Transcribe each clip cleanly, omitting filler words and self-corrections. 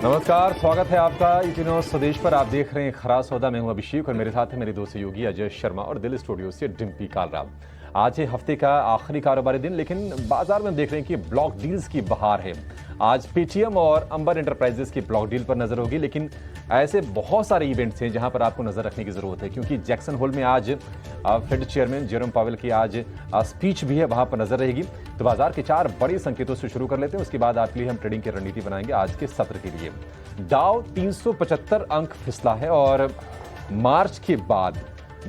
नमस्कार, स्वागत है आपका इटिनो स्वदेश पर। आप देख रहे हैं खरा सौदा। मैं हूं अभिषेक और मेरे साथ है मेरे दो सहयोगी अजय शर्मा और दिल्ली स्टूडियो से डिम्पी कालरा। आज है हफ्ते का आखिरी कारोबारी दिन, लेकिन बाजार में देख रहे हैं कि ब्लॉक डील्स की बहार है। आज पेटीएम और अंबर एंटरप्राइजेस की ब्लॉक डील पर नजर होगी, लेकिन ऐसे बहुत सारे इवेंट्स हैं जहां पर आपको नजर रखने की जरूरत है, क्योंकि जैक्सन होल में आज फेड चेयरमैन जेरोम पावेल की आज स्पीच भी है, वहां पर नजर रहेगी। तो बाजार के 4 बड़े संकेतों से शुरू कर लेते हैं, उसके बाद आपके लिए हम ट्रेडिंग की रणनीति बनाएंगे आज के सत्र के लिए। डाउ 375 अंक फिसला है और मार्च के बाद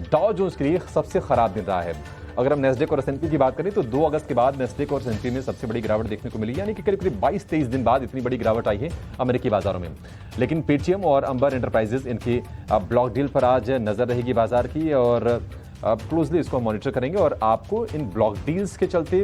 डाउ जोन्स के लिए सबसे खराब दिन रहा है। अगर हम नेस्डेक और एसएनपी की बात करें तो 2 अगस्त के बाद नेस्डेक और एसएनपी में सबसे बड़ी गिरावट देखने को मिली, यानी कि करीब 22-23 दिन बाद इतनी बड़ी गिरावट आई है अमेरिकी बाजारों में। लेकिन पेटीएम और अंबर एंटरप्राइजेस इनकी ब्लॉक डील पर आज नजर रहेगी बाजार की, और क्लोजली इसको मॉनिटर करेंगे और आपको इन ब्लॉक डील्स के चलते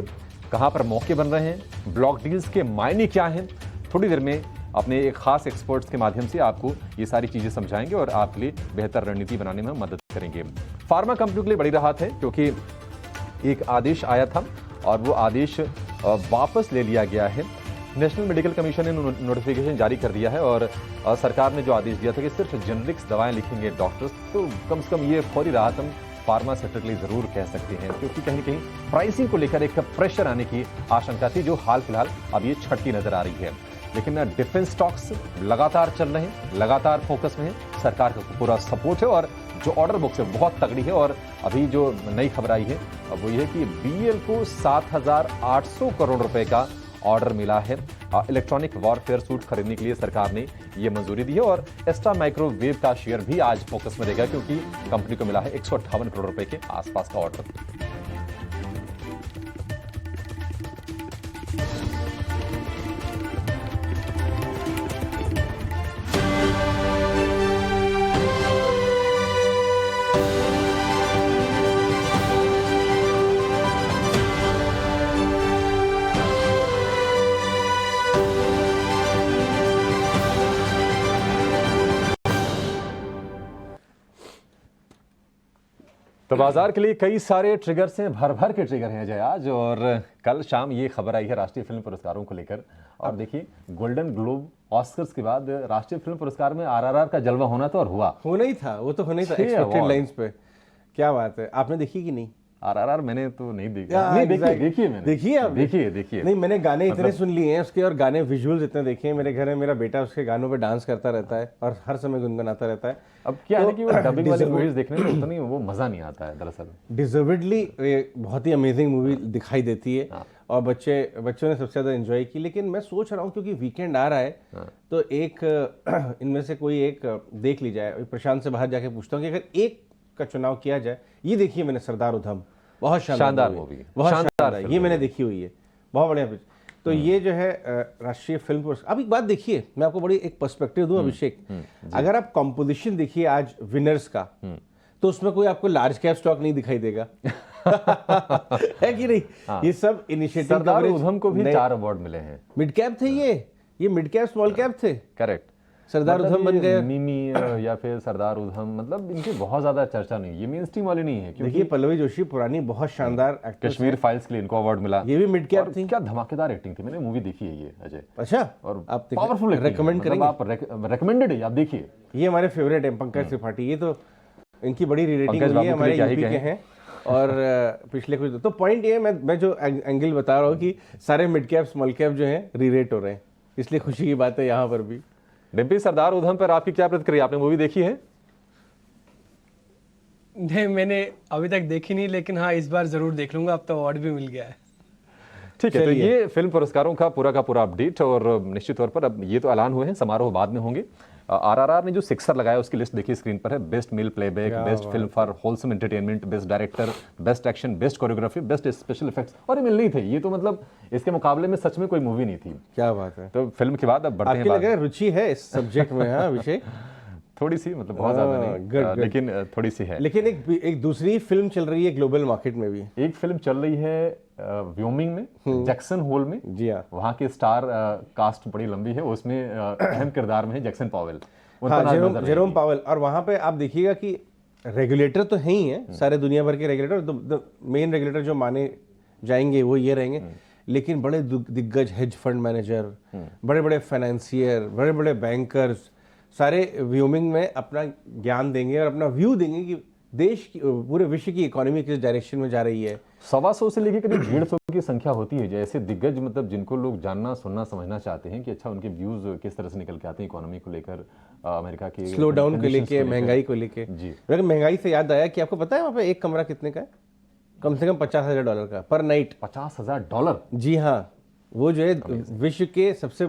कहां पर मौके बन रहे हैं, ब्लॉक डील्स के मायने क्या हैं, थोड़ी देर में अपने एक खास एक्सपर्ट्स के माध्यम से आपको ये सारी चीजें समझाएंगे और आपके लिए बेहतर रणनीति बनाने में मदद करेंगे। फार्मा कंपनियों के लिए बड़ी राहत है, क्योंकि एक आदेश आया था और वो आदेश वापस ले लिया गया है। नेशनल मेडिकल कमीशन ने नोटिफिकेशन जारी कर दिया है और सरकार ने जो आदेश दिया था कि सिर्फ जेनरिक्स दवाएं लिखेंगे डॉक्टर्स, तो कम से कम ये फौरी राहत हम फार्मा सेक्टर के लिए जरूर कह सकते हैं, क्योंकि कहीं कहीं प्राइसिंग को लेकर एक प्रेशर आने की आशंका थी, जो हाल फिलहाल अब ये छटती नजर आ रही है। लेकिन डिफेंस स्टॉक्स लगातार चल रहे हैं, लगातार फोकस में है, सरकार का पूरा सपोर्ट है और जो ऑर्डर बुक्स है बहुत तगड़ी है। और अभी जो नई खबर आई है वो ये है कि बीएल को 7,800 करोड़ रुपए का ऑर्डर मिला है। इलेक्ट्रॉनिक वॉरफेयर सूट खरीदने के लिए सरकार ने ये मंजूरी दी है और एस्ट्रा माइक्रोवेव का शेयर भी आज फोकस में रहेगा, क्योंकि कंपनी को मिला है 158 करोड़ रुपए के आसपास का ऑर्डर। तो बाजार के लिए कई सारे ट्रिगर्स हैं, भर भर के ट्रिगर हैं अजय आज। और कल शाम ये खबर आई है राष्ट्रीय फिल्म पुरस्कारों को लेकर, और देखिए गोल्डन ग्लोब ऑस्कर्स के बाद राष्ट्रीय फिल्म पुरस्कार में आरआरआर का जलवा होना तो और होना ही था, वो तो होना ही था एक्सपेक्टेड लाइंस पे। क्या बात है, आपने देखी कि नहीं आरआरआर? मैंने तो नहीं देखी। नहीं देखी मैंने। देखिए नहीं, मैंने गाने इतने सुन लिए हैं उसके और गाने विजुअल्स इतने देखे हैं। मेरे घर में मेरा बेटा उसके गानों पे डांस करता रहता है और हर समय गुनगुनाता रहता है। अब क्या है कि वो डबिंग वाली मूवीज देखने में उतनी वो मजा नहीं आता है दरअसल। डिजर्वेडली बहुत ही अमेजिंग मूवी दिखाई देती है और बच्चों ने सबसे ज्यादा एंजॉय की। लेकिन मैं सोच रहा हूँ क्योंकि वीकेंड आ रहा है तो एक इनमें से कोई एक देख ली जाए। प्रशांत से बाहर जाके पूछता हूँ कि अगर एक का चुनाव किया जाए। ये देखिए मैंने सरदार उधम, बहुत शानदार मूवी, बहुत शानदार है, ये मैंने देखी हुई है, बहुत बढ़िया। तो ये जो है राष्ट्रीय फिल्म पुरस्कार। अब एक बात देखिए, मैं आपको बड़ी एक पर्सपेक्टिव दूं अभिषेक। अगर आप कंपोजिशन देखिए आज विनर्स का, तो उसमें कोई आपको लार्ज कैप स्टॉक नहीं दिखाई देगा है कि नहीं? ये सब इनिशिएटिव। सरदार उधम को भी 4 अवार्ड मिले हैं। मिड कैप थे, ये मिड कैप स्मॉल कैप थे। करेक्ट। सरदार उधम बन गए मिमी या फिर सरदार उधम, मतलब इनकी बहुत ज्यादा चर्चा नहीं, ये मेन स्ट्रीम वाली नहीं है। देखिए पल्लवी जोशी पुरानी बहुत शानदार एक्ट्रेस, कश्मीर फाइल्स के लिए इनको अवार्ड मिला, ये भी मिड कैप थी। क्या धमाकेदार एक्टिंग थी, मैंने मूवी देखी है ये अजय। अच्छा, और आप पावरफुल रेकमेंड करेंगे? आप रेकमेंडेड है, आप देखिए। ये हमारे फेवरेट है पंकज त्रिपाठी, ये तो इनकी बड़ी रीरेटिंग हुई है, हमारे यूपी के हैं और पिछले कुछ। तो पॉइंट ये मैं जो एंगल बता रहा हूँ कि सारे मिड कैप स्मॉल कैप जो हैं रीरेट हो रहे हैं, इसलिए खुशी की बात है यहाँ पर भी। डिम्पी, सरदार उधम पर आपकी क्या प्रतिक्रिया? आपने मूवी देखी है? नहीं, मैंने अभी तक देखी नहीं, लेकिन हाँ इस बार जरूर देख लूंगा, अब तो अवार्ड भी मिल गया है। ठीक है, तो ये फिल्म पुरस्कारों का पूरा अपडेट। और निश्चित तौर पर अब ये तो ऐलान हुए हैं, समारोह बाद में होंगे। आरआरआर ने जो 6 लगाया उसकी लिस्ट देखिए स्क्रीन पर है। Best male playback, best film for wholesome entertainment, best director, best action, best choreography, best special effects, और ये मिलनी थी। ये तो मतलब इसके मुकाबले में सच में कोई मूवी नहीं थी। क्या बात है। तो फिल्म के बाद अब बढ़ते हैं। आपकी रुचि है इस सब्जेक्ट में? हाँ अभिषेक, थोड़ी सी, मतलब बहुत ज्यादा नहीं, लेकिन थोड़ी सी है। लेकिन एक दूसरी फिल्म चल रही है ग्लोबल मार्केट में भी। एक फिल्म चल रही है व्योमिंग में, जैक्सन होल में। जी हाँ, वहाँ की स्टार कास्ट बड़ी लंबी है, उसमें अहम किरदार में है जैक्सन पावेल। हाँ, जेरोम पावेल। और वहाँ पे आप देखिएगा कि रेगुलेटर तो है ही है, सारे दुनिया भर के रेगुलेटर। मेन रेगुलेटर जो माने जाएंगे वो ये रहेंगे। लेकिन बड़े दिग्गज हेज फंड मैनेजर, बड़े बड़े फाइनेंसियर, बड़े बड़े बैंकर्स सारे व्यूमिंग में अपना ज्ञान देंगे और अपना व्यू देंगे कि देश की, पूरे विश्व की इकोनॉमी किस डायरेक्शन में जा रही है। 125 से लेकर करीब 150 की संख्या होती है जैसे दिग्गज, मतलब जिनको लोग जानना सुनना समझना चाहते हैं कि अच्छा उनके व्यूज किस तरह से निकल के आते हैं इकोनॉमी को लेकर, अमेरिका के स्लो डाउन को लेके, महंगाई को लेके। जी। लेकिन महंगाई से याद आया कि आपको पता है वहाँ पे एक कमरा कितने का है? कम से कम $50,000 का पर नाइट। $50,000? जी हाँ, वो जो है विश्व के सबसे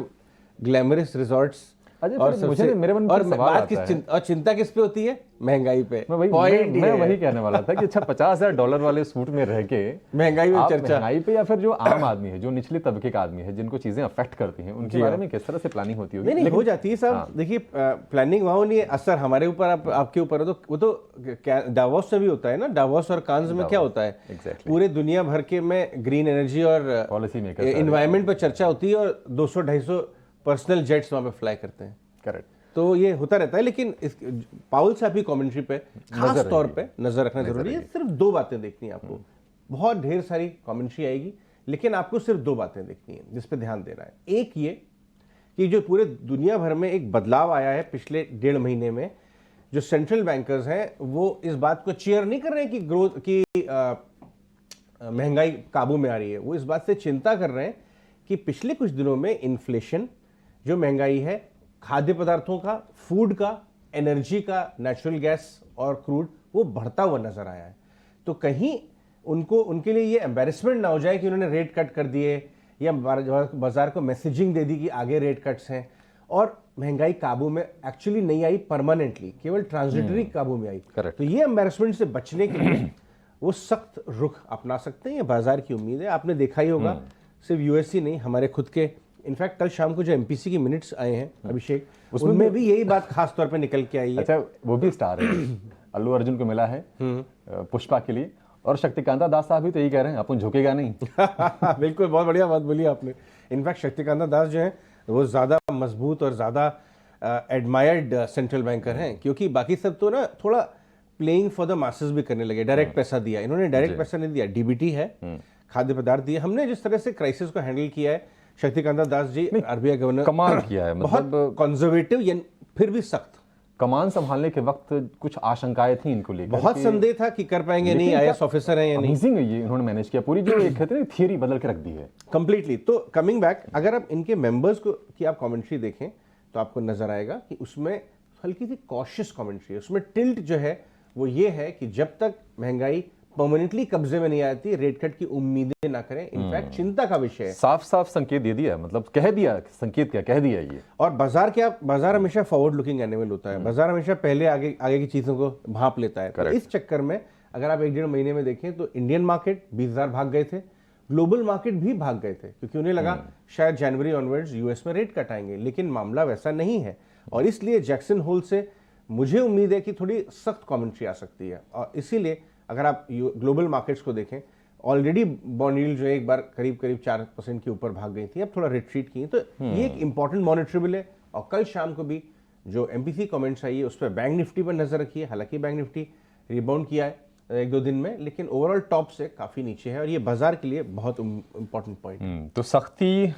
ग्लैमरस रिजॉर्ट्स अजय, मुझे मेरे मन में और सवाल आता है। और चिंता किस पे होती है? महंगाई पे। मैं वही कहने वाला था कि अच्छा $50,000 वाले सूट में रह के महंगाई में आप चर्चा, महंगाई पे, या फिर जो आम आदमी है, जो निचले तबके का आदमी है, जिनको चीजें अफेक्ट करती हैं, उनके बारे में किस तरह से प्लानिंग होती होगी? नहीं हो जाती है साहब। देखिए प्लानिंग वहाँ नहीं है, असर हमारे ऊपर, आपके ऊपर है। तो वो तो डावोस से भी होता है ना। डावोस और कांस में क्या होता है? पूरे दुनिया भर के में ग्रीन एनर्जी और पॉलिसी मेकर, एनवायरमेंट पर चर्चा होती है और 200-250 पर्सनल जेट्स वहाँ पे फ्लाई करते हैं। करेक्ट। तो ये होता रहता है। लेकिन पाउल साहब की कमेंट्री पे खास तौर पे नजर रखना जरूरी है। सिर्फ 2 बातें देखनी है आपको। बहुत ढेर सारी कमेंट्री आएगी, लेकिन आपको सिर्फ 2 बातें देखनी है जिस पे ध्यान देना है। एक ये कि जो पूरे दुनिया भर में एक बदलाव आया है पिछले 1.5 महीने में, जो सेंट्रल बैंकर्स हैं वो इस बात को चीयर नहीं कर रहे हैं कि ग्रोथ की महंगाई काबू में आ रही है। वो इस बात से चिंता कर रहे हैं कि पिछले कुछ दिनों में इन्फ्लेशन, जो महंगाई है खाद्य पदार्थों का, फूड का, एनर्जी का, नेचुरल गैस और क्रूड, वो बढ़ता हुआ नजर आया है। तो कहीं उनके लिए ये एम्बेरसमेंट ना हो जाए कि उन्होंने रेट कट कर दिए या बाजार को मैसेजिंग दे दी कि आगे रेट कट्स हैं, और महंगाई काबू में एक्चुअली नहीं आई परमानेंटली, केवल ट्रांजिटरी काबू में आई। तो ये एम्बेरसमेंट से बचने के लिए वो सख्त रुख अपना सकते हैं, ये बाजार की उम्मीद है। आपने देखा ही होगा, सिर्फ यूएससी नहीं, हमारे खुद के, इनफैक्ट कल शाम को जो एमपीसी की मिनट्स आए हैं अभिषेक, उसमें भी यही बात खास तौर पे निकल के आई है। अच्छा, वो भी स्टार है। अल्लू अर्जुन को मिला है पुष्पा के लिए, और शक्तिकांता दास साहब भी तो यही कह रहे हैं, अपन झुकेगा नहीं। बिल्कुल, बहुत बढ़िया बात बोली आपने। इनफैक्ट शक्तिकांता दास जो है वो ज्यादा मजबूत और ज्यादा एडमायर्ड सेंट्रल बैंकर हैं, क्योंकि बाकी सब तो ना थोड़ा प्लेइंग फॉर द मासेस भी करने लगे। डायरेक्ट पैसा दिया, इन्होंने डायरेक्ट पैसा नहीं दिया, डीबीटी है, खाद्य पदार्थ दिए। हमने जिस तरह से क्राइसिस को हैंडल किया है, शक्तिकांता दास जी आरबीआई गवर्नर, कमाल किया है। मतलब बहुत कंजर्वेटिव, फिर भी सख्त। कमान संभालने के वक्त कुछ आशंकाएं थी इनको लेकर, बहुत संदेह था कि कर पाएंगे नहीं, आईएएस ऑफिसर हैं या नहीं। अमेजिंग है ये, इन्होंने मैनेज किया। पूरी जो एक कहते हैं थियरी बदल के रख दी है कंप्लीटली। तो कमिंग बैक, अगर आप इनके मेंबर्स को की आप कमेंट्री देखें तो आपको नजर आएगा कि उसमें हल्की सी कॉशियस कमेंट्री है। उसमें टिल्ट जो है वो ये है कि जब तक महंगाई परमानेंटली कब्जे में नहीं आती, रेट कट की उम्मीदें ना करें। इनफैक्ट चिंता का विषय है। साफ साफ संकेत दे दिया, मतलब कह दिया, संकेत क्या कह दिया ये। और बाजार हमेशा फॉरवर्ड लुकिंग एनिमल होता है। बाजार हमेशा पहले आगे की चीजों को भांप लेता है। तो इस चक्कर में अगर आप 1-1.5 महीने में देखें तो इंडियन मार्केट 20,000 भाग गए थे, ग्लोबल मार्केट भी भाग गए थे, क्योंकि उन्हें लगा शायद जनवरी ऑनवर्ड्स यूएस में रेट कट आएंगे, लेकिन मामला वैसा नहीं है। और इसलिए जैक्सन होल से मुझे उम्मीद है कि थोड़ी सख्त कमेंट्री आ सकती है। और इसीलिए अगर आप ग्लोबल मार्केट्स को देखें, ऑलरेडी बॉन्ड यील्ड जो एक बार करीब 4% के ऊपर भाग गई थी, अब थोड़ा रिट्रीट की। तो ये एक इंपॉर्टेंट मॉनिटरेबल है। और कल शाम को भी जो एमपीसी कमेंट्स आई है उस पर बैंक निफ्टी पर नजर रखिए। हालांकि बैंक निफ्टी रिबाउंड किया है 1-2 दिन में, लेकिन ओवरऑल टॉप से काफी नीचे है, और ये बाजार के लिए बहुत इंपॉर्टेंट पॉइंट। तो सख्ती,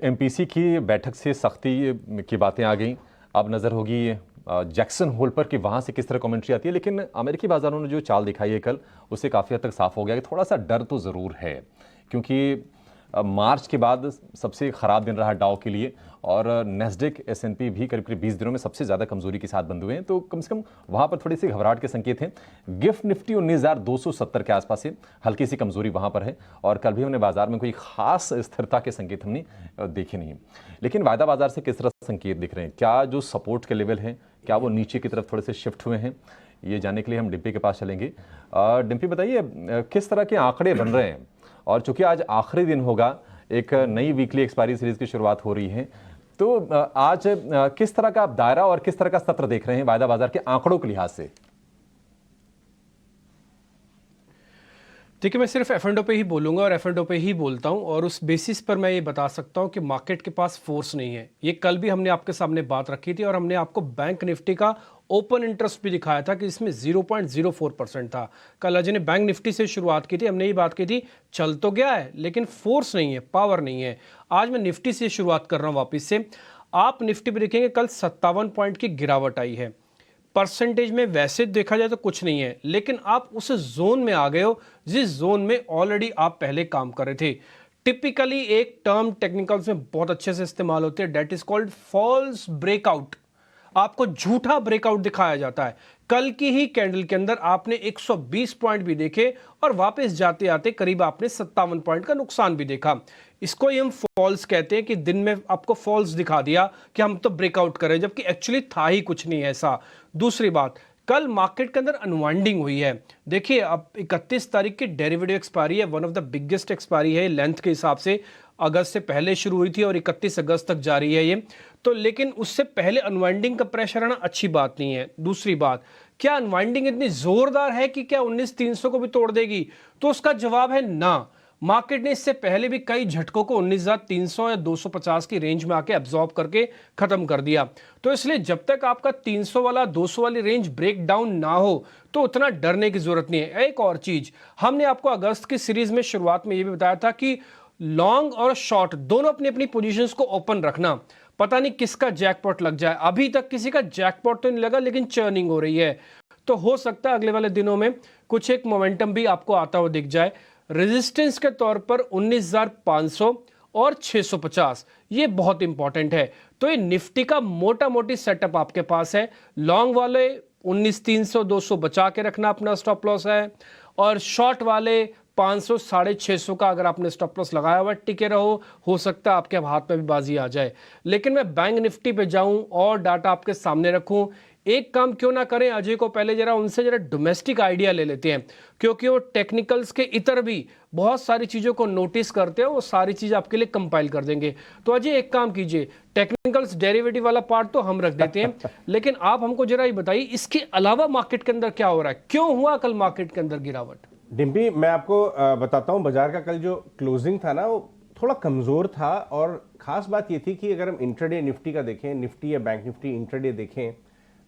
एमपीसी की बैठक से सख्ती की बातें आ गई। अब नजर होगी जैक्सन होल पर कि वहाँ से किस तरह कमेंट्री आती है। लेकिन अमेरिकी बाजारों ने जो चाल दिखाई है कल, उससे काफ़ी हद तक साफ हो गया कि थोड़ा सा डर तो ज़रूर है, क्योंकि मार्च के बाद सबसे ख़राब दिन रहा डाउ के लिए, और नेस्डेक S&P भी करीब 20 दिनों में सबसे ज़्यादा कमजोरी के साथ बंद हुए हैं। तो कम से कम वहाँ पर थोड़ी सी घबराहट के संकेत हैं। गिफ्ट निफ्टी 19,270 के आसपास है, हल्की सी कमजोरी वहाँ पर है। और कल भी हमने बाजार में कोई खास स्थिरता के संकेत हमने देखे नहीं। लेकिन वायदा बाजार से किस तरह संकेत दिख रहे हैं, क्या जो सपोर्ट के लेवल हैं, क्या वो नीचे की तरफ थोड़े से शिफ्ट हुए हैं, ये जानने के लिए हम डिम्पी के पास चलेंगे। डिम्पी बताइए किस तरह के आंकड़े बन रहे हैं, और चूंकि आज आखिरी दिन होगा, एक नई वीकली एक्सपायरी सीरीज की शुरुआत हो रही है, तो आज किस तरह का दायरा और किस तरह का सत्र देख रहे हैं वायदा बाजार के आंकड़ों के लिहाज से? देखिए, मैं सिर्फ एफ एंड ओ पे ही बोलूंगा और एफ एंड ओ पे ही बोलता हूं, और उस बेसिस पर मैं ये बता सकता हूं कि मार्केट के पास फोर्स नहीं है। ये कल भी हमने आपके सामने बात रखी थी, और हमने आपको बैंक निफ्टी का ओपन इंटरेस्ट भी दिखाया था कि इसमें 0.04% था। कल अजय ने बैंक निफ्टी से शुरुआत की थी, हमने ये बात की थी चल तो गया है लेकिन फोर्स नहीं है, पावर नहीं है। आज मैं निफ्टी से शुरुआत कर रहा हूँ वापस से। आप निफ्टी पे देखेंगे कल 57 पॉइंट की गिरावट आई है। परसेंटेज में वैसे देखा जाए तो कुछ नहीं है, लेकिन आप उस जोन में आ गए हो जिस जोन में ऑलरेडी आप पहले काम कर रहे थे। टिपिकली एक टर्म टेक्निकल्स में बहुत अच्छे से इस्तेमाल होते हैं, that is called false breakout. आपको झूठा ब्रेकआउट दिखाया जाता है। कल की ही कैंडल के अंदर आपने 120 पॉइंट भी देखे और वापस जाते आते करीब आपने 57 पॉइंट का नुकसान भी देखा। इसको ही हम फॉल्स कहते हैं कि दिन में आपको फॉल्स दिखा दिया कि हम तो ब्रेकआउट करें, जबकि एक्चुअली था ही कुछ नहीं ऐसा। दूसरी बात, कल मार्केट के अंदर अनवाइंडिंग हुई है। देखिए अब 31 तारीख की डेरिवेटिव एक्सपायरी है, one of the biggest expiry है लेंथ के हिसाब से। अगस्त से पहले शुरू हुई थी और 31 अगस्त तक जारी है ये तो, लेकिन उससे पहले अनवाइंडिंग का प्रेशर आना अच्छी बात नहीं है। दूसरी बात, क्या अनवाइंडिंग इतनी जोरदार है कि क्या 19,300 को भी तोड़ देगी? तो उसका जवाब है ना। मार्केट ने इससे पहले भी कई झटकों को 19,300 या 250 की रेंज में आके एब्जॉर्ब करके खत्म कर दिया। तो इसलिए जब तक आपका 300 वाला 200 वाली रेंज ब्रेक डाउन ना हो तो उतना डरने की जरूरत नहीं है। एक और चीज, हमने आपको अगस्त की सीरीज में शुरुआत में यह भी बताया था कि लॉन्ग और शॉर्ट दोनों अपनी अपनी पोजीशंस को ओपन रखना। पता नहीं किसका जैकपॉट लग जाए, अभी तक किसी का जैकपॉट तो नहीं लगा लेकिन चर्निंग हो रही है। तो हो सकता है अगले वाले दिनों में कुछ एक मोमेंटम भी आपको आता हुआ दिख जाए। रेजिस्टेंस के तौर पर 19,500 और 650 ये बहुत इंपॉर्टेंट है। तो ये निफ्टी का मोटा मोटी सेटअप आपके पास है। लॉन्ग वाले 19,300 200 बचा के रखना अपना स्टॉप लॉस है, और शॉर्ट वाले 500 650 का अगर आपने स्टॉप लॉस लगाया हुआ टिके रहो, हो सकता है आपके हाथ में भी बाजी आ जाए। लेकिन मैं बैंक निफ्टी पे जाऊं और डाटा आपके सामने रखूं, एक काम क्यों ना करें, अजय को पहले जरा उनसे जरा डोमेस्टिक आइडिया ले लेते हैं, क्योंकि वो टेक्निकल्स के इतर भी बहुत सारी चीज़ों को नोटिस करते हैं, वो सारी चीज़ आपके लिए कंपाइल कर देंगे। तो अजय एक काम कीजिए, टेक्निकल्स डेरिवेटिव वाला पार्ट तो हम रख देते हैं लेकिन आप हमको जरा ये बताइए इसके अलावा मार्केट के अंदर क्या हो रहा है, क्यों हुआ कल मार्केट के अंदर गिरावट? डिम्पी, मैं आपको बताता हूँ, बाजार का कल जो क्लोजिंग था ना वो थोड़ा कमज़ोर था। और ख़ास बात ये थी कि अगर हम इंट्राडे निफ्टी का देखें, निफ्टी या बैंक निफ्टी इंट्राडे देखें,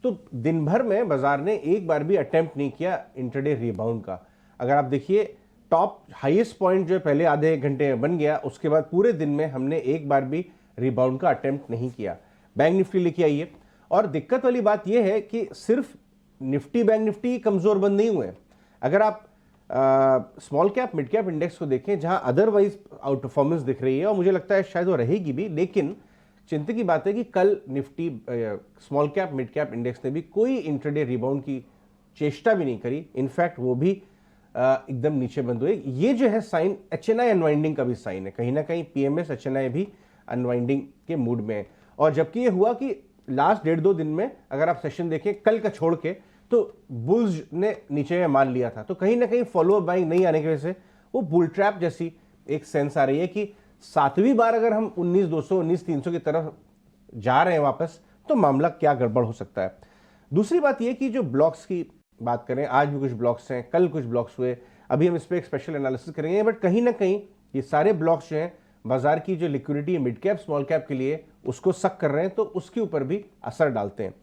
तो दिन भर में बाजार ने एक बार भी अटेम्प्ट नहीं किया इंट्राडे रिबाउंड का। अगर आप देखिए टॉप हाईएस्ट पॉइंट जो है पहले आधे एक घंटे में बन गया, उसके बाद पूरे दिन में हमने एक बार भी रिबाउंड का अटेम्प्ट नहीं किया। बैंक निफ्टी लेके आइए, और दिक्कत वाली बात यह है कि सिर्फ निफ्टी बैंक निफ्टी कमज़ोर बंद नहीं हुए। अगर आप small cap mid cap index को देखें, जहां अदरवाइज आउट परफॉर्मेंस दिख रही है, और मुझे लगता है शायद वो रहेगी भी, लेकिन चिंता की बात है कि कल Nifty small cap mid cap index ने भी कोई इंट्राडे रिबाउंड की चेष्टा भी नहीं करी। इनफैक्ट वो भी एकदम नीचे बंद हुए। ये जो है साइन एचएनआई अनवाइंडिंग का भी साइन है, कहीं ना कहीं पीएमएस एचएनआई भी अनवाइंडिंग के मूड में है। और जबकि ये हुआ कि लास्ट 1.5-2 दिन में अगर आप सेशन देखें कल का छोड़ के, तो बुल्स ने नीचे में मान लिया था, तो कहीं ना कहीं फॉलो अप बाइंग नहीं आने की वजह से वो बुल ट्रैप जैसी एक सेंस आ रही है कि 7वीं बार अगर हम 19,200 19,300 की तरफ जा रहे हैं वापस, तो मामला क्या गड़बड़ हो सकता है। दूसरी बात यह कि जो ब्लॉक्स की बात करें, आज भी कुछ ब्लॉक्स हैं, कल कुछ ब्लॉक्स हुए, अभी हम इस पर एक स्पेशल एनालिसिस करेंगे, बट कहीं ना कहीं ये सारे ब्लॉक्स जो हैं बाजार की जो लिक्विडिटी है मिड कैप स्मॉल कैप के लिए उसको सक कर रहे हैं, तो उसके ऊपर भी असर डालते हैं।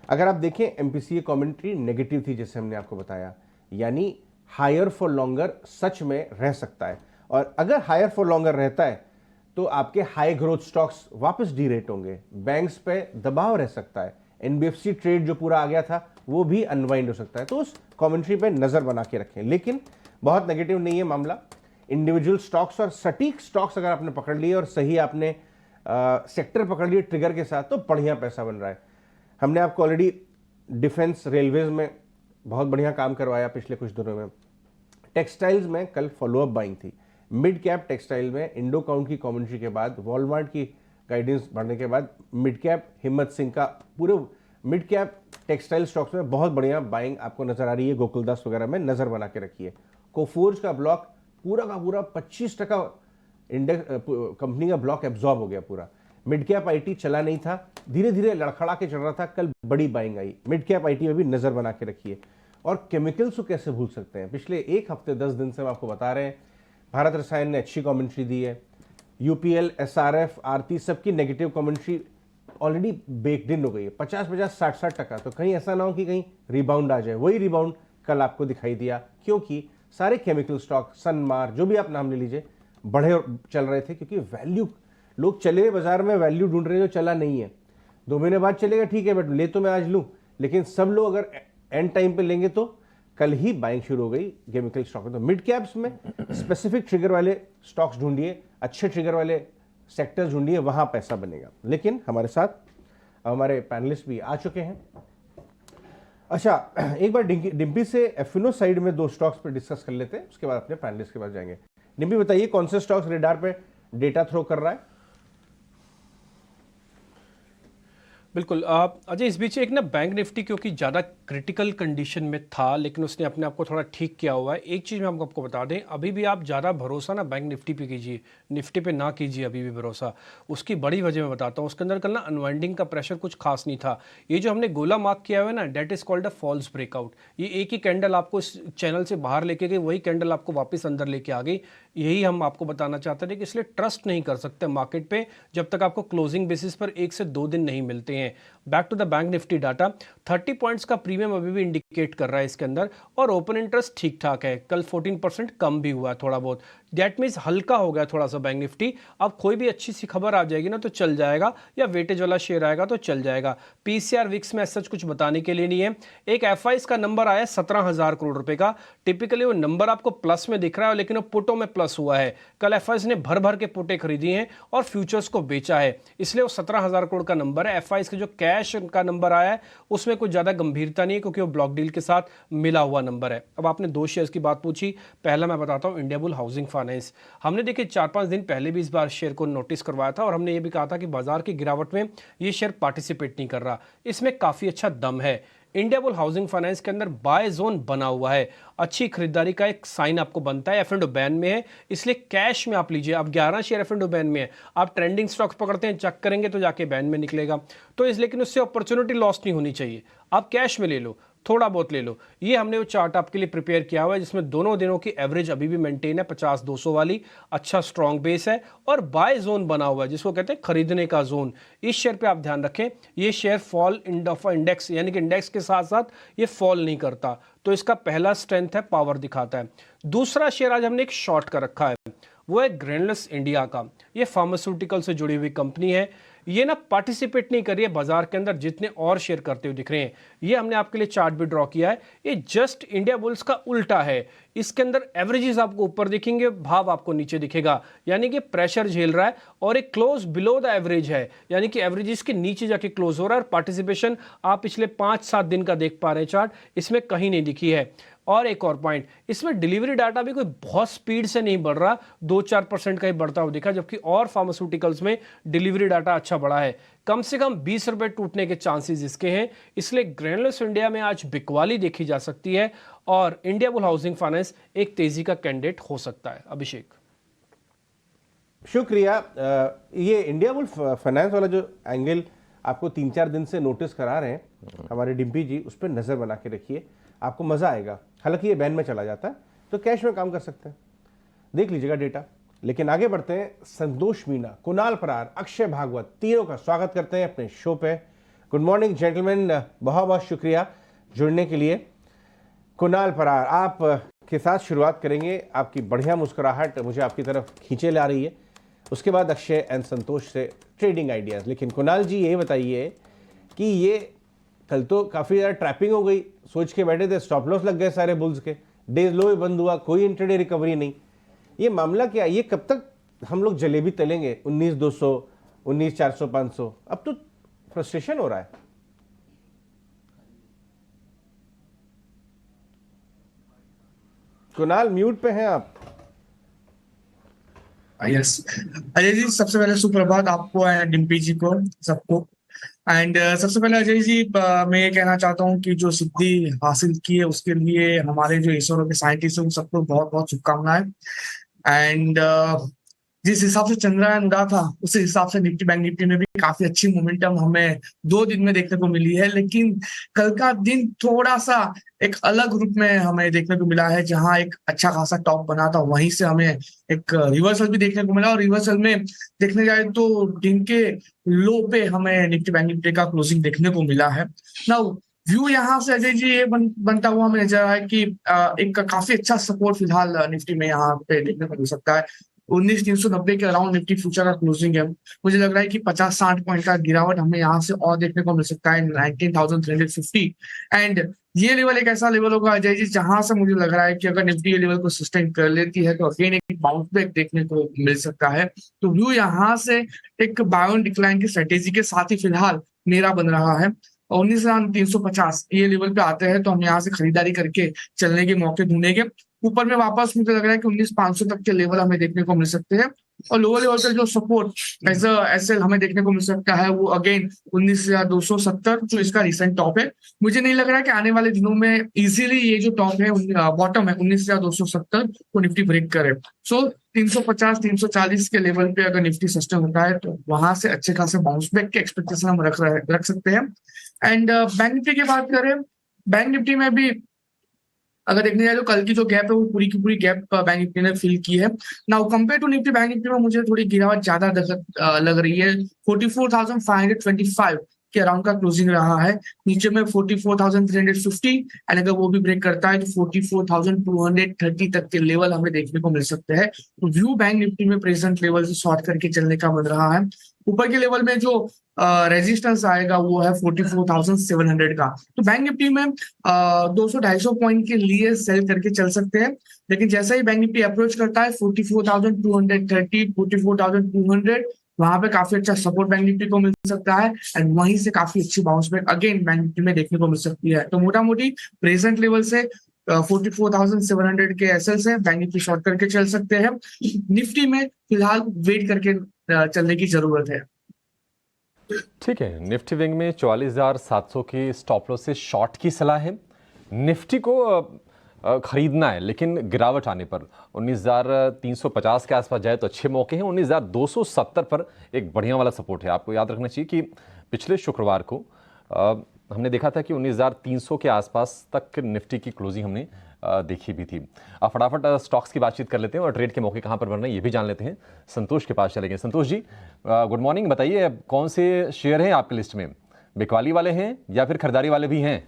अगर आप देखें एमपीसीए कमेंट्री नेगेटिव थी, जैसे हमने आपको बताया, यानी हायर फॉर लॉन्गर सच में रह सकता है। और अगर हायर फॉर लॉन्गर रहता है तो आपके हाई ग्रोथ स्टॉक्स वापस डीरेट होंगे, बैंक्स पे दबाव रह सकता है, एनबीएफसी ट्रेड जो पूरा आ गया था वो भी अनवाइंड हो सकता है। तो उस कमेंट्री पे नजर बना के रखें, लेकिन बहुत नेगेटिव नहीं है मामला। इंडिविजुअल स्टॉक्स और सटीक स्टॉक्स अगर आपने पकड़ लिए और सही आपने सेक्टर पकड़ लिए ट्रिगर के साथ, तो बढ़िया पैसा बन रहा है। हमने आपको ऑलरेडी डिफेंस रेलवेज में बहुत बढ़िया काम करवाया पिछले कुछ दिनों में। टेक्सटाइल्स में कल फॉलोअप बाइंग थी। मिड कैप टेक्सटाइल में इंडो काउंट की कमेंट्री के बाद, वॉलमार्ट की गाइडेंस बढ़ने के बाद, मिड कैप हिम्मत सिंह का पूरे मिड कैप टेक्सटाइल स्टॉक्स में बहुत बढ़िया बाइंग आपको नजर आ रही है। गोकुलदास वगैरह में नजर बना के रखिए। कोफोर्ज का ब्लॉक पूरा का पूरा 25% इंडेक्स कंपनी का ब्लॉक एब्जॉर्ब हो गया पूरा। मिड कैप आईटी चला नहीं था, धीरे धीरे लड़खड़ा के चल रहा था, कल बड़ी buying I. Mid cap IT में भी नजर बना के रखिए। और केमिकल्स को कैसे भूल सकते हैं, पिछले एक हफ्ते 10 दिन से हम आपको बता रहे हैं, भारत रसायन ने अच्छी कमेंट्री दी है, यूपीएल, एसआरएफ, आरती सबकी negative commentary already baked in हो गई है 50-50, 60-60%। तो कहीं ऐसा ना हो कि कहीं रिबाउंड आ जाए। वही रिबाउंड कल आपको दिखाई दिया, क्योंकि सारे केमिकल स्टॉक, सनमार, जो भी आप नाम ले लीजिए, बढ़े और चल रहे थे, क्योंकि वैल्यू, लोग चले बाजार में वैल्यू ढूंढ रहे हैं जो चला नहीं है। 2 महीने बाद चलेगा ठीक है, बट ले तो मैं आज लूं, लेकिन सब लोग अगर एंड टाइम पे लेंगे तो कल ही बाइंग शुरू हो गई केमिकल स्टॉक में। तो मिड कैप्स में स्पेसिफिक ट्रिगर वाले स्टॉक्स ढूंढिए, अच्छे ट्रिगर वाले सेक्टर्स ढूंढिए, वहां पैसा बनेगा। लेकिन हमारे साथ हमारे पैनलिस्ट भी आ चुके हैं। अच्छा, एक बार डिम्पी से एफिनो साइड में 2 स्टॉक्स पे डिस्कस कर लेते हैं, उसके बाद अपने पैनलिस्ट के पास जाएंगे। डिम्पी बताइए, कौन से स्टॉक्स रेडार पे डेटा थ्रो कर रहा है? बिल्कुल अजय, इस बीच एक ना बैंक निफ्टी क्योंकि ज़्यादा क्रिटिकल कंडीशन में था, लेकिन उसने अपने आप को थोड़ा ठीक किया हुआ है। एक चीज़ मैं आपको बता दें, अभी भी आप ज़्यादा भरोसा ना बैंक निफ्टी पे कीजिए, निफ्टी पे ना कीजिए अभी भी भरोसा। उसकी बड़ी वजह मैं बताता हूँ। उसके अंदर कल ना अनवाइंडिंग का प्रेशर कुछ खास नहीं था। ये जो हमने गोला मार्क किया हुआ है ना, that is called a false breakout. ये एक ही कैंडल आपको इस चैनल से बाहर लेके गई, वही कैंडल आपको वापस अंदर लेके आ गई। यही हम आपको बताना चाहते थे कि इसलिए ट्रस्ट नहीं कर सकते मार्केट पे जब तक आपको क्लोजिंग बेसिस पर 1 से 2 दिन नहीं मिलते हैं। Back to the bank Nifty data, 30 points का प्रीमियम अभी भी इंडिकेट कर रहा है इसके अंदर, और ओपन इंटरेस्ट ठीक ठाक है। कल 14% कम भी हुआ थोड़ा बहुत। दैट मीन्स हल्का हो गया थोड़ा सा बैंक निफ्टी। अब कोई भी अच्छी सी खबर आ जाएगी ना तो चल जाएगा, या वेटेज वाला शेयर आएगा तो चल जाएगा। पीसीआर विक्स में सच कुछ बताने के लिए नहीं है। एक एफआईज का नंबर आया 17,000 करोड़ रुपए का। टिपिकली वो नंबर आपको प्लस में दिख रहा है, लेकिन वो पुटों में प्लस हुआ है। कल एफआईज ने भर भर के पुटे खरीदी हैं और फ्यूचर्स को बेचा है, इसलिए वो 17,000 करोड़ का नंबर है। एफआईज के जो कैश का नंबर आया है उसमें कुछ ज्यादा गंभीरता नहीं है, क्योंकि वो ब्लॉक डील के साथ मिला हुआ नंबर है। अब आपने 2 शेयर्स की बात पूछी, पहला मैं बताता हूं इंडियाबुल हाउसिंग फाइनेंस। हमने देखिए 4-5 दिन पहले भी इस बार शेयर को नोटिस करवाया था, और हमने ये भी कहा था कि बाजार की गिरावट में ये शेयर पार्टिसिपेट नहीं कर रहा। इसमें काफी अच्छा दम है। इंडियाबुल हाउसिंग फाइनेंस के अंदर बाय जोन बना हुआ है, अच्छी खरीदारी का एक साइन आपको बनता है। एफ एंड बैन में है, इसलिए कैश में आप लीजिए। अब 11 शेयर एफ एंड बैन में है, आप ट्रेंडिंग स्टॉक्स पकड़ते हैं, चेक करेंगे तो जाके बैन में निकलेगा। तो इस, लेकिन उससे अपॉर्चुनिटी लॉस नहीं होनी चाहिए। आप कैश में ले लो, थोड़ा बहुत ले लो। ये हमने वो चार्ट आपके लिए प्रिपेयर किया हुआ है, जिसमें दोनों दिनों की एवरेज अभी भी मेंटेन है 50-200 वाली। अच्छा स्ट्रॉन्ग बेस है और बाय जोन बना हुआ है, जिसको कहते हैं खरीदने का जोन। इस शेयर पे आप ध्यान रखें, ये शेयर फॉल इंडेक्स, यानी कि इंडेक्स के साथ साथ ये फॉल नहीं करता। तो इसका पहला स्ट्रेंथ है, पावर दिखाता है। दूसरा शेयर आज हमने एक शॉर्ट का रखा है, वो है ग्रेनुलस इंडिया का। ये फार्मास्यूटिकल से जुड़ी हुई कंपनी है। ये ना पार्टिसिपेट नहीं कर रही है बाजार के अंदर जितने और शेयर करते हुए दिख रहे हैं। ये हमने आपके लिए चार्ट भी ड्रॉ किया है। ये जस्ट इंडिया बुल्स का उल्टा है। इसके अंदर एवरेजेस आपको ऊपर दिखेंगे, भाव आपको नीचे दिखेगा, यानी कि प्रेशर झेल रहा है, और एक क्लोज बिलो द एवरेज है, यानी कि एवरेजेस के नीचे जाके क्लोज हो रहा है। और पार्टिसिपेशन आप पिछले 5-7 दिन का देख पा रहे हैं चार्ट, इसमें कहीं नहीं दिखी है। और एक और पॉइंट, इसमें डिलीवरी डाटा भी कोई बहुत स्पीड से नहीं बढ़ रहा, 2-4% का ही बढ़ता हुआ दिखा, जबकि और फार्मास्यूटिकल्स में डिलीवरी डाटा अच्छा बढ़ा है। कम से कम 20 रुपए टूटने के चांसेस इसके हैं, इसलिए ग्रेनुलस इंडिया में आज बिकवाली देखी जा सकती है, और इंडियाबुल हाउसिंग फाइनेंस एक तेजी का कैंडिडेट हो सकता है। अभिषेक, शुक्रिया। ये इंडियाबुल फाइनेंस वाला जो एंगल आपको 3-4 दिन से नोटिस करा रहे हैं हमारे डिम्पी जी, उस पर नजर बना के रखिए, आपको मजा आएगा। हालांकि ये बैन में चला जाता है तो कैश में काम कर सकते हैं, देख लीजिएगा डेटा। लेकिन आगे बढ़ते हैं, संतोष मीना, कुणाल परार, अक्षय भागवत, तीनों का स्वागत करते हैं अपने शो पे। गुड मॉर्निंग जेंटलमैन, बहुत बहुत शुक्रिया जुड़ने के लिए। कुणाल परार, आप के साथ शुरुआत करेंगे। आपकी बढ़िया मुस्कुराहट मुझे आपकी तरफ खींचे ला रही है। उसके बाद अक्षय एंड संतोष से ट्रेडिंग आइडियाज। लेकिन कुणाल जी ये बताइए कि ये कल तो काफ़ी ज़्यादा ट्रैपिंग हो गई, सोच के बैठे थे, स्टॉप लॉस लग गए सारे बुल्स के, डेज लो बंद हुआ, कोई इंट्राडे रिकवरी नहीं। ये मामला क्या, ये कब तक हम लोग जलेबी तलेंगे? 19,200, 19,400, 500, अब तो फ्रस्ट्रेशन हो रहा है। कुणाल म्यूट पे हैं आप। यस अजय जी, सबसे पहले सुप्रभात आपको एंड डिम्पी जी को, सबको। एंड सबसे पहले अजय जी, मैं ये कहना चाहता हूँ कि जो सिद्धि हासिल की है उसके लिए हमारे जो इसरो के साइंटिस्ट हैं उन सबको बहुत बहुत शुभकामनाएं। एंड जिस हिसाब से चंद्रयान उड़ा था उसी हिसाब से निफ्टी बैंक निफ्टी में भी काफी अच्छी मोमेंटम हमें 2 दिन में देखने को मिली है। लेकिन कल का दिन थोड़ा सा एक अलग रूप में हमें देखने को मिला है, जहां एक अच्छा खासा टॉप बना था वहीं से हमें एक रिवर्सल भी देखने को मिला, और रिवर्सल में देखने जाए तो दिन के लो पे हमें निफ्टी बैंक निफ्टी का क्लोजिंग देखने को मिला है। नाउ व्यू यहाँ से अजय जी ये बनता हुआ हमें नजर आया कि एक काफी अच्छा सपोर्ट फिलहाल निफ्टी में यहाँ पे देखने को मिल सकता है। 19,390 के अराउंड निफ्टी फ्यूचर का क्लोजिंग है। मुझे लग रहा है कि 50-60 पॉइंट का गिरावट हमें यहाँ से और देखने को मिल सकता है 19,350। एंड ये लेवल एक ऐसा लेवल होगा अजय जी जहां से मुझे लग रहा है कि अगर निफ्टी ये लेवल को सस्टेन कर लेती है तो अगेन एक बाउंस बैक देखने को मिल सकता है। तो व्यू यहाँ से एक बाय ऑन डिक्लाइन की स्ट्रेटेजी के साथ ही फिलहाल मेरा बन रहा है। 19,350 ये लेवल पे आते हैं तो हम यहाँ से खरीदारी करके चलने के मौके ढूंढेंगे। ऊपर में वापस मुझे लग रहा है कि 19,500 तक के लेवल हमें देखने को मिल सकते हैं, और लोअर लेवल पे जो सपोर्ट एज एसएल हमें देखने को मिल सकता है वो अगेन 19,270 जो इसका रिसेंट टॉप है। मुझे नहीं लग रहा है कि आने वाले दिनों में इजीली ये जो टॉप है बॉटम है 19,270 को निफ्टी ब्रेक करे। सो 350-340 के लेवल पे अगर निफ्टी सस्टेन होता है तो वहां से अच्छे खासे बाउंस बैक के एक्सपेक्टेशन हम रख सकते हैं। एंड बैंक निफ्टी की बात करें, बैंक निफ्टी में भी अगर देखने जाए तो कल की जो गैप है वो पूरी की पूरी गैप बैंक निफ्टी ने फिल की है। Now compare to Nifty bank Nifty में मुझे थोड़ी गिरावट ज्यादा लग रही है। 44,525 के अराउंड का क्लोजिंग रहा है। नीचे में 44,350 एंड अगर वो भी ब्रेक करता है तो 44,230 तक के लेवल हमें देखने को मिल सकते हैं। तो व्यू बैंक निफ्टी में प्रेजेंट लेवल से शॉर्ट करके चलने का बन रहा है। ऊपर के लेवल में जो रेजिस्टेंस आएगा वो है 44,700 का। तो बैंक निफ्टी में 200-250 पॉइंट के लिए सेल करके चल सकते हैं, लेकिन जैसा ही बैंक निफ्टी अप्रोच करता है 44,230 44,200 वहां पे काफी अच्छा सपोर्ट बैंक निफ्टी को मिल सकता है, एंड वहीं से काफी अच्छी bounce back again bank Nifty में देखने को मिल सकती है। तो मोटा मोटी प्रेजेंट लेवल से 44,700 के एसएल से बैंक निफ्टी शॉर्ट करके चल सकते हैं। निफ्टी में फिलहाल वेट करके चलने की जरूरत है। ठीक है, निफ्टी विंग में 44,700 की स्टॉप लॉस से शॉर्ट की सलाह है। निफ्टी को खरीदना है, लेकिन गिरावट आने पर 19,350 के आसपास जाए तो अच्छे मौके हैं। 19,270 पर एक बढ़िया वाला सपोर्ट है। आपको याद रखना चाहिए कि पिछले शुक्रवार को हमने देखा था कि 19,300 के आसपास तक निफ्टी की क्लोजिंग हमने देखी भी थी। अब फटाफट स्टॉक्स की बातचीत कर लेते हैं और ट्रेड के मौके कहाँ पर बन रहे हैं ये भी जान लेते हैं। संतोष के पास चलेंगे। संतोष जी गुड मॉर्निंग, बताइए कौन से शेयर हैं आपकी लिस्ट में? बिकवाली वाले हैं या फिर खरीदारी वाले भी हैं?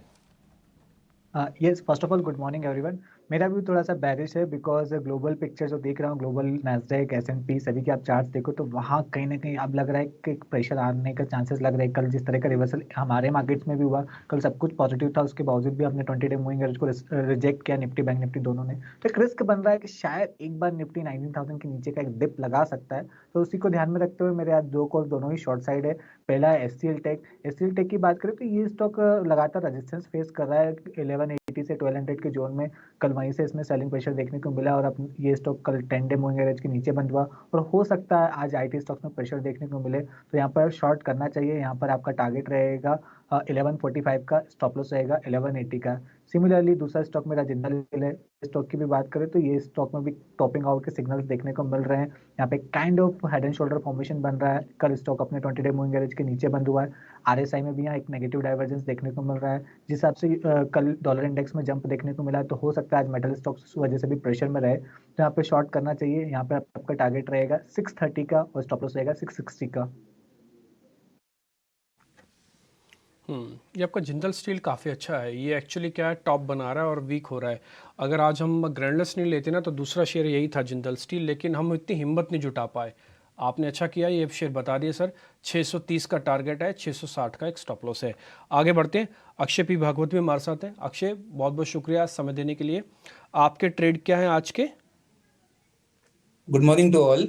Yes, first of all good morning everyone. मेरा भी थोड़ा सा बैरिश है बिकॉज ग्लोबल पिक्चर जो देख रहा हूँ, ग्लोबल नैस्डैक S&P सभी के आप चार्ट्स देखो तो वहाँ कहीं ना कहीं अब लग रहा है कि प्रेशर आने का चांसेस लग रहा है। कल जिस तरह का रिवर्सल हमारे मार्केट्स में भी हुआ, कल सब कुछ पॉजिटिव था, उसके बावजूद भी हमने 20 डे मूविंग एवरेज को रिजेक्ट किया, निफ्टी बैंक निफ्टी दोनों ने। तो एक रिस्क बन रहा है कि शायद एक बार निफ्टी 19,000 के नीचे का एक डिप लगा सकता है। तो उसी को ध्यान में रखते हुए मेरे आज दो कॉल दोनों ही शॉर्ट साइड है। पहला है HCL टेक की बात करें तो ये स्टॉक लगातार रेजिस्टेंस फेस कर रहा है 1180 से 1200 के जोन में। कल वहीं से इसमें सेलिंग प्रेशर देखने को मिला और अब ये स्टॉक कल 10 डे मूविंग एवरेज के नीचे बंद हुआ और हो सकता है आज IT स्टॉक्स में प्रेशर देखने को मिले, तो यहाँ पर शॉर्ट करना चाहिए। यहाँ पर आपका टारगेट रहेगा 1145 का, स्टॉप लॉस रहेगा 1180 का। सिमिलरली दूसरा स्टॉक मेरा जिंदल है। स्टॉक की भी बात करें तो ये स्टॉक में भी टॉपिंग आउट के सिग्नल्स देखने को मिल रहे हैं। यहाँ पे kind of head and shoulder formation बन रहा है। कल स्टॉक अपने 20 डे मूविंग एवरेज के नीचे बंद हुआ है। RSI में भी यहाँ एक नेगेटिव डाइवर्जेंस देखने को मिल रहा है। जिस हिसाब से कल डॉलर इंडेक्स में जंप देखने को मिला है तो हो सकता है आज मेटल स्टॉक्स इस वजह से भी प्रेशर में रहे, तो यहाँ पे शॉर्ट करना चाहिए। यहाँ पे आपका टारगेट रहेगा 630 का और स्टॉप लॉस रहेगा 660 का। ये आपका जिंदल स्टील काफ़ी अच्छा है। ये एक्चुअली क्या है, टॉप बना रहा है और वीक हो रहा है। अगर आज हम ग्रैंडलेस स्टील लेते ना तो दूसरा शेयर यही था जिंदल स्टील, लेकिन हम इतनी हिम्मत नहीं जुटा पाए। आपने अच्छा किया ये शेयर बता दिए सर। 630 का टारगेट है, 660 का एक स्टॉप लॉस है। आगे बढ़ते हैं, अक्षय पी भागवत भी हमारे साथ हैं। अक्षय बहुत बहुत शुक्रिया समय देने के लिए। आपके ट्रेड क्या हैं आज के? Good morning to all.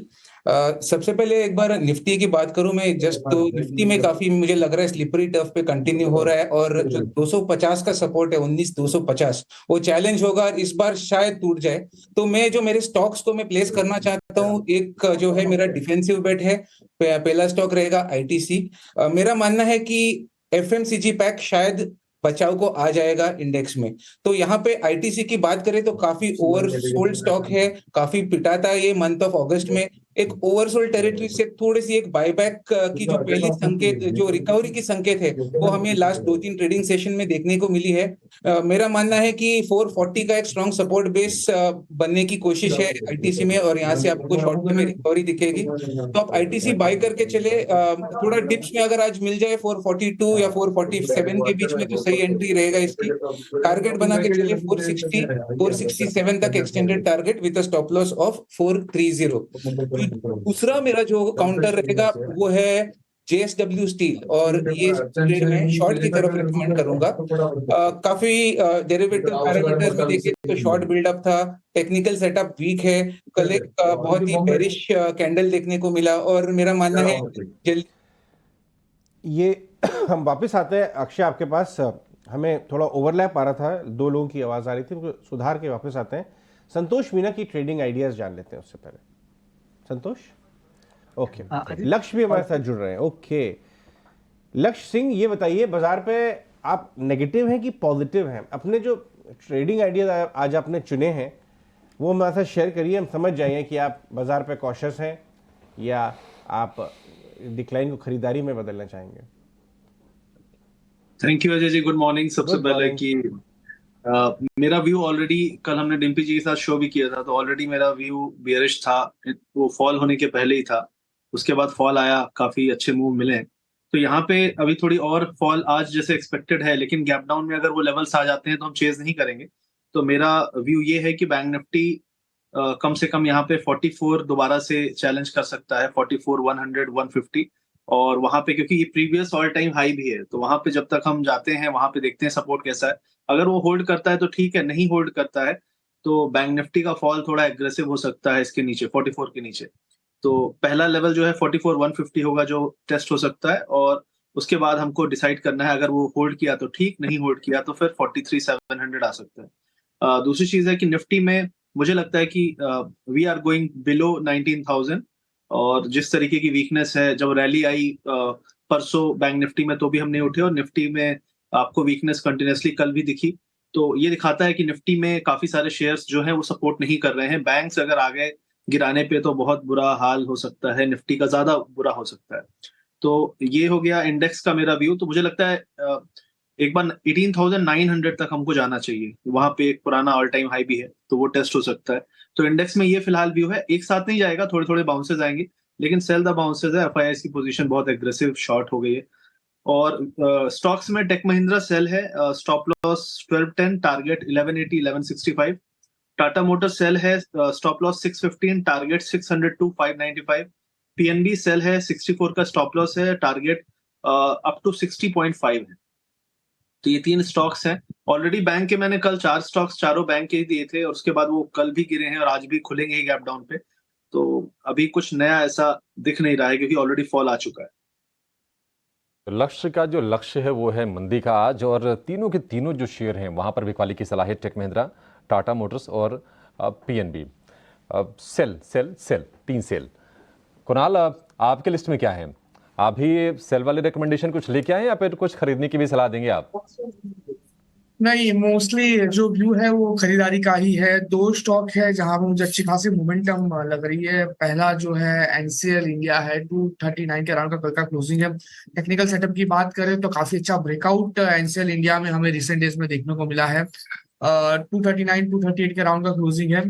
सबसे पहले एक बार निफ्टी की बात करूं मैं जस्ट, तो निफ्टी में काफी मुझे लग रहा है स्लिपरी टर्फ पे कंटिन्यू हो रहा है और जो 250 का सपोर्ट है 19,250 वो चैलेंज होगा, इस बार शायद टूट जाए। तो मैं जो मेरे स्टॉक्स को मैं प्लेस करना चाहता हूं, एक जो है मेरा डिफेंसिव बेट है। पहला स्टॉक रहेगा ITC। मेरा मानना है कि FMCG पैक शायद बचाव को आ जाएगा इंडेक्स में। तो यहाँ पे ITC की बात करें तो काफी ओवर सोल्ड स्टॉक है, काफी पिटा था ये मंथ ऑफ अगस्त में। एक ओवरसोल्ड टेरिटरी से थोड़ी सी एक बायबैक की जो पहली संकेत, जो रिकवरी की संकेत है, वो हमें लास्ट 2-3 ट्रेडिंग सेशन में देखने को मिली है। मेरा मानना है कि 440 का एक स्ट्रॉन्ग सपोर्ट बेस बनने की कोशिश है आईटीसी में, और यहाँ से आपको शॉर्ट टर्म में रिकवरी दिखेगी। तो आप आईटीसी बाय करके चले। थोड़ा डिप्स में अगर आज मिल जाए 442 या 447 के बीच में, तो सही एंट्री रहेगा इसकी। टारगेट बना के चलिए 460, 467 तक extended target with a stop loss of 430। दूसरा मेरा जो काउंटर रहेगा वो है JSW स्टील, और ये ट्रेड में शॉर्ट की तरफ रिकमेंड करूंगा। काफी डेरिवेटिव पैरामीटर्स में देखिए तो शॉर्ट बिल्डअप था, टेक्निकल सेटअप वीक है, कल एक बहुत ही बेरिश कैंडल देखने को मिला, और मेरा मानना है जल्दी ये हम वापस आते हैं अक्षय आपके पास। हमें थोड़ा ओवरलैप आ रहा था, दो लोगों की आवाज़ आ रही थी, सुधार के वापस आते हैं। संतोष मीना की ट्रेडिंग आइडियाज़ जान लेते हैं उससे पहले। संतोष, ओके। लक्ष्य भी हमारे साथ जुड़ रहे हैं। ओके लक्ष्य सिंह, ये बताइए बाजार पे आप नेगेटिव हैं कि पॉजिटिव हैं? अपने जो ट्रेडिंग आइडियाज आज आपने चुने हैं वो हमारे साथ शेयर करिए, हम समझ जाइए कि आप बाजार पे कॉशियस हैं या आप डिक्लाइन को खरीदारी में बदलना चाहेंगे। Thank you Ajay ji, good morning. सबसे पहले कि मेरा व्यू ऑलरेडी, कल हमने डिम्पी जी के साथ शो भी किया था, तो ऑलरेडी मेरा व्यू बियरिश था, वो फॉल होने के पहले ही था। उसके बाद फॉल आया, काफी अच्छे मूव मिले। तो यहाँ पे अभी थोड़ी और फॉल आज जैसे एक्सपेक्टेड है, लेकिन गैप डाउन में अगर वो लेवल्स आ जाते हैं तो हम चेज नहीं करेंगे। तो मेरा व्यू ये है कि बैंक निफ्टी कम से कम यहाँ पे 44 दोबारा से चैलेंज कर सकता है, 44, 100, 150, और वहां पे क्योंकि ये प्रीवियस ऑल टाइम हाई भी है, तो वहां पे जब तक हम जाते हैं वहां पे देखते हैं सपोर्ट कैसा है। अगर वो होल्ड करता है तो ठीक है, नहीं होल्ड करता है तो बैंक निफ्टी का फॉल थोड़ा एग्रेसिव हो सकता है इसके नीचे, 44 के नीचे। तो पहला लेवल जो है 44, 150 होगा जो टेस्ट हो सकता है, और उसके बाद हमको डिसाइड करना है, अगर वो होल्ड किया तो ठीक, नहीं होल्ड किया तो फिर 43,700 आ सकता है। दूसरी चीज है कि निफ्टी में मुझे लगता है कि वी आर गोइंग बिलो 19,000, और जिस तरीके की वीकनेस है, जब रैली आई परसों बैंक निफ्टी में तो भी हम नहीं उठे, और निफ्टी में आपको वीकनेस कंटिन्यूसली कल भी दिखी। तो ये दिखाता है कि निफ्टी में काफी सारे शेयर्स जो हैं वो सपोर्ट नहीं कर रहे हैं। बैंक्स अगर आ गए गिराने पे तो बहुत बुरा हाल हो सकता है, निफ्टी का ज्यादा बुरा हो सकता है। तो ये हो गया इंडेक्स का मेरा व्यू। तो मुझे लगता है एक बार 18,900 तक हमको जाना चाहिए, वहां पे एक पुराना ऑल टाइम हाई भी है, तो वो टेस्ट हो सकता है। तो इंडेक्स में ये फिलहाल व्यू है, एक साथ नहीं जाएगा, थोड़े थोड़े बाउंसेस आएंगे, लेकिन सेल द बाउंसेस है। एफआईआई की पोजीशन बहुत एग्रेसिव शॉर्ट हो गई है। और स्टॉक्स में टेक महिंद्रा सेल है, stop loss 1210, target 1180, 1165। Tata Motor sell है, stop loss 615, target 600 to 595। PNB sell है, 64 का स्टॉप लॉस है, टारगेट अप टू 60.5 है। तो ये 3 स्टॉक्स हैं। ऑलरेडी बैंक के मैंने कल 4 स्टॉक्स चारों बैंक के ही दिए थे, और उसके बाद वो कल भी गिरे हैं और आज भी खुलेंगे ही गैप डाउन पे। तो अभी कुछ नया ऐसा दिख नहीं रहा है क्योंकि ऑलरेडी फॉल आ चुका है। लक्ष्य का जो लक्ष्य है वो है मंदी का आज, और तीनों के तीनों जो शेयर हैं वहां पर बिकवाली की सलाह है, टेक महिंद्रा, टाटा मोटर्स और PNB. Sell sell sell 3 sell. Kunal, आपके लिस्ट में क्या है? आप भी सेल वाले रिकमेंडेशन कुछ लेके आए या फिर कुछ खरीदने की भी सलाह देंगे आप? नहीं, मोस्टली जो व्यू है वो खरीदारी का ही है। 2 स्टॉक है जहां पर मुझे अच्छी खासी मोमेंटम लग रही है। पहला जो है एनसीएल इंडिया है, 239 के अराउंड का कल का क्लोजिंग है। टेक्निकल सेटअप की बात करें तो काफी अच्छा ब्रेकआउट एनसीएल इंडिया में हमें रिसेंट डेज में देखने को मिला है। 239, 238 के अराउंड का क्लोजिंग है।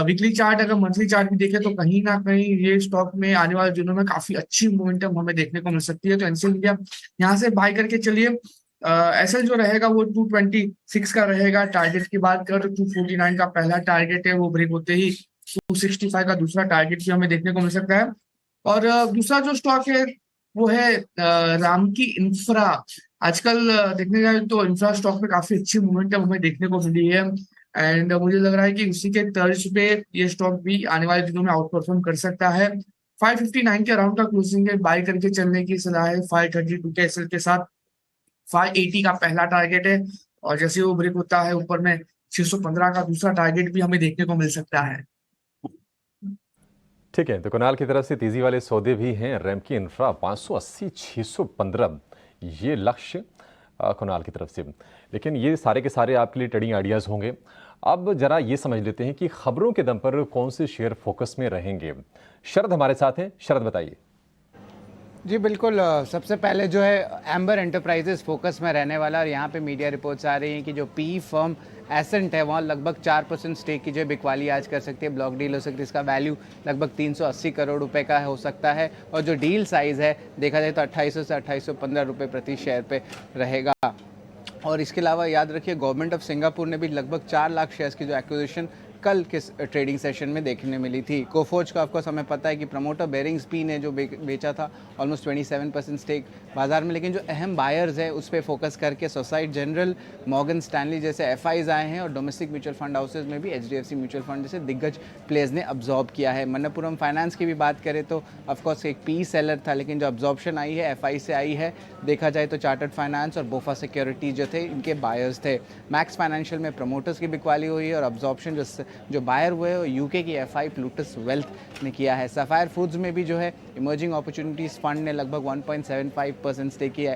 वीकली चार्ट, अगर मंथली चार्ट भी देखें तो कहीं ना कहीं ये स्टॉक में आने वाले दिनों में काफी अच्छी मोमेंटम हमें देखने को मिल सकती है। तो एनसीएल इंडिया यहाँ से बाय करके चलिए। एसएल जो रहेगा वो 226 का रहेगा। टारगेट की बात करें तो 249 का पहला टारगेट है, वो ब्रेक होते ही 265 का दूसरा टारगेट भी हमें देखने को मिल सकता है। और दूसरा जो स्टॉक है वो है रामकी इंफ्रा। आजकल देखने जाए तो इंफ्रा स्टॉक पे काफी अच्छी मोमेंटम हमें देखने को मिली है, एंड मुझे लग रहा है कि उसी के तर्ज पे ये स्टॉक भी आने वाले दिनों में आउट परफॉर्म कर सकता है। 559 के अराउंड का क्लोजिंग है, बाय करके चलने की सलाह है। 532 के एसएल के साथ 580 का पहला टारगेट है, और जैसे वो ब्रेक होता है ऊपर में 615 का दूसरा टारगेट भी हमें देखने को मिल सकता है। ठीक है, तो कुणाल की तरफ से तेजी वाले सौदे भी हैं। रैमकी इंफ्रा 580, 615 ये लक्ष्य कुणाल की तरफ से। लेकिन ये सारे के सारे आपके लिए ट्रेडिंग आइडियाज़ होंगे। अब जरा ये समझ लेते हैं कि खबरों के दम पर कौन से शेयर फोकस में रहेंगे। शरद हमारे साथ हैं। शरद बताइए। जी बिल्कुल, सबसे पहले जो है एम्बर एंटरप्राइजेस फोकस में रहने वाला, और यहाँ पे मीडिया रिपोर्ट्स आ रही हैं कि जो पी फर्म एसेंट है वहाँ लगभग 4% स्टेक की जो है बिकवाली आज कर सकती है, ब्लॉक डील हो सकती है। इसका वैल्यू लगभग 380 करोड़ रुपए का हो सकता है, और जो डील साइज़ है देखा जाए तो 2800 से 2815 रुपये प्रति शेयर पे रहेगा। और इसके अलावा याद रखिए गवर्नमेंट ऑफ सिंगापुर ने भी लगभग 4 लाख शेयर्स की जो एक्विजिशन कल के ट्रेडिंग सेशन में देखने मिली थी। कोफोर्ज का ऑफकोर्स हमें पता है कि प्रमोटर बेरिंग स्पी ने जो बेचा था ऑलमोस्ट 27% स्टेक बाजार में, लेकिन जो अहम बायर्स है उस पर फोकस करके सोसाइटी जनरल, मॉर्गन स्टैनली जैसे एफआईज आए हैं, और डोमेस्टिक म्यूचुअल फंड हाउसेज में भी एचडीएफसी म्यूचुअल फंड जैसे दिग्गज प्लेयर्स ने अब्जॉर्ब किया है। मनप्पुरम फाइनेंस की भी बात करें तो ऑफकोर्स एक पी सेलर था, लेकिन जो अब्जॉर्प्शन आई है एफआई से आई है। देखा जाए तो चार्टर्ड फाइनेंस और बोफा सिक्योरिटीज जो थे इनके बायर्स थे। मैक्स फाइनेंशियल में प्रमोटर्स की बिकवाली हुई है, और अब्जॉर्प्शन जो बायर हुए वो यूके की एफआई प्लूटस वेल्थ ने किया है। सफायर फूड्स में भी जो है इमर्जिंग अपॉर्चुनिटीज़ फंड ने लगभग 1.75% स्टेक की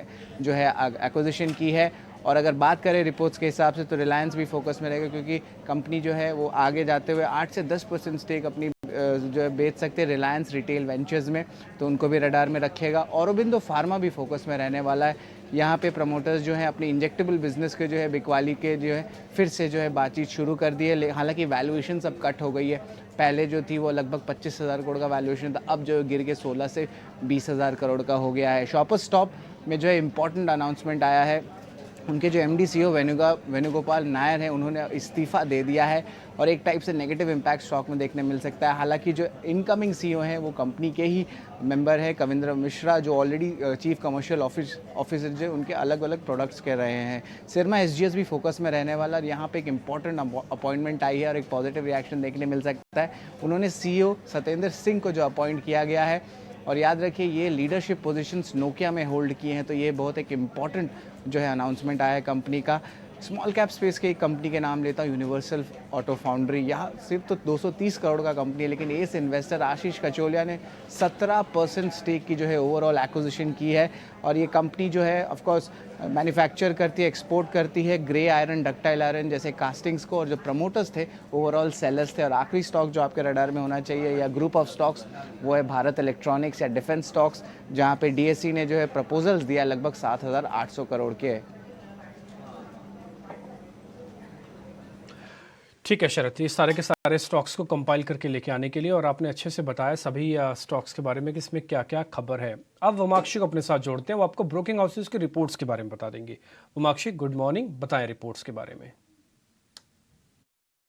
जो है एक्विजिशन की है। और अगर बात करें रिपोर्ट्स के हिसाब से तो रिलायंस भी फोकस में रहेगा, क्योंकि कंपनी जो है वो आगे जाते हुए 8 से 10% स्टेक अपनी जो है बेच सकते हैं रिलायंस रिटेल वेंचर्स में, तो उनको भी रडार में रखेगा। औरोबिंदो फार्मा भी फोकस में रहने वाला है। यहाँ पे प्रमोटर्स जो है अपनी इंजेक्टेबल बिजनेस के जो है बिकवाली के जो है फिर से जो है बातचीत शुरू कर दी है। हालांकि वैल्यूएशन सब कट हो गई है, पहले जो थी वो लगभग 25,000 करोड़ का वैल्यूएशन था, अब जो गिर के 16 से 20,000 करोड़ का हो गया है। शॉपर्स स्टॉप में जो है इंपॉर्टेंट अनाउंसमेंट आया है, उनके जो एमडी सीईओ वेणुगोपाल नायर हैं उन्होंने इस्तीफ़ा दे दिया है, और एक टाइप से नेगेटिव इम्पैक्ट स्टॉक में देखने मिल सकता है। हालांकि जो इनकमिंग सीईओ हैं वो कंपनी के ही मेंबर है, कविंद्र मिश्रा, जो ऑलरेडी चीफ कमर्शियल ऑफिसर जो उनके अलग अलग प्रोडक्ट्स के रहे हैं। सिरमा एसजीएस भी फोकस में रहने वाला, और यहाँ पे एक इंपॉर्टेंट अपॉइंटमेंट आई है और एक पॉजिटिव रिएक्शन देखने मिल सकता है। उन्होंने सीईओ सत्येंद्र सिंह को जो अपॉइंट किया गया है, और याद रखिए ये लीडरशिप पोजीशंस नोकिया में होल्ड किए हैं, तो ये बहुत एक इम्पॉर्टेंट जो है अनाउंसमेंट आया है कंपनी का। स्मॉल कैप स्पेस के एक कंपनी के नाम लेता हूँ, यूनिवर्सल ऑटो फाउंड्री। यहाँ सिर्फ तो 230 करोड़ का कंपनी है, लेकिन एस इन्वेस्टर आशीष कचोलिया ने 17% स्टेक की जो है ओवरऑल एक्विजिशन की है। और ये कंपनी जो है ऑफ कोर्स मैन्युफैक्चर करती है, एक्सपोर्ट करती है ग्रे आयरन, डक्टाइल आयरन जैसे कास्टिंग्स को, और जो प्रमोटर्स थे ओवरऑल सेलर्स थे। और आखिरी स्टॉक जो आपके रडार में होना चाहिए या ग्रुप ऑफ स्टॉक्स, वो है भारत इलेक्ट्रॉनिक्स या डिफेंस स्टॉक्स, जहाँ पे डीएससी ने जो है प्रपोजल्स दिया लगभग 7,800 करोड़ के। ठीक है शरद, ये सारे के सारे स्टॉक्स को कंपाइल करके लेके आने के लिए, और आपने अच्छे से बताया सभी स्टॉक्स के बारे में कि इसमें क्या क्या खबर है। अब वमाक्षी को अपने साथ जोड़ते हैं, वो आपको ब्रोकिंग हाउसेस की रिपोर्ट्स के बारे में बता देंगे। वमाक्षी गुड मॉर्निंग, बताएं रिपोर्ट्स के बारे में।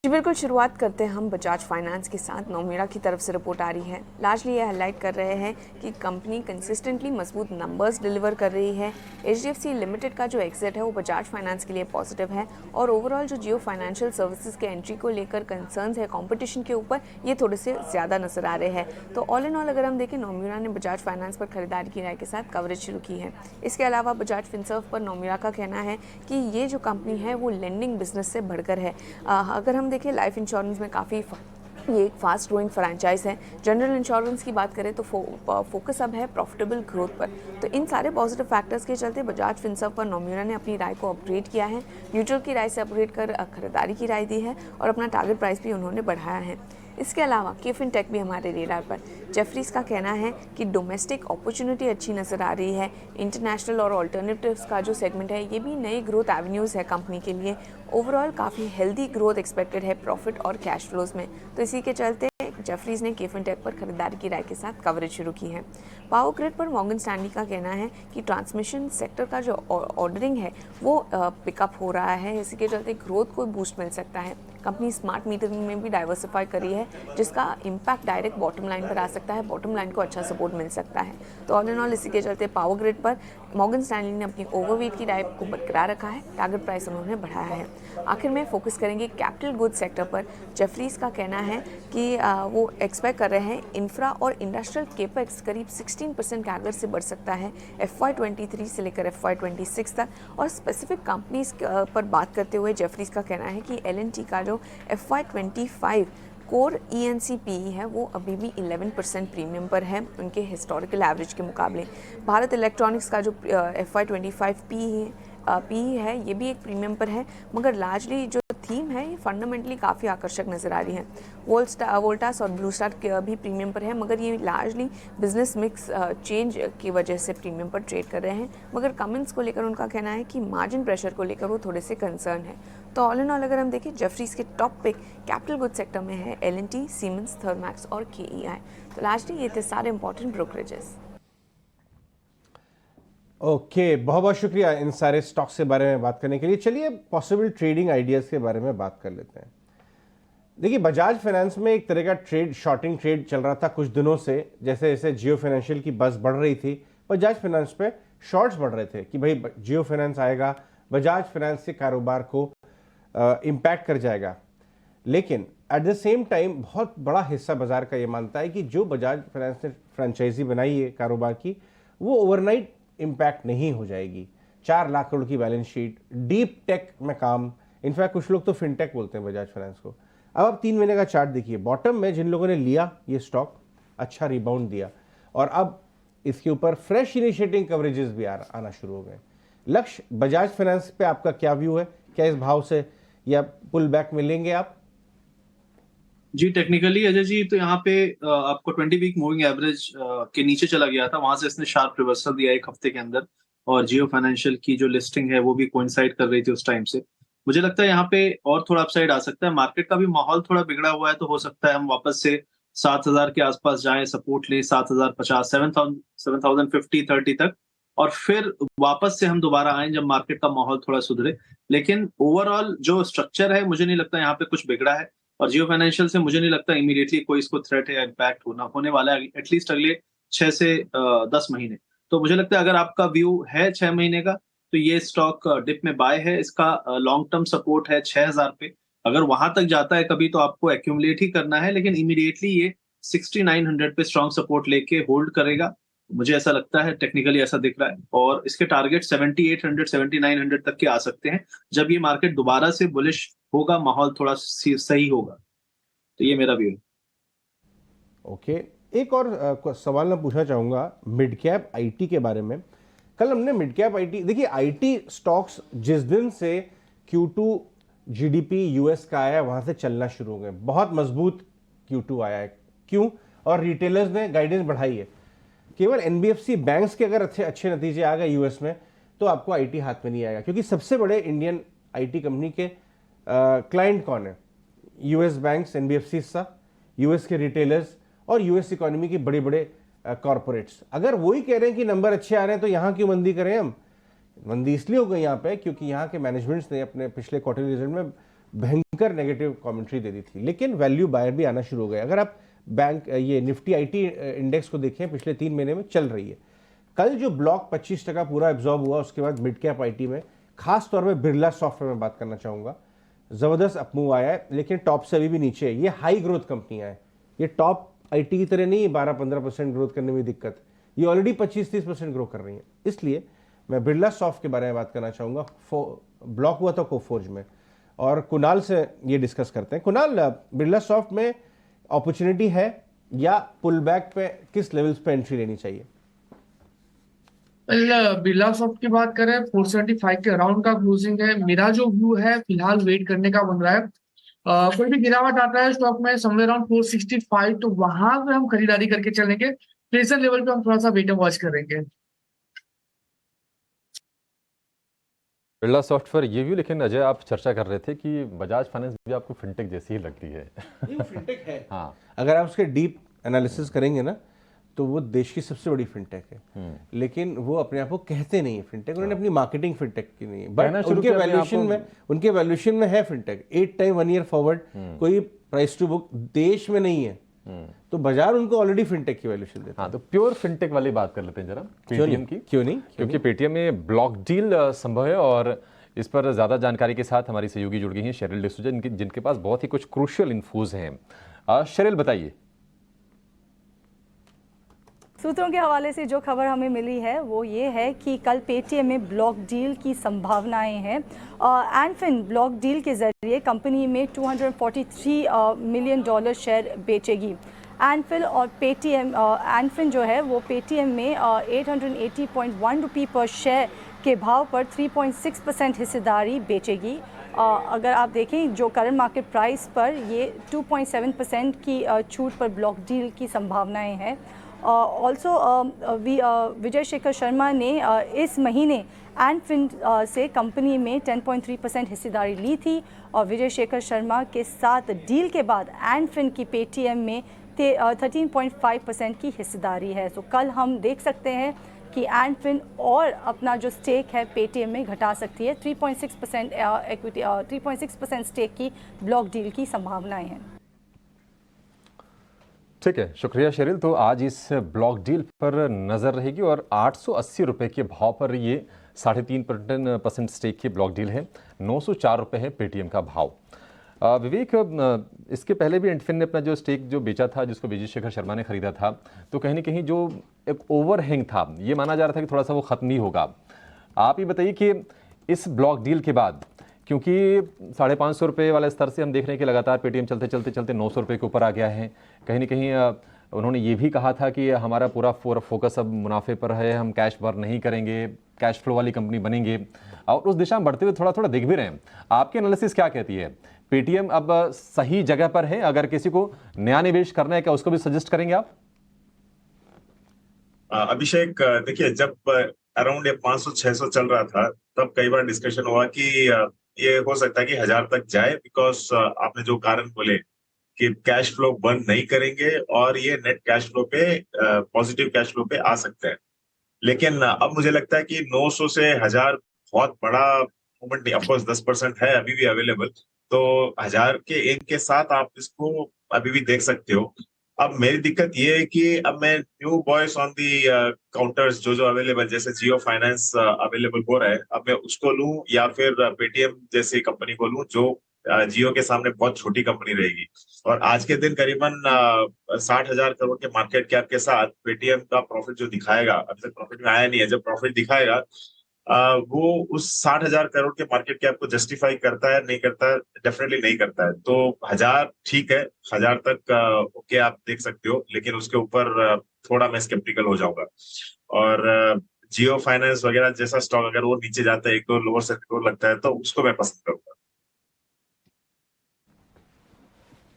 जी बिल्कुल, शुरुआत करते हैं हम बजाज फाइनेंस के साथ। नोमिरा की तरफ से रिपोर्ट आ रही है। लार्जली ये हाईलाइट कर रहे हैं कि कंपनी कंसिस्टेंटली मजबूत नंबर्स डिलीवर कर रही है। एचडीएफसी लिमिटेड का जो एग्जिट है वो बजाज फाइनेंस के लिए पॉजिटिव है, और ओवरऑल जो जियो फाइनेंशियल सर्विसेज के एंट्री को लेकर कंसर्न्स है कंपटीशन के ऊपर, ये थोड़े से ज़्यादा नजर आ रहे हैं। तो ऑल इन ऑल अगर हम देखें, नोमिरा ने बजाज फाइनेंस पर खरीदारी की राय के साथ कवरेज शुरू की है। इसके अलावा बजाज फिनसर्व पर नोमिरा का कहना है कि ये जो कंपनी है वो लेंडिंग बिजनेस से बढ़कर है। अगर हम देखिए लाइफ इंश्योरेंस में काफ़ी ये एक फास्ट ग्रोइंग फ्रेंचाइज है। जनरल इंश्योरेंस की बात करें तो फोकस अब है प्रॉफिटेबल ग्रोथ पर। तो इन सारे पॉजिटिव फैक्टर्स के चलते बजाज फिनसर्व पर नोमिरा ने अपनी राय को अपग्रेड किया है। न्यूट्रल की राय से अपग्रेड कर खरीदारी की राय दी है, और अपना टारगेट प्राइस भी उन्होंने बढ़ाया है। इसके अलावा केफिन टेक भी हमारे रेडार पर। जेफरीज का कहना है कि डोमेस्टिक अपॉर्चुनिटी अच्छी नज़र आ रही है। इंटरनेशनल और ऑल्टरनेटिव्स का जो सेगमेंट है ये भी नई ग्रोथ एवेन्यूज़ है कंपनी के लिए। ओवरऑल काफ़ी हेल्दी ग्रोथ एक्सपेक्टेड है प्रॉफिट और कैश फ्लोज में। तो इसी के चलते जेफरीज ने केफिन टेक पर खरीदारी की राय के साथ कवरेज शुरू की है। पावर ग्रिड पर मॉर्गन स्टैनली का कहना है कि ट्रांसमिशन सेक्टर का जो ऑर्डरिंग है वो पिकअप हो रहा है। इसी के चलते ग्रोथ को बूस्ट मिल सकता है। कंपनी स्मार्ट मीटरिंग में भी डाइवर्सिफाई करी है, जिसका इम्पैक्ट डायरेक्ट बॉटम लाइन पर आ सकता है। बॉटम लाइन को अच्छा सपोर्ट मिल सकता है। तो ऑल इन ऑल इसी के चलते पावर ग्रिड पर मॉर्गन स्टैनली ने अपनी ओवरवेट की राय को बरकरार रखा है। टारगेट प्राइस उन्होंने बढ़ाया है। आखिर में फोकस करेंगे कैपिटल गुड्स सेक्टर पर। जेफरीज का कहना है कि वो एक्सपेक्ट कर रहे हैं इंफ्रा और इंडस्ट्रियल केपेक्स करीब 16% कैगर से बढ़ सकता है FY23 से लेकर FY26 तक। और स्पेसिफिक कंपनीज पर बात करते हुए जेफरीज का कहना है कि L&T का जो FY25 कोर ENC-PE है वो अभी भी 11% प्रीमियम पर है उनके हिस्टोरिकल एवरेज के मुकाबले। भारत इलेक्ट्रॉनिक्स का जो FY25 PE है ये भी एक प्रीमियम पर है, मगर लार्जली जो थीम है ये फंडामेंटली काफ़ी आकर्षक नज़र आ रही है। वोल्टास और ब्लू स्टार भी प्रीमियम पर है, मगर ये लार्जली बिजनेस मिक्स चेंज की वजह से प्रीमियम पर ट्रेड कर रहे हैं। मगर कमेंट्स को लेकर उनका कहना है कि मार्जिन प्रेशर को लेकर वो थोड़े से कंसर्न है। तो ऑल इन ऑल अगर हम देखें, जेफरीज के top pick capital good sector में है L&T, सीमेंस, थर्मैक्स और KEI। तो लार्जली ये थे सारे इंपॉर्टेंट ब्रोकरेजेस। ओके, बहुत बहुत शुक्रिया इन सारे स्टॉक्स के बारे में बात करने के लिए। चलिए पॉसिबल ट्रेडिंग आइडियाज़ के बारे में बात कर लेते हैं। देखिए, बजाज फाइनेंस में एक तरह का ट्रेड, शॉर्टिंग ट्रेड चल रहा था कुछ दिनों से। जैसे जैसे जियो फाइनेंशियल की बस बढ़ रही थी, बजाज फाइनेंस पे शॉर्ट्स बढ़ रहे थे कि भाई जियो फाइनेंस आएगा, बजाज फाइनेंस के कारोबार को इम्पैक्ट कर जाएगा। लेकिन एट द सेम टाइम बहुत बड़ा हिस्सा बाजार का ये मानता है कि जो बजाज फाइनेंस ने फ्रेंचाइजी बनाई है कारोबार की, वो ओवरनाइट इम्पैक्ट नहीं हो जाएगी। 4 लाख करोड़ की बैलेंस शीट, डीप टेक में काम, इनफैक्ट कुछ लोग तो फिनटेक बोलते हैं बजाज फाइनेंस को। अब आप 3 महीने का चार्ट देखिए, बॉटम में जिन लोगों ने लिया ये स्टॉक अच्छा रिबाउंड दिया और अब इसके ऊपर फ्रेश इनिशिएटिंग कवरेजेस भी आना शुरू हो गए। लक्ष्य, बजाज फाइनेंस पे आपका क्या व्यू है? क्या इस भाव से या पुल बैक मिलेंगे आप? जी, टेक्निकली अजय जी, तो यहाँ पे आपको 20 वीक मूविंग एवरेज के नीचे चला गया था, वहां से इसने शार्प रिवर्सल दिया एक हफ्ते के अंदर, और जियो फाइनेंशियल की जो लिस्टिंग है वो भी कोइंसाइड कर रही थी उस टाइम से। मुझे लगता है यहाँ पे और थोड़ा अपसाइड आ सकता है। मार्केट का भी माहौल थोड़ा बिगड़ा हुआ है, तो हो सकता है हम वापस से 7,000 के आसपास जाएं, सपोर्ट लें 7,050, 7,050, 30 तक, और फिर वापस से हम दोबारा आए जब मार्केट का माहौल थोड़ा सुधरे। लेकिन ओवरऑल जो स्ट्रक्चर है, मुझे नहीं लगता यहाँ पे कुछ बिगड़ा है, और जियो फाइनेंशियल से मुझे नहीं लगता इमीडिएटली कोई इसको थ्रेट या इम्पैक्ट होने वाला है, एटलीस्ट अगले 6 से 10 महीने। तो मुझे लगता है अगर आपका व्यू है 6 महीने का, तो ये स्टॉक डिप में बाय है। इसका लॉन्ग टर्म सपोर्ट है 6,000 पे, अगर वहां तक जाता है कभी तो आपको एक्यूमुलेट ही करना है, लेकिन इमीडिएटली ये 6,900 पे स्ट्रॉन्ग सपोर्ट लेके होल्ड करेगा, मुझे ऐसा लगता है, टेक्निकली ऐसा दिख रहा है। और इसके टारगेट 7,800, 7,900 तक के आ सकते हैं जब ये मार्केट दोबारा से बुलिश होगा, माहौल थोड़ा सही होगा। तो ये मेरा व्यू है। ओके, एक और सवाल मैं पूछना चाहूँगा मिड कैप आईटी के बारे में। कल हमने मिड कैप आईटी, देखिए आईटी स्टॉक्स जिस दिन से Q2 जीडीपी यूएस का आया वहाँ से चलना शुरू हो गए, बहुत मजबूत Q2 आया है। क्यों? और रिटेलर्स ने गाइडेंस बढ़ाई है। केवल एनबीएफसी बैंक्स के अगर अच्छे नतीजे आ गए यूएस में, तो आपको आईटी हाथ में नहीं आएगा, क्योंकि सबसे बड़े इंडियन आईटी कंपनी के क्लाइंट कौन है? यूएस बैंक्स, एनबीएफसी सा, यूएस के रिटेलर्स और यूएस इकोनॉमी के बड़े बड़े कॉरपोरेट्स। अगर वही कह रहे हैं कि नंबर अच्छे आ रहे हैं, तो यहाँ क्यों मंदी करें हम? मंदी इसलिए हो गई यहाँ पे क्योंकि यहाँ के मैनेजमेंट्स ने अपने पिछले क्वार्टर रिजल्ट में भयंकर नेगेटिव कमेंट्री दे दी थी, लेकिन वैल्यू बायर भी आना शुरू हो गया। अगर आप बैंक ये निफ्टी आईटी इंडेक्स को देखें, पिछले 3 महीने में चल रही है। कल जो ब्लॉक 25% पूरा एब्जॉर्ब हुआ, उसके बाद मिड कैप आईटी में खास तौर पे बिरला सॉफ्टवेयर में बात करना चाहूँगा, ज़बरदस्त अपमूव आया है, लेकिन टॉप से अभी भी नीचे है। ये हाई ग्रोथ कंपनियाँ हैं, ये टॉप आईटी की तरह नहीं 12-15% ग्रोथ करने में दिक्कत, ये ऑलरेडी 25-30% ग्रो कर रही हैं। इसलिए मैं बिरला सॉफ्ट के बारे में बात करना चाहूँगा। ब्लॉक हुआ था कोफोर्ज में, और कुणाल से ये डिस्कस करते हैं। कुणाल, बिरला सॉफ्ट में अपॉर्चुनिटी है या पुल बैक पे किस लेवल्स पे एंट्री लेनी चाहिए? बिरला सॉफ्ट की बात करें, 475 के अराउंड का क्लोजिंग है। मेरा जो व्यू है फिलहाल वेट करने का बन रहा है। कोई भी गिरावट आता है स्टॉक में समवेयर अराउंड 465, तो वहां पे हम खरीदारी करके चलेंगे। प्रेशर लेवल पे हम थोड़ा सा वेट एंड वॉच करेंगे। बिरला सॉफ्टवेयर ये व्यू, लेकिन अजय आप चर्चा कर रहे थे कि बजाज फाइनेंस भी आपको फिनटेक जैसी ही लगती है। ये फिनटेक है। हाँ, अगर आप उसके डीप एनालिसिस करेंगे ना, तो वो देश की सबसे बड़ी फिनटेक है, लेकिन वो अपने आप को कहते नहीं है फिनटेक, उन्होंने अपनी मार्केटिंग फिनटेक की नहीं है, बट उनके वैल्यूएशन में है फिनटेक। 8 टाइम 1 ईयर फॉरवर्ड, कोई प्राइस टू बुक देश में नहीं है, तो बाजार उनको ऑलरेडी फिनटेक की वैल्यूएशन देता है। हाँ, तो प्योर फिनटेक वाली बात कर लेते हैं जरा, पेटीएम की। क्यों नहीं? क्योंकि पेटीएम में ब्लॉक डील संभव है, और इस पर ज्यादा जानकारी के साथ हमारी सहयोगी जुड़ गई हैं शेरिल डिसूजा, जिनके पास बहुत ही कुछ क्रूशियल इन्फोज हैं। शेरिल, बताइए। सूत्रों के हवाले से जो खबर हमें मिली है वो ये है कि कल पेटीएम में ब्लॉक डील की संभावनाएं हैं। एनफिन ब्लॉक डील के जरिए कंपनी में $243 मिलियन शेयर बेचेगी। एनफिल और पेटीएम, एनफिन जो है वो पेटीएम में 880.1 रुपये पर शेयर के भाव पर 3.6% हिस्सेदारी बेचेगी। अगर आप देखें जो करंट मार्केट प्राइस पर ये 2.7% की छूट पर ब्लॉक डील की संभावनाएं हैं। ऑल्सो विजय शेखर शर्मा ने इस महीने एनफिन से कंपनी में 10.3% हिस्सेदारी ली थी और विजय शेखर शर्मा के साथ डील के बाद एनफिन की पेटीएम में 13.5% की हिस्सेदारी है। तो कल हम देख सकते हैं कि एनफिन और अपना जो स्टेक है पेटीएम में घटा सकती है। 3.6% इक्विटी 3.6% स्टेक की ब्लॉक डील की संभावनाएं हैं। ठीक है, शुक्रिया शेरिल। तो आज इस ब्लॉक डील पर नज़र रहेगी और 880 रुपये के भाव पर ये 3.5% स्टेक की ब्लॉक डील है। 904 रुपये है पेटीएम का भाव। विवेक, इसके पहले भी एनफिन ने अपना जो स्टेक जो बेचा था, जिसको विजय शेखर शर्मा ने खरीदा था, तो कहीं ना कहीं जो एक ओवरहैंग था, ये माना जा रहा था कि थोड़ा सा वो ख़त्म ही होगा। आप ये बताइए कि इस ब्लॉक डील के बाद, क्योंकि 550 रुपये वाले स्तर से हम देख रहे हैं कि लगातार पेटीएम चलते 900 रुपये के ऊपर आ गया है। कहीं ना कहीं उन्होंने ये भी कहा था कि हमारा पूरा फोकस अब मुनाफे पर है, हम कैश बर्न नहीं करेंगे, कैश फ्लो वाली कंपनी बनेंगे, और उस दिशा में बढ़ते हुए थोड़ा थोड़ा दिख भी रहे हैं। आपकी एनालिसिस क्या कहती है? पेटीएम अब सही जगह पर है? अगर किसी को नया निवेश करना है, क्या उसको भी सजेस्ट करेंगे आप? अभिषेक, देखिए, जब अराउंड 500-600 चल रहा था, तब कई बार डिस्कशन हुआ कि ये हो सकता है कि 1000 तक जाए, बिकॉज आपने जो कारण बोले कि कैश फ्लो बंद नहीं करेंगे और ये नेट कैश फ्लो पे, पॉजिटिव कैश फ्लो पे आ सकते हैं। लेकिन अब मुझे लगता है कि 900 से 1000 बहुत बड़ा मूवमेंट नहीं। ऑफकोर्स 10% है अभी भी अवेलेबल, तो 1000 के एम के साथ आप इसको अभी भी देख सकते हो। अब मेरी दिक्कत ये है कि अब मैं new buys on the counters जो अवेलेबल, जैसे जियो फाइनेंस अवेलेबल हो रहा है, अब मैं उसको लूं या फिर पेटीएम जैसी कंपनी को लूं, जो जियो के सामने बहुत छोटी कंपनी रहेगी। और आज के दिन करीबन 60,000 करोड़ के मार्केट कैप के साथ पेटीएम का प्रॉफिट जो दिखाएगा, अभी तक प्रॉफिट में आया नहीं है, जब प्रॉफिट दिखाएगा वो उस 60,000 करोड़ के मार्केट कैप को जस्टिफाई करता है, नहीं करता है? डेफिनेटली नहीं करता है। तो 1000 ठीक है, 1000 तक ओके आप देख सकते हो, लेकिन उसके ऊपर थोड़ा मैं स्केप्टिकल हो जाऊंगा। और जियो फाइनेंस वगैरह जैसा स्टॉक अगर वो नीचे जाता है, एक दो लोअर सेक्टर लगता है, तो उसको मैं पसंद करूंगा।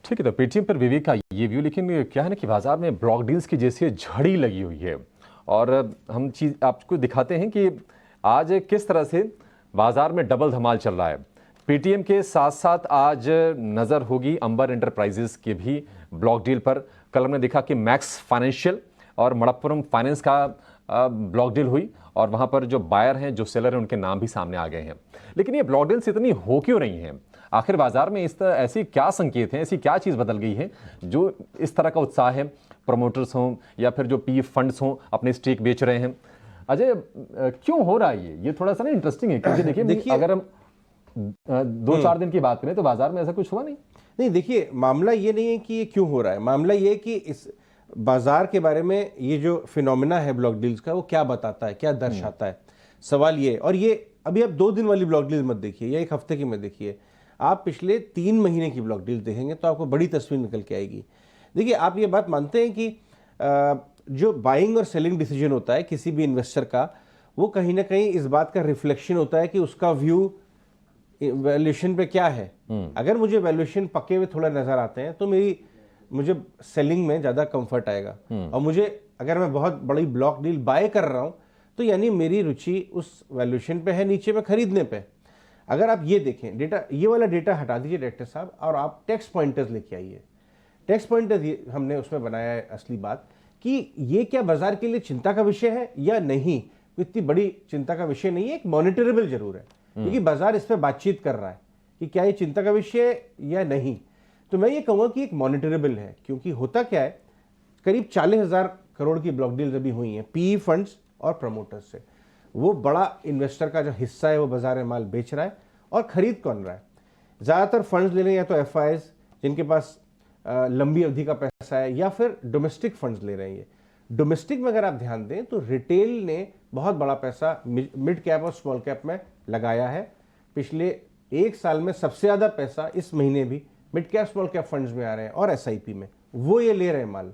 ठीक है, तो पेटीएम पर विवेक का ये व्यू। लेकिन क्या है ना कि बाजार में ब्लॉक डील्स की जैसी झड़ी लगी हुई है, और हम चीज़ आपको दिखाते हैं कि आज किस तरह से बाजार में डबल धमाल चल रहा है। पेटीएम के साथ साथ आज नज़र होगी अंबर एंटरप्राइजेस के भी ब्लॉक डील पर। कल हमने देखा कि मैक्स फाइनेंशियल और मणप्पुरम फाइनेंस का ब्लॉक डील हुई, और वहाँ पर जो बायर हैं, जो सेलर हैं, उनके नाम भी सामने आ गए हैं। लेकिन ये ब्लॉक डील्स इतनी हो क्यों रही हैं? आखिर बाजार में इस तरह ऐसी क्या संकेत हैं, ऐसी क्या चीज़ बदल गई है जो इस तरह का उत्साह है? प्रमोटर्स हों या फिर जो पी फंड्स हों अपने स्टेक बेच रहे हैं। अजय, क्यों हो रहा है ये थोड़ा सा ना इंटरेस्टिंग है, क्योंकि देखिए अगर हम 2-4 दिन की बात करें तो बाजार में ऐसा कुछ हुआ नहीं। देखिए, मामला ये नहीं है कि ये क्यों हो रहा है, मामला ये है कि इस बाजार के बारे में ये जो फिनोमेना है ब्लॉक डील्स का, वो क्या बताता है, क्या दर्शाता है। सवाल ये, और ये अभी आप 2 दिन वाली ब्लॉक डील मत देखिए या 1 हफ्ते की मत देखिए, आप पिछले 3 महीने की ब्लॉक डील देखेंगे तो आपको बड़ी तस्वीर निकल के आएगी। देखिए, आप ये बात मानते हैं कि जो बाइंग और सेलिंग डिसीजन होता है किसी भी इन्वेस्टर का, वो कहीं ना कहीं इस बात का रिफ्लेक्शन होता है कि उसका व्यू वैल्यूएशन पे क्या है। अगर मुझे वैल्यूएशन पक्के हुए थोड़ा नजर आते हैं तो मुझे सेलिंग में ज़्यादा कंफर्ट आएगा, और मुझे अगर मैं बहुत बड़ी ब्लॉक डील बाय कर रहा हूं तो यानी मेरी रुचि उस वैल्यूएशन पे है, नीचे में खरीदने पे। अगर आप ये देखें डेटा, ये वाला डेटा हटा दीजिए डायरेक्टर साहब, और आप टेक्स्ट पॉइंटर्स लेके आइए। टेक्स्ट पॉइंटर्स हमने उसमें बनाया है असली बात कि ये क्या बाजार के लिए चिंता का विषय है या नहीं। इतनी बड़ी चिंता का विषय नहीं है, एक मॉनिटरेबल जरूर है, क्योंकि बाजार इस पर बातचीत कर रहा है कि क्या ये चिंता का विषय है या नहीं। तो मैं ये कहूँगा कि एक मॉनिटरेबल है, क्योंकि होता क्या है, करीब 40,000 करोड़ की ब्लॉक डील्स अभी हुई हैं पीई फंड्स और प्रमोटर्स से। वो बड़ा इन्वेस्टर का जो हिस्सा है वो बाजार में माल बेच रहा है, और खरीद कौन रहा है? ज़्यादातर फंड्स ले रहे हैं या तो एफआईज जिनके पास लंबी अवधि का पैसा है, या फिर डोमेस्टिक फंड्स ले रहे हैं। ये डोमेस्टिक में अगर आप ध्यान दें तो रिटेल ने बहुत बड़ा पैसा मिड कैप और स्मॉल कैप में लगाया है। पिछले 1 साल में सबसे ज़्यादा पैसा इस महीने भी mid cap small cap funds में आ रहे हैं और एसआईपी में, वो ये ले रहे हैं माल।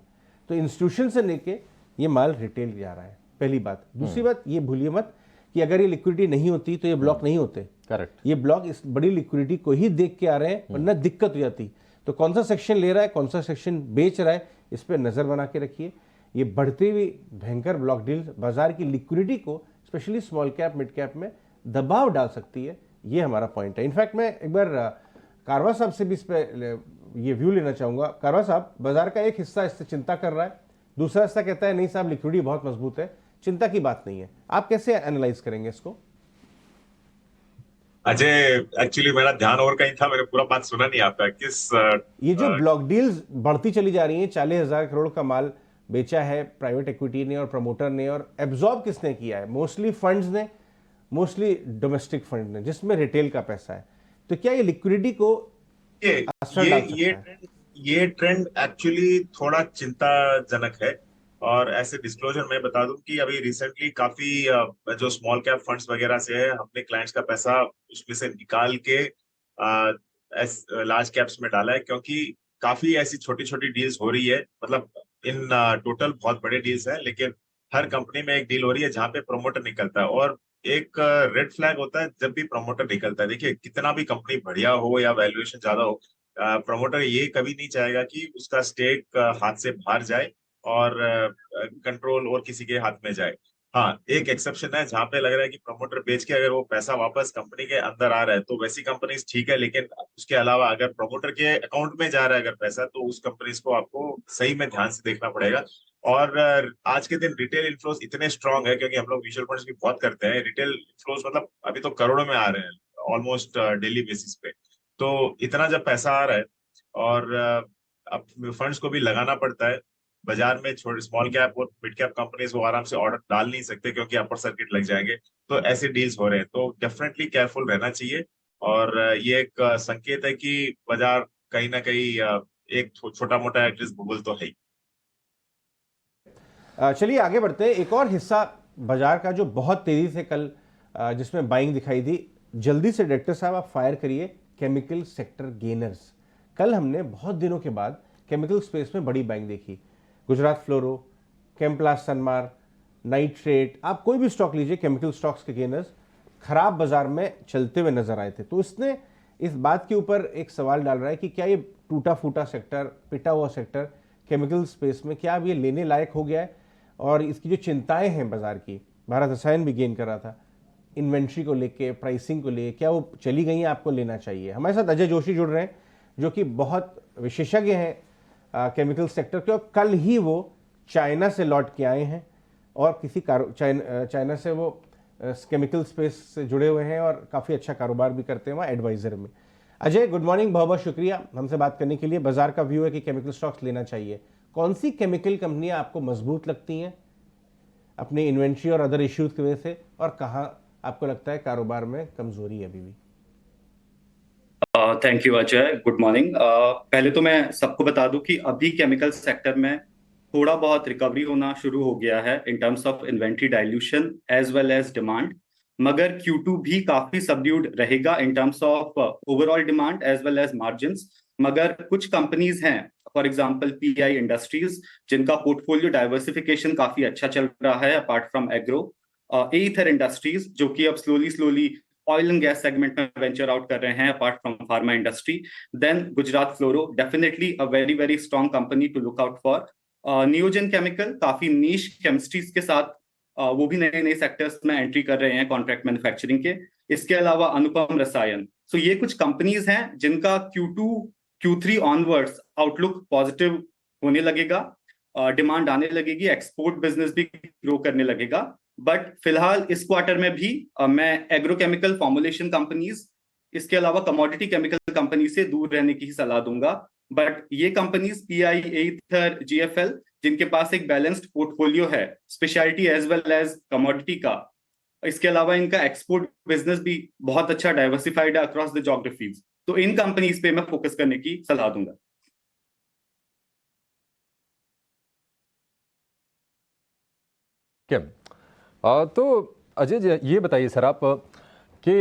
तो इंस्टीट्यूशन से लेके ये माल रिटेल जा रहा है, पहली बात। दूसरी बात, ये भूलिए मत कि अगर ये लिक्विडिटी नहीं होती तो ये ब्लॉक नहीं होते। करेक्ट। ये ब्लॉक इस बड़ी लिक्विडिटी को ही देख के आ रहे हैं, वरना दिक्कत हो जाती। तो कौन सा सेक्शन ले रहा है, कौन सा सेक्शन बेच रहा है, इस पर नज़र बना के रखिए। ये बढ़ते हुए भयंकर ब्लॉक डील बाजार की लिक्विडिटी को specially small cap mid cap में दबाव डाल सकती है, ये हमारा पॉइंट है। इनफैक्ट मैं एक बार कारवा साहब से भी इस पर ये व्यू लेना चाहूँगा। कारवा साहब, बाजार का एक हिस्सा इससे चिंता कर रहा है, दूसरा हिस्सा कहता है नहीं साहब लिक्विडिटी बहुत मजबूत है, चिंता की बात नहीं है। आप कैसे एनालाइज करेंगे इसको? अजय, एक्चुअली मेरा ध्यान और कहीं था, मैंने पूरा बात सुना नहीं आपका। ये जो ब्लॉक डील्स बढ़ती चली जा रही हैं, 40,000 करोड़ का माल बेचा है प्राइवेट इक्विटी ने और प्रमोटर ने, और एब्जॉर्ब किसने किया है? मोस्टली फंड्स ने, मोस्टली डोमेस्टिक फंड ने, जिसमें रिटेल का पैसा है। तो क्या ये लिक्विडिटी को असर डाल सकता है? ये ट्रेंड एक्चुअली थोड़ा चिंताजनक है। और ऐसे डिस्क्लोजर मैं बता दूं कि अभी रिसेंटली काफी जो स्मॉल कैप फंड्स वगैरह से है, अपने क्लाइंट्स का पैसा उसमें से निकाल के लार्ज कैप्स में डाला है, क्योंकि काफी ऐसी छोटी छोटी डील्स हो रही है। मतलब इन टोटल बहुत बड़े डील्स हैं, लेकिन हर कंपनी में एक डील हो रही है जहां पे प्रमोटर निकलता है। और एक रेड फ्लैग होता है जब भी प्रमोटर निकलता है। देखिए, कितना भी कंपनी बढ़िया हो या वैल्यूएशन ज्यादा हो, प्रमोटर ये कभी नहीं चाहेगा कि उसका स्टेक हाथ से बाहर जाए और कंट्रोल और किसी के हाथ में जाए। हाँ, एक एक्सेप्शन है जहां पे लग रहा है कि प्रमोटर बेच के अगर वो पैसा वापस कंपनी के अंदर आ रहा है तो वैसी कंपनीज ठीक है, लेकिन उसके अलावा अगर प्रमोटर के अकाउंट में जा रहा है अगर पैसा, तो उस कंपनीज को आपको सही में ध्यान से देखना पड़ेगा। और आज के दिन रिटेल इनफ्लोज इतने स्ट्रांग है, क्योंकि हम लोग म्यूचुअल फंड्स भी बहुत करते हैं। रिटेल इनफ्लोज मतलब अभी तो करोड़ों में आ रहे हैं ऑलमोस्ट डेली बेसिस पे। तो इतना जब पैसा आ रहा है और अब फंड्स को भी लगाना पड़ता है बाजार में, छोटे स्मॉल कैप और मिड कैप कंपनीज वो आराम से ऑर्डर डाल नहीं सकते क्योंकि अपर सर्किट लग जाएंगे। तो ऐसे डील्स हो रहे हैं, तो डेफिनेटली केयरफुल रहना चाहिए। और ये एक संकेत है कि बाजार कहीं ना कहीं एक छोटा मोटा एटलीस्ट बुबल तो है ही। चलिए आगे बढ़ते हैं। एक और हिस्सा बाजार का जो बहुत तेजी से कल जिसमें बाइंग दिखाई दी, जल्दी से डायरेक्टर साहब आप फायर करिए, केमिकल सेक्टर गेनर्स। कल हमने बहुत दिनों के बाद केमिकल स्पेस में बड़ी बाइंग देखी। गुजरात फ्लोरो, केम्प्लास सनमार, नाइट्रेट, आप कोई भी स्टॉक लीजिए, केमिकल स्टॉक्स के गेनर्स खराब बाजार में चलते हुए नजर आए थे। तो इसने इस बात के ऊपर एक सवाल डाल रहा है कि क्या ये टूटा फूटा सेक्टर, पिटा हुआ सेक्टर केमिकल स्पेस में क्या अब ये लेने लायक हो गया है? और इसकी जो चिंताएं हैं बाजार की, भारत रसायन भी गेन कर रहा था, इन्वेंट्री को लेके, प्राइसिंग को लेके, क्या वो चली गई हैं, आपको लेना चाहिए? हमारे साथ अजय जोशी जुड़ रहे हैं जो कि बहुत विशेषज्ञ हैं केमिकल सेक्टर के, और कल ही वो चाइना से लौट के आए हैं और किसी चाइना से वो केमिकल स्पेस से जुड़े हुए हैं और काफ़ी अच्छा कारोबार भी करते हैं वहाँ एडवाइजर में। अजय, गुड मॉर्निंग, बहुत बहुत शुक्रिया हमसे बात करने के लिए। बाजार का व्यू है कि केमिकल स्टॉक्स लेना चाहिए। कौन सी केमिकल कंपनियां आपको मजबूत लगती हैं अपनी इन्वेंट्री और अदर इश्यूज की वजह से, और कहाँ आपको लगता है कारोबार में कमजोरी है अभी भी? Thank you Ajay, good morning. पहले तो मैं सबको बता दूं कि अभी केमिकल सेक्टर में थोड़ा बहुत रिकवरी होना शुरू हो गया है in terms of inventory dilution as well as demand, मगर Q2 भी काफी सबड्यूड रहेगा in terms of overall demand as well as margins. मगर कुछ कंपनीज हैं, फॉर एग्जांपल PI इंडस्ट्रीज, जिनका पोर्टफोलियो डाइवर्सिफिकेशन काफी अच्छा चल रहा है apart from agro. Aether industries जो कि अब slowly oil and gas segment में वेंचर आउट कर रहे हैं apart from pharma industry. Then Gujarat fluoro, definitely a very strong company to look out for. Neogen chemical, काफी नीश केमिस्ट्रीज के साथ वो भी नए सेक्टर्स में एंट्री कर रहे हैं कॉन्ट्रैक्ट मैन्युफैक्चरिंग के। इसके अलावा अनुपम रसायन। सो ये कुछ कंपनीज हैं जिनका Q2 Q3 onwards outlook positive होने लगेगा, डिमांड आने लगेगी, एक्सपोर्ट बिजनेस भी ग्रो करने लगेगा। बट फिलहाल इस क्वार्टर में भी मैं एग्रोकेमिकल फॉर्मुलेशन कंपनीज, इसके अलावा कमोडिटी केमिकल कंपनी से दूर रहने की ही सलाह दूंगा। बट ये कंपनीज PI, एथर, GFL, जिनके पास एक बैलेंस्ड पोर्टफोलियो है specialty as well as commodity का, इसके अलावा इनका एक्सपोर्ट बिजनेस भी बहुत अच्छा डाइवर्सिफाइड है अक्रॉस द ज्योग्राफीज, तो इन कंपनीज पे मैं फोकस करने की सलाह दूंगा। तो अजय जी ये बताइए सर आप कि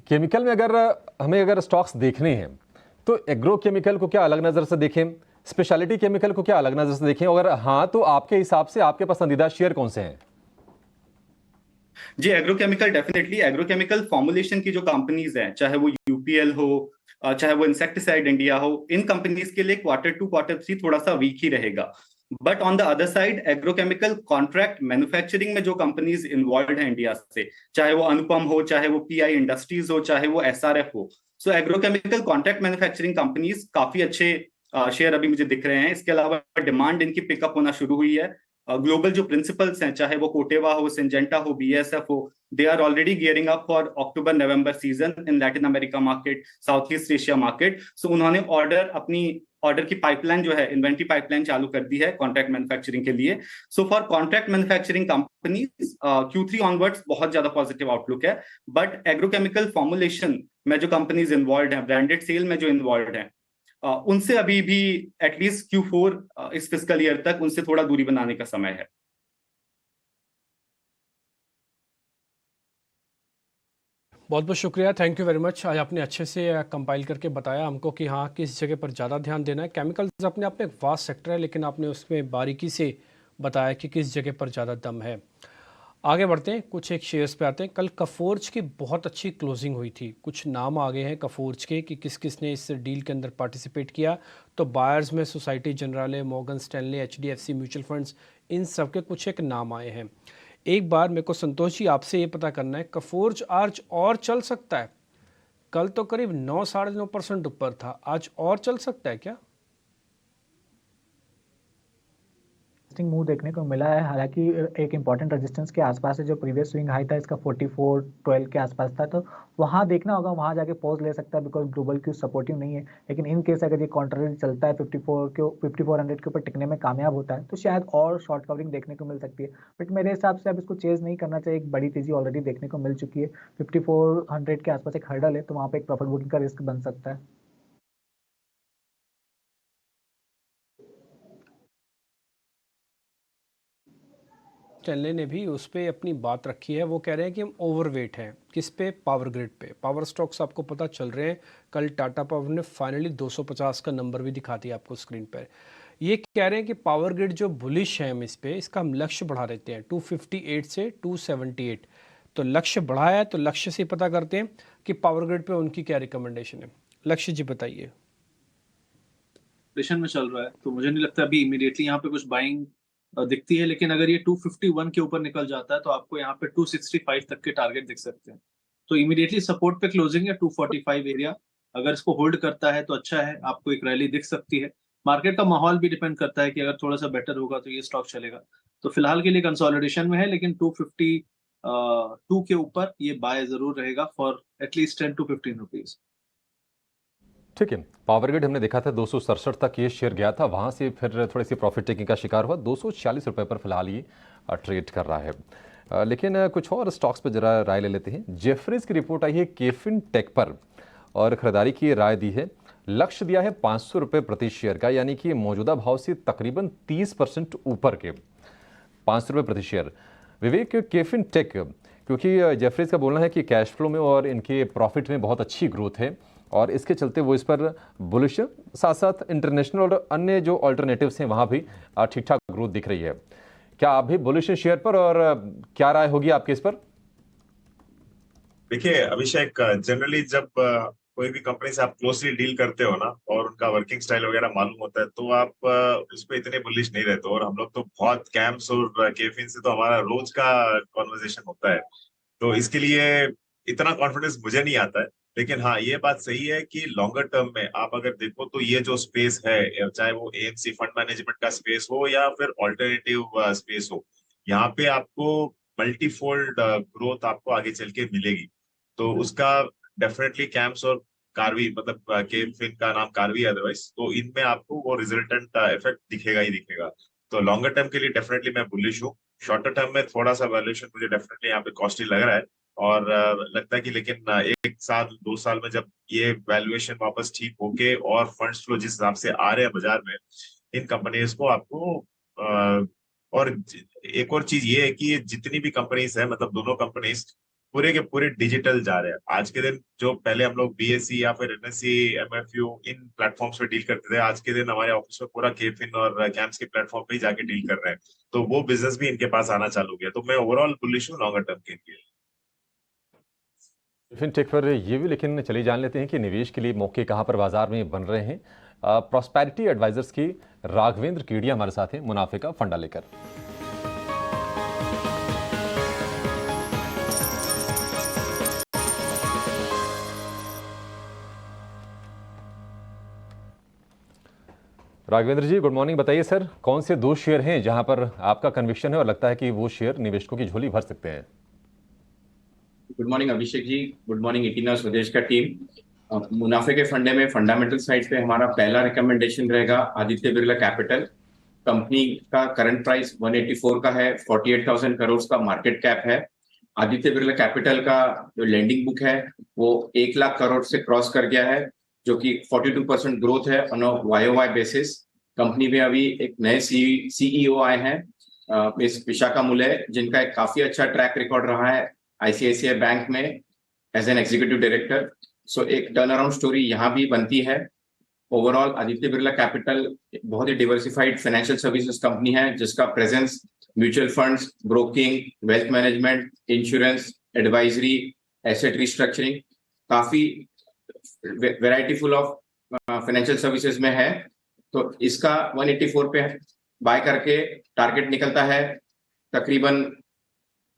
केमिकल में अगर स्टॉक्स देखने हैं तो एग्रो केमिकल को क्या अलग नज़र से देखें, स्पेशलिटी केमिकल को क्या अलग नज़र से देखें, अगर हाँ तो आपके हिसाब से आपके पसंदीदा शेयर कौन से हैं? जी, एग्रोकेमिकल डेफिनेटली, एग्रोकेमिकल फॉर्मुलेशन की जो कंपनीज हैं, चाहे वो यूपीएल हो, चाहे वो इंसेक्टिसाइड इंडिया हो, इन कंपनीज के लिए Q2 Q3 थोड़ा सा वीक ही रहेगा। But on the other side, agrochemical contract manufacturing में जो कंपनीज इन्वॉल्व है इंडिया से, चाहे वो अनुपम हो, चाहे वो पीआई इंडस्ट्रीज हो, चाहे वो एसआरएफ हो, सो एग्रोकेमिकल कॉन्ट्रैक्ट मैन्युफैक्चरिंग कंपनीज काफी अच्छे शेयर अभी मुझे दिख रहे हैं। इसके अलावा डिमांड इनकी पिकअप होना शुरू हुई है। ग्लोबल जो प्रिंसिपल्स हैं, चाहे वो कोटेवा हो, सिंजेंटा हो, बीएसएफ हो, they are already gearing up for October November season in Latin America market, South East Asia market. So उन्होंने अपनी ऑर्डर की पाइपलाइन जो है, इन्वेंट्री पाइपलाइन चालू कर दी है कॉन्ट्रैक्ट मैन्युफैक्चरिंग के लिए। So for contract manufacturing companies Q3 onwards बहुत ज्यादा पॉजिटिव आउटलुक है। बट एग्रोकेमिकल फॉर्मुलेशन में जो कंपनीज इन्वॉल्व हैं, ब्रांडेड सेल में जो इन्वॉल्व हैं, उनसे अभी भी एटलीस्ट Q4 इस फिस्कल ईयर तक उनसे थोड़ा दूरी बनाने का समय है। बहुत बहुत शुक्रिया, थैंक यू वेरी मच। आज आपने अच्छे से कंपाइल करके बताया हमको कि हाँ किस जगह पर ज़्यादा ध्यान देना है। केमिकल्स अपने आप में एक वास्ट सेक्टर है, लेकिन आपने उसमें बारीकी से बताया कि किस जगह पर ज़्यादा दम है। आगे बढ़ते हैं, कुछ एक शेयर्स पे आते हैं। कल कफोर्ज की बहुत अच्छी क्लोजिंग हुई थी, कुछ नाम आ गए हैं कफोर्ज के कि किस किस ने इस डील के अंदर पार्टिसिपेट किया। तो बायर्स में सोसाइटी जनरल है, Morgan Stanley, HDFC mutual funds, इन सब के कुछ एक नाम आए हैं। एक बार मेरे को संतोष जी आपसे ये पता करना है, कफोर्ज आज और चल सकता है? कल तो करीब 9-9.5% ऊपर था, आज और चल सकता है क्या? मूव देखने को मिला है, हालांकि एक इंपॉर्टेंट रेजिस्टेंस के आसपास है। जो प्रीवियस स्विंग हाई था इसका 44.12 के आसपास था, तो वहां देखना होगा, वहां जाके पॉज ले सकता है बिकॉज ग्लोबल क्यू सपोर्टिव नहीं है। लेकिन इन केस अगर ये कॉन्ट्ररी चलता है 5400 के ऊपर टिकने में कामयाब होता है तो शायद और शॉर्ट कवरिंग देखने को मिल सकती है। बट मेरे हिसाब से अब इसको चेज नहीं करना चाहिए, एक बड़ी तेजी ऑलरेडी देखने को मिल चुकी है। 5400 के आसपास एक हर्डल है, तो वहां पर एक प्रॉफिट बुकिंग का रिस्क बन सकता है। स्टैनले ने भी उस पर अपनी बात रखी है, वो कह रहे हैं कि हम ओवरवेट हैं। किस पे? पावर ग्रिड पे। पावर स्टॉक्स आपको पता चल रहे हैं, कल टाटा पावर ने फाइनली 250 का नंबर भी दिखा दिया आपको स्क्रीन पर। ये कह रहे हैं कि पावर ग्रिड जो बुलिश है हम इस पे, इसका हम लक्ष्य बढ़ा देते हैं 258 से 278। तो लक्ष्य बढ़ाया है, तो लक्ष्य से पता करते हैं कि पावर ग्रिड पे उनकी क्या रिकमेंडेशन है। लक्ष्य जी बताइए। में चल रहा है तो मुझे नहीं लगता अभी इमीडिएटली यहाँ पे कुछ बाइंग दिखती है, लेकिन अगर ये 251 के ऊपर निकल जाता है तो आपको यहाँ पे 265 तक के टारगेट दिख सकते हैं। तो इमीडिएटली सपोर्ट पे क्लोजिंग है 245 एरिया, अगर इसको होल्ड करता है तो अच्छा है, आपको एक रैली दिख सकती है। मार्केट का माहौल भी डिपेंड करता है कि अगर थोड़ा सा बेटर होगा तो ये स्टॉक चलेगा। तो फिलहाल के लिए कंसोलिडेशन में है, लेकिन 252 के ऊपर ये बाय जरूर रहेगा फॉर एटलीस्ट 10 to 15 रुपीज। ठीक है, पावर ग्रिड हमने देखा था 267 तक ये शेयर गया था, वहां से फिर थोड़ी सी प्रॉफिट टेकिंग का शिकार हुआ। 246 रुपए पर फिलहाल ये ट्रेड कर रहा है। लेकिन कुछ और स्टॉक्स पर जरा राय ले लेते हैं। जेफरीज की रिपोर्ट आई है केफिन टेक पर और खरीदारी की राय दी है। लक्ष्य दिया है 500 रुपये प्रति शेयर का, यानी कि मौजूदा भाव से तकरीबन 30% ऊपर के 500 रुपये प्रति शेयर। विवेक, केफिन टेक, क्योंकि जेफरीज का बोलना है कि कैश फ्लो में और इनके प्रॉफिट में बहुत अच्छी ग्रोथ है और इसके चलते वो इस पर बुलिश, साथ साथ इंटरनेशनल और अन्य जो ऑल्टरनेटिव्स हैं वहाँ भी ठीक ठाक ग्रोथ दिख रही है। क्या आप भी बुलिश हैं शेयर पर और क्या राय होगी आपके इस पर? देखिए अभिषेक, जनरली जब कोई भी कंपनी से आप क्लोजली डील करते हो ना और उनका वर्किंग स्टाइल वगैरह मालूम होता है तो आप उस पर इतने बुलिश नहीं रहते। और हम लोग तो बहुत कैंप्स और केफिन से तो हमारा रोज का कॉन्वर्जेशन होता है, तो इसके लिए इतना कॉन्फिडेंस मुझे नहीं आता है। लेकिन हाँ, ये बात सही है कि लॉन्गर टर्म में आप अगर देखो तो ये जो स्पेस है, चाहे वो एएमसी फंड मैनेजमेंट का स्पेस हो या फिर ऑल्टरनेटिव स्पेस हो, यहाँ पे आपको मल्टीफोल्ड ग्रोथ आपको आगे चल के मिलेगी। तो उसका डेफिनेटली कैम्स और कार्वी, मतलब केफिन का नाम कार्वी है अदरवाइज, तो इनमें आपको वो रिजल्टेंट इफेक्ट दिखेगा ही दिखेगा। तो लॉन्गर टर्म के लिए डेफिनेटली मैं बुलिश हूँ। शॉर्टर टर्म में थोड़ा सा वैल्यूएशन मुझे डेफिनेटली यहाँ पे कॉस्टली लग रहा है और लगता है कि लेकिन 1 साल 2 साल में जब ये वैल्यूएशन वापस ठीक होके और फंड्स फ्लो जिस हिसाब से आ रहे हैं बाजार में, इन कंपनीज को आपको और एक और चीज ये है कि ये जितनी भी कंपनीज है, मतलब दोनों कंपनीज पूरे के पूरे डिजिटल जा रहे हैं। आज के दिन जो पहले हम लोग बीएसई या फिर एनएससी एमएफयू इन प्लेटफॉर्म्स पे डील करते थे, आज के दिन हमारे ऑफिस में पूरा केफिन और कैंप्स के प्लेटफॉर्म पे ही जाके डील कर रहे हैं। तो वो बिजनेस भी इनके पास आना चालू गया। तो मैं ओवरऑल बुलिश हूँ लॉन्गर टर्म के लिए। फिनटेक पर ये भी, लेकिन चलिए जान लेते हैं कि निवेश के लिए मौके कहां पर बाजार में बन रहे हैं। प्रॉस्पेरिटी एडवाइजर्स की राघवेंद्र कीड़िया हमारे साथ हैं मुनाफे का फंडा लेकर। राघवेंद्र जी गुड मॉर्निंग। बताइए सर, कौन से दो शेयर हैं जहां पर आपका कन्विक्शन है और लगता है कि वो शेयर निवेशकों की झोली भर सकते हैं? Good morning Abhishek ji, good morning 18 स्वदेश का टीम। मुनाफे के फंडे में फंडामेंटल साइड पे हमारा पहला रिकमेंडेशन रहेगा आदित्य बिरला कैपिटल। कंपनी का करंट प्राइस 184 का है, 48,000 करोड़ का मार्केट कैप है। आदित्य बिरला कैपिटल का जो लेंडिंग बुक है वो 1 लाख करोड़ से क्रॉस कर गया है, जो कि 42% ग्रोथ है ऑन YOY बेसिस। कंपनी में अभी एक नए CEO आए हैं मिस विशाखा मुले, जिनका एक काफी अच्छा ट्रैक रिकॉर्ड रहा है ICICI बैंक में एज एन एग्जीक्यूटिव डायरेक्टर। सो एक टर्न अराउंड स्टोरी यहाँ भी बनती है। ओवरऑल आदित्य बिरला कैपिटल बहुत ही डिवर्सिफाइड फाइनेंशियल सर्विसेज कंपनी है, जिसका presence mutual funds, broking, wealth management, insurance, advisory, asset restructuring, काफी variety full of financial services में है। तो इसका 184 पे बाय करके टारगेट निकलता है तकरीबन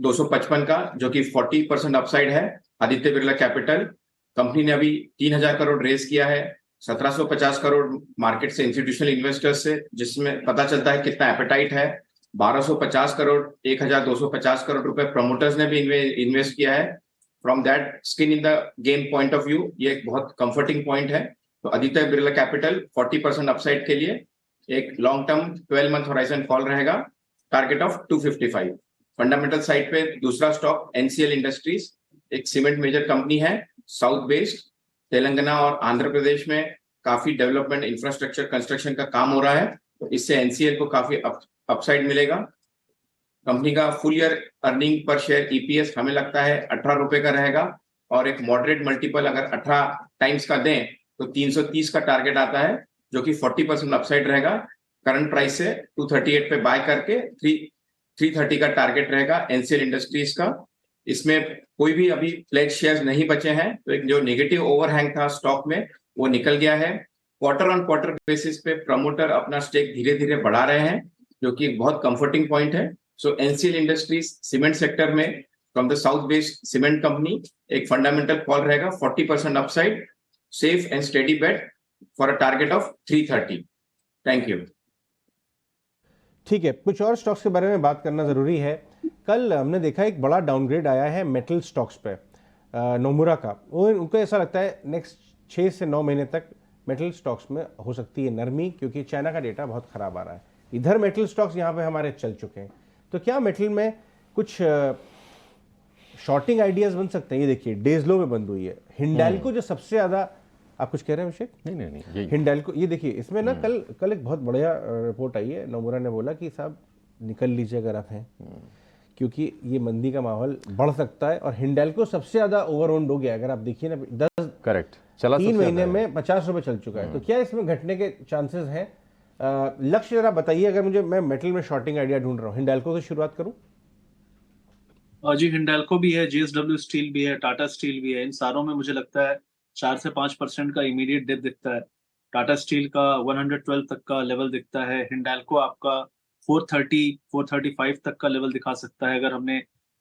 255 का, जो कि 40% अपसाइड है। आदित्य बिरला कैपिटल कंपनी ने अभी 3,000 करोड़ रेज किया है, 1,750 करोड़ मार्केट से इंस्टीट्यूशनल इन्वेस्टर्स से, जिसमें पता चलता है कितना एपेटाइट है। 1,250 करोड़ 1,250 करोड़ रुपए प्रमोटर्स ने भी इन्वेस्ट किया है। From that skin in the game point of view ये एक बहुत कंफर्टिंग पॉइंट है। तो आदित्य बिरला कैपिटल 40% अपसाइड के लिए एक long term 12 month horizon call रहेगा, टारगेट ऑफ 255। फंडामेंटल साइड पे दूसरा स्टॉक NCL इंडस्ट्रीज, एक सीमेंट मेजर कंपनी है, साउथ बेस्ड। तेलंगाना और आंध्र प्रदेश में काफी डेवलपमेंट इंफ्रास्ट्रक्चर कंस्ट्रक्शन का काम हो रहा है, तो इससे NCL को काफी अपसाइड मिलेगा। कंपनी का full year earning per share EPS हमें लगता है 18 रुपए का रहेगा, और एक मॉडरेट मल्टीपल अगर 18 टाइम्स का दें तो 330 का टारगेट आता है, जो कि 40% अपसाइड रहेगा। करंट प्राइस से 238 पे बाय करके 330 का टारगेट रहेगा NCL इंडस्ट्रीज का। इसमें कोई भी अभी प्लेज शेयर्स नहीं बचे हैं, तो एक जो नेगेटिव ओवरहैंग था स्टॉक में वो निकल गया है। क्वार्टर ऑन क्वार्टर बेसिस पे प्रमोटर अपना स्टेक धीरे धीरे बढ़ा रहे हैं, जो कि एक बहुत कंफर्टिंग पॉइंट है। So NCL industries cement sector में from the south based cement company एक फंडामेंटल कॉल रहेगा, 40% upside, safe and steady bet for a target of 330। Thank you. ठीक है, कुछ और स्टॉक्स के बारे में बात करना ज़रूरी है। कल हमने देखा एक बड़ा डाउनग्रेड आया है मेटल स्टॉक्स पे, नोमुरा का। वो उनको ऐसा लगता है नेक्स्ट 6 से 9 महीने तक मेटल स्टॉक्स में हो सकती है नरमी, क्योंकि चाइना का डेटा बहुत ख़राब आ रहा है। इधर मेटल स्टॉक्स यहाँ पे हमारे चल चुके हैं, तो क्या मेटल में कुछ शॉर्टिंग आइडियाज़ बन सकते हैं? ये देखिए डेज लो में बंद हुई है। हिंडाल्को जो सबसे ज़्यादा, आप कुछ कह रहे हैं अभिषेक? नहीं, हिंडाल्को, ये देखिए इसमें ना कल एक बहुत बढ़िया रिपोर्ट आई है। नोमुरा ने बोला कि साहब निकल लीजिए अगर आप हैं, क्योंकि ये मंदी का माहौल बढ़ सकता है। और हिंडाल्को सबसे ज़्यादा ओवर ओन्ड हो गया, अगर आप देखिए ना 10 करेक्ट चला 3 महीने में 50 रुपये चल चुका है। तो क्या इसमें घटने के चांसेस हैं? लक्ष्य जरा बताइए, अगर मैं मेटल में शॉर्टिंग आइडिया ढूंढ रहा हूँ। हिंडाल्को से शुरुआत करूँ? जी हिंडाल्को भी है, JSW स्टील भी है, टाटा स्टील भी है। इन सारों में मुझे लगता है 4 से 5% का इमीडिएट डिप दिखता है। टाटा स्टील का 112 तक का लेवल दिखता है। हिंडाल्को आपका 430, 435 तक का लेवल दिखा सकता है, अगर हमने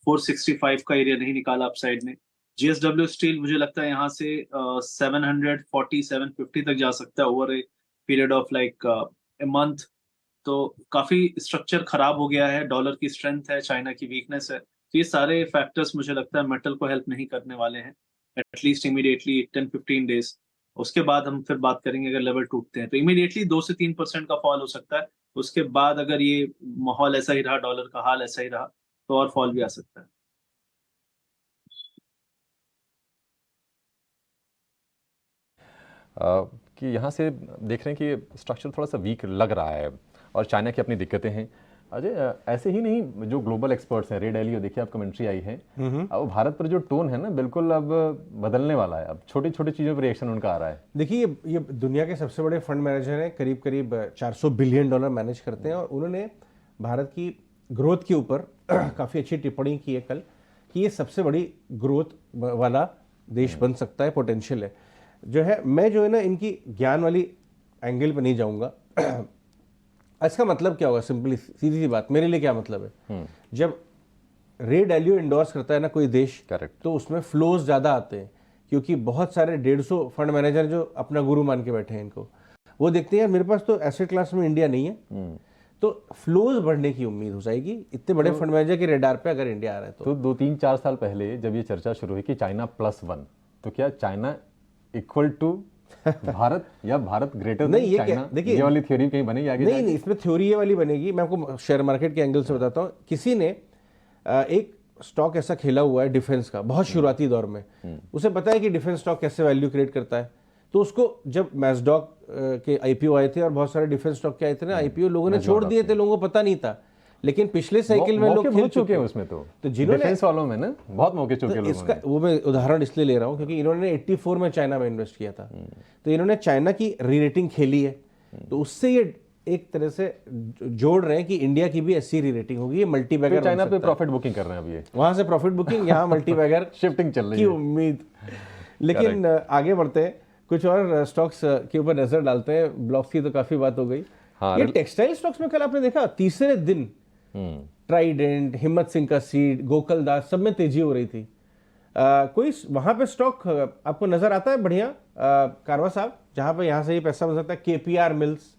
465 का एरिया नहीं निकाला अपसाइड में। JSW स्टील मुझे लगता है यहाँ से 740, 750 तक जा सकता है over a period of like a month. तो काफी स्ट्रक्चर खराब हो गया है, डॉलर की स्ट्रेंथ है, चाइना की वीकनेस है। तो ये सारे फैक्टर्स मुझे लगता है मेटल को हेल्प नहीं करने वाले हैं एटलीस्ट इमीडिएटली 10-15 डेज। उसके बाद हम फिर बात करेंगे अगर लेवल टूटते हैं तो इमीडिएटली 2 से 3% का फॉल हो सकता है। उसके बाद अगर ये माहौल ऐसा ही रहा, डॉलर का हाल ऐसा ही रहा, तो और फॉल भी आ सकता है। कि यहाँ से देख रहे हैं कि स्ट्रक्चर थोड़ा सा वीक लग रहा है और चाइना की अपनी दिक्कतें हैं। अजय, ऐसे ही नहीं, जो ग्लोबल एक्सपर्ट्स हैं, रे डैलियो देखिए आप कमेंट्री आई है, अब भारत पर जो टोन है ना बिल्कुल अब बदलने वाला है। अब छोटी छोटी चीज़ों पर रिएक्शन उनका आ रहा है। देखिए ये दुनिया के सबसे बड़े फंड मैनेजर हैं, करीब करीब $400 बिलियन मैनेज करते हैं, और उन्होंने भारत की ग्रोथ के ऊपर काफ़ी अच्छी टिप्पणी की है कल कि ये सबसे बड़ी ग्रोथ वाला देश बन सकता है, पोटेंशियल है जो है। मैं जो है ना इनकी ज्ञान वाली एंगल पर नहीं जाऊँगा। इसका मतलब क्या होगा, सिंपली सीधी सी बात, मेरे लिए क्या मतलब है, जब रे डैलियो इंडोर्स करता है ना कोई देश, करेक्ट, तो उसमें फ्लोज ज़्यादा आते हैं, क्योंकि बहुत सारे 150 फंड मैनेजर जो अपना गुरु मान के बैठे हैं इनको, वो देखते हैं यार मेरे पास तो एसेट क्लास में इंडिया नहीं है, तो फ्लोज बढ़ने की उम्मीद हो जाएगी इतने बड़े फंड मैनेजर के रेडार पे अगर इंडिया आ रहा है तो 2-3-4 साल पहले जब ये चर्चा शुरू हुई कि चाइना +1, तो क्या चाइना इक्वल टू भारत या भारत ग्रेटर नहीं, ये चाइना? देखिए, ये वाली थ्योरी कहीं बनेगी आगे? नहीं, इसमें थ्योरी ये वाली बनेगी। मैं आपको शेयर मार्केट के एंगल से बताता हूँ। किसी ने एक स्टॉक ऐसा खेला हुआ है डिफेंस का, बहुत शुरुआती दौर में, उसे पता है कि डिफेंस स्टॉक कैसे वैल्यू क्रिएट करता है, तो उसको जब मैस्डॉक के आईपीओ आए थे और बहुत सारे डिफेंस स्टॉक के आए थे ना आईपीओ, लोगों ने छोड़ दिए थे, लोगों को पता नहीं था, लेकिन पिछले साइकिल में लोग खेल चुके हैं उसमें। तो जिन्होंने डिफेंस वालों में ना बहुत मौके चुके लोगों इसका वो मैं उदाहरण इसलिए ले रहा हूँ क्योंकि इन्होंने 84 में चाइना में इन्वेस्ट किया था, तो इन्होंने चाइना की री रेटिंग खेली है, तो उससे ये एक तरह से जोड़ रहे हैं कि इंडिया की भी ऐसी री रेटिंग होगी, ये मल्टी बैगर चाइना पे प्रॉफिट बुकिंग कर रहे हैं अभी, वहां से प्रॉफिट बुकिंग, यहाँ मल्टी बैगर शिफ्टिंग चल रही है उम्मीद। लेकिन आगे बढ़ते हैं, कुछ और स्टॉक्स के ऊपर नजर डालते हैं। ब्लॉक्स की तो काफी बात हो गई। ये टेक्सटाइल स्टॉक्स में कल आपने देखा तीसरे दिन ट्राइडेंट, हिम्मत सिंह का सीड, गोकुलदास, सब में तेजी हो रही थी। कोई वहां पे स्टॉक आपको नजर आता है बढ़िया कारवा साहब, जहां पे यहां से ही पैसा बन सकता है? केपीआर मिल्स,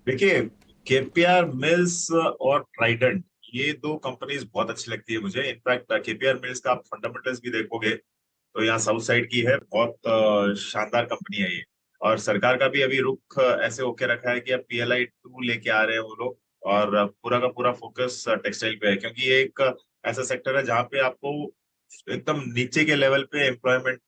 देखिए केपीआर मिल्स और ट्राइडेंट, ये दो कंपनीज बहुत अच्छी लगती है मुझे। इनफैक्ट केपीआर मिल्स का आप फंडामेंटल्स भी देखोगे तो यहाँ साउथ साइड की है, बहुत शानदार कंपनी है ये, और सरकार का भी अभी रुख ऐसे होके रखा है कि अब PLI 2 लेके आ रहे हैं वो लोग, और पूरा का पूरा फोकस टेक्सटाइल पे है, क्योंकि ये एक ऐसा सेक्टर है जहाँ पे आपको एकदम नीचे के लेवल पे एम्प्लॉयमेंट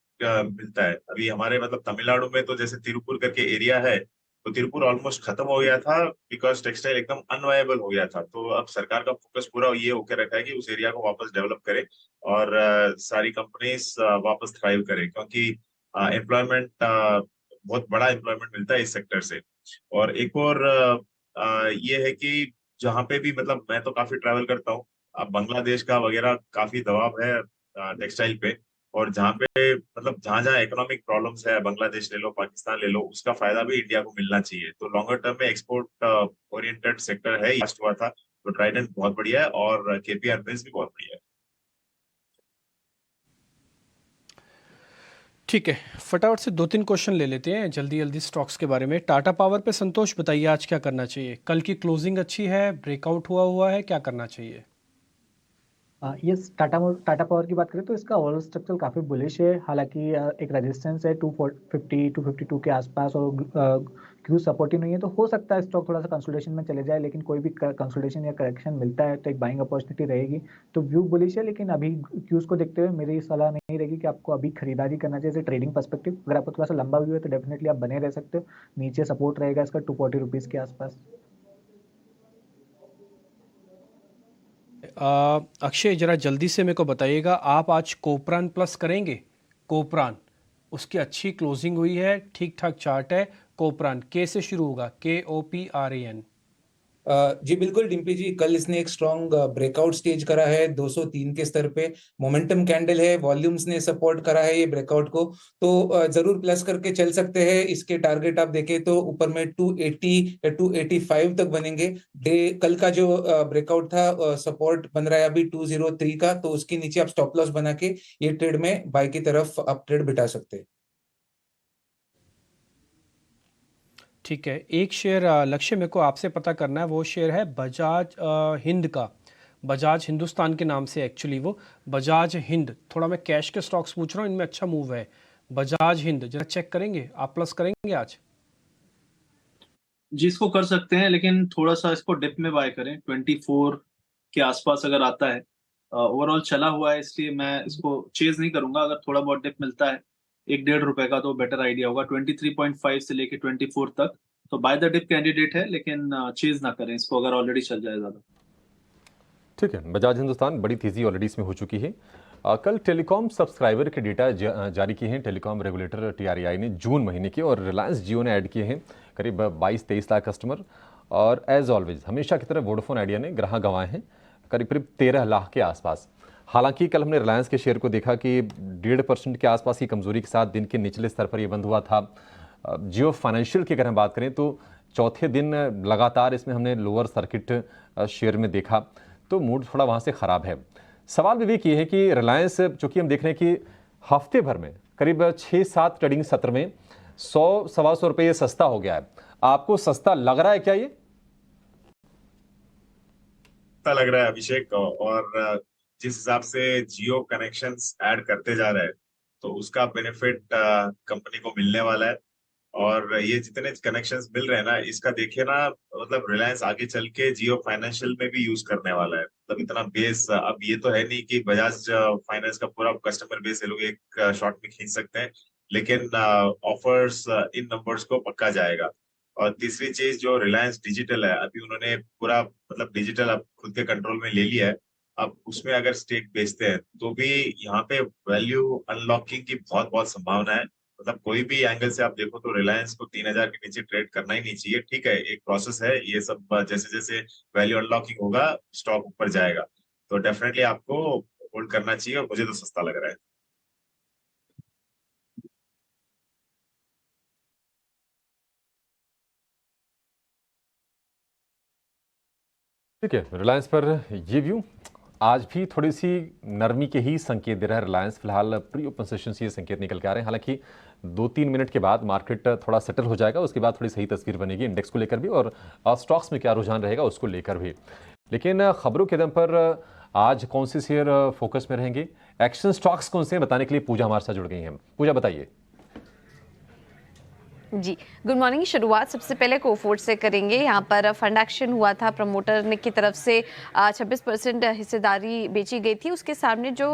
मिलता है। अभी हमारे मतलब तमिलनाडु में तो जैसे तिरुपुर करके एरिया है, तो तिरुपुर ऑलमोस्ट खत्म हो गया था बिकॉज टेक्सटाइल एकदम अनवायबल हो गया था। तो अब सरकार का फोकस पूरा ये होकर रखा है कि उस एरिया को वापस डेवलप करे और सारी कंपनीज वापस थ्राइव करे, क्योंकि एम्प्लॉयमेंट बहुत बड़ा एम्प्लॉयमेंट मिलता है इस सेक्टर से। और एक और ये है कि जहाँ पे भी मतलब मैं तो काफी ट्रैवल करता हूँ, अब बांग्लादेश का वगैरह काफी दबाव है टेक्सटाइल पे, और जहाँ पे मतलब जहाँ जहाँ इकोनॉमिक प्रॉब्लम्स है, बांग्लादेश ले लो, पाकिस्तान ले लो, उसका फायदा भी इंडिया को मिलना चाहिए। तो लॉन्गर टर्म में एक्सपोर्ट ओरिएंटेड सेक्टर है, लास्ट हुआ था, तो ट्राइडेंट बहुत बढ़िया है और केपीआर मिल्स भी बहुत बढ़िया है। ठीक है, फटाफट से 2-3 क्वेश्चन ले लेते हैं जल्दी जल्दी स्टॉक्स के बारे में। टाटा पावर पे संतोष बताइए आज क्या करना चाहिए? कल की क्लोजिंग अच्छी है, ब्रेकआउट हुआ है, क्या करना चाहिए? यस, टाटा पावर की बात करें तो इसका ओवरऑल स्ट्रक्चर काफ़ी बुलिश है। हालांकि एक रेजिस्टेंस है 250 252 के आसपास, और क्यू सपोर्टिव नहीं है, तो हो सकता है स्टॉक थोड़ा सा कंसोलिडेशन में चले जाए, लेकिन कोई भी कंसोलिडेशन या करेक्शन मिलता है तो एक बाइंग अपॉर्चुनिटी रहेगी। तो व्यू बुलिश है, लेकिन अभी क्यूज को देखते हुए मेरी सलाह नहीं रहेगी कि आपको अभी खरीदारी करना चाहिए। ट्रेडिंग पर्सपेक्टिव अगर आपको थोड़ा सा लंबा व्यू है तो डेफिनेटली आप बने रह सकते हो। नीचे सपोर्ट रहेगा इसका 240 रुपीज़ के आसपास। अक्षय जरा जल्दी से मेरे को बताइएगा, आप आज कोपरान प्लस करेंगे? कोपरान, उसकी अच्छी क्लोजिंग हुई है, ठीक ठाक चार्ट है। कोपरान के से शुरू होगा, KOPRAN। जी बिल्कुल डिम्पी जी, कल इसने एक स्ट्रॉन्ग ब्रेकआउट स्टेज करा है 203 के स्तर पे, मोमेंटम कैंडल है, वॉल्यूम्स ने सपोर्ट करा है ये ब्रेकआउट को, तो जरूर प्लस करके चल सकते हैं। इसके टारगेट आप देखें तो ऊपर में 280 या 285 तक बनेंगे। डे कल का जो ब्रेकआउट था सपोर्ट बन रहा है अभी 203 का, तो उसके नीचे आप स्टॉप लॉस बना के ये ट्रेड में बाय की तरफ आप ट्रेड बिठा सकते हैं। ठीक है, एक शेयर लक्ष्य मेरे को आपसे पता करना है, वो शेयर है बजाज हिंद का। बजाज हिंदुस्तान के नाम से एक्चुअली वो बजाज हिंद। थोड़ा मैं कैश के स्टॉक्स पूछ रहा हूँ, इनमें अच्छा मूव है। बजाज हिंद जरा चेक करेंगे, आप प्लस करेंगे आज? जी इसको कर सकते हैं, लेकिन थोड़ा सा इसको डिप में बाय करें, 24 के आसपास अगर आता है। ओवरऑल चला हुआ है, इसलिए मैं इसको चेज नहीं करूंगा। अगर थोड़ा बहुत डिप मिलता है 1-1.5 रुपए का तो बेटर आइडिया होगा। 23.5 से लेके 24 तक तो बाय द डिप कैंडिडेट है, लेकिन चेज ना करें इसको अगर ऑलरेडी चल जाए ज्यादा। ठीक है, बजाज हिंदुस्तान बड़ी तेजी ऑलरेडी इसमें हो चुकी है। कल टेलीकॉम सब्सक्राइबर के डेटा जारी किए हैं टेलीकॉम रेगुलेटर TRAI ने जून महीने के, और रिलायंस जियो ने ऐड किए हैं करीब 22-23 लाख कस्टमर, और एज ऑलवेज हमेशा की तरह वोडाफोन आइडिया ने ग्राहक गंवाए हैं करीब 13 लाख के आसपास। हालांकि कल हमने रिलायंस के शेयर को देखा कि 1.5% के आसपास की कमजोरी के साथ दिन के निचले स्तर पर यह बंद हुआ था। जियो फाइनेंशियल की अगर हम बात करें तो चौथे दिन लगातार इसमें हमने लोअर सर्किट शेयर में देखा, तो मूड थोड़ा वहाँ से ख़राब है। सवाल विवेक ये है कि रिलायंस, चूँकि हम देख रहे हैं कि हफ्ते भर में करीब 6-7 ट्रेडिंग सत्र में 100-125 रुपये सस्ता हो गया है। आपको सस्ता लग रहा है क्या ये? सस्ता लग रहा है अभिषेक, और जिस हिसाब से जियो कनेक्शंस ऐड करते जा रहे हैं तो उसका बेनिफिट कंपनी को मिलने वाला है। और ये जितने कनेक्शंस मिल रहे हैं ना, इसका देखिए ना, मतलब रिलायंस आगे चल के जियो फाइनेंशियल में भी यूज करने वाला है। मतलब इतना बेस, अब ये तो है नहीं कि बजाज फाइनेंस का पूरा कस्टमर बेस ये लोग एक शॉट में खींच सकते हैं, लेकिन ऑफर्स इन नंबर्स को पक्का जाएगा। और तीसरी चीज, जो रिलायंस डिजिटल है, अभी उन्होंने पूरा मतलब डिजिटल अब खुद के कंट्रोल में ले लिया है। अब उसमें अगर स्टेक बेचते हैं तो भी यहाँ पे वैल्यू अनलॉकिंग की बहुत बहुत संभावना है। मतलब कोई भी एंगल से आप देखो तो रिलायंस को 3000 के नीचे ट्रेड करना ही नहीं चाहिए। ठीक है, एक प्रोसेस है ये सब, जैसे जैसे वैल्यू अनलॉकिंग होगा स्टॉक ऊपर जाएगा, तो डेफिनेटली आपको होल्ड करना चाहिए, और मुझे तो सस्ता लग रहा है। ठीक है, रिलायंस पर ये व्यू आज भी थोड़ी सी नरमी के ही संकेत दे रहा है रिलायंस। फिलहाल प्री ओपन सेशन से ये संकेत निकल के आ रहे हैं। हालांकि 2-3 मिनट के बाद मार्केट थोड़ा सेटल हो जाएगा, उसके बाद थोड़ी सही तस्वीर बनेगी इंडेक्स को लेकर भी, और स्टॉक्स में क्या रुझान रहेगा उसको लेकर भी। लेकिन खबरों के दम पर आज कौन से शेयर फोकस में रहेंगे, एक्शन स्टॉक्स कौन से हैं, बताने के लिए पूजा हमारे साथ जुड़ गई हैं। पूजा बताइए। जी, गुड मॉर्निंग। शुरुआत सबसे पहले कोफोर्ज से करेंगे। यहाँ पर फंड एक्शन हुआ था, प्रमोटर की तरफ से 26% हिस्सेदारी बेची गई थी। उसके सामने जो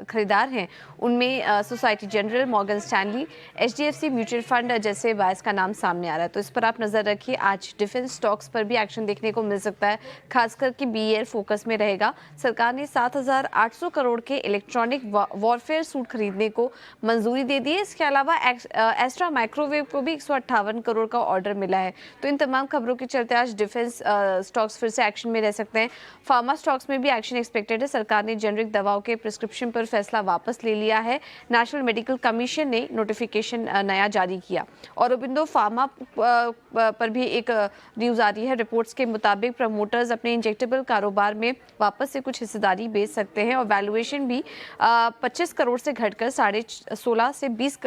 खरीदार हैं उनमें society general, Morgan Stanley, HDFC mutual fund जैसे बायर्स का नाम सामने आ रहा है, तो इस पर आप नज़र रखिए। आज डिफेंस स्टॉक्स पर भी एक्शन देखने को मिल सकता है, खासकर कि BEL फोकस में रहेगा। सरकार ने 7,800 करोड़ के इलेक्ट्रॉनिक वॉरफेयर सूट खरीदने को मंजूरी दे दी है। इसके अलावा एस्ट्रा माइक्रोवेव को भी 158 करोड़ का ऑर्डर मिला है। तो इन तमाम खबरों के चलते आज डिफेंस स्टॉक्स फिर से एक्शन में रह सकते हैं। फार्मा स्टॉक्स में भी एक्शन एक्सपेक्टेड है। सरकार ने जेनरिक दवाओं के प्रिस्क्रिप्शन पर फैसला वापस ले लिया है। नेशनल मेडिकल कमीशन ने नोटिफिकेशन नया जारी किया। और औरोबिंदो फार्मा पर भी एक न्यूज़ आ रही है। रिपोर्ट्स के मुताबिक प्रमोटर्स अपने इंजेक्टेबल कारोबार में वापस से कुछ हिस्सेदारी बेच सकते हैं, और वैल्यूएशन भी 25 करोड़ से घटकर 16.5 से 20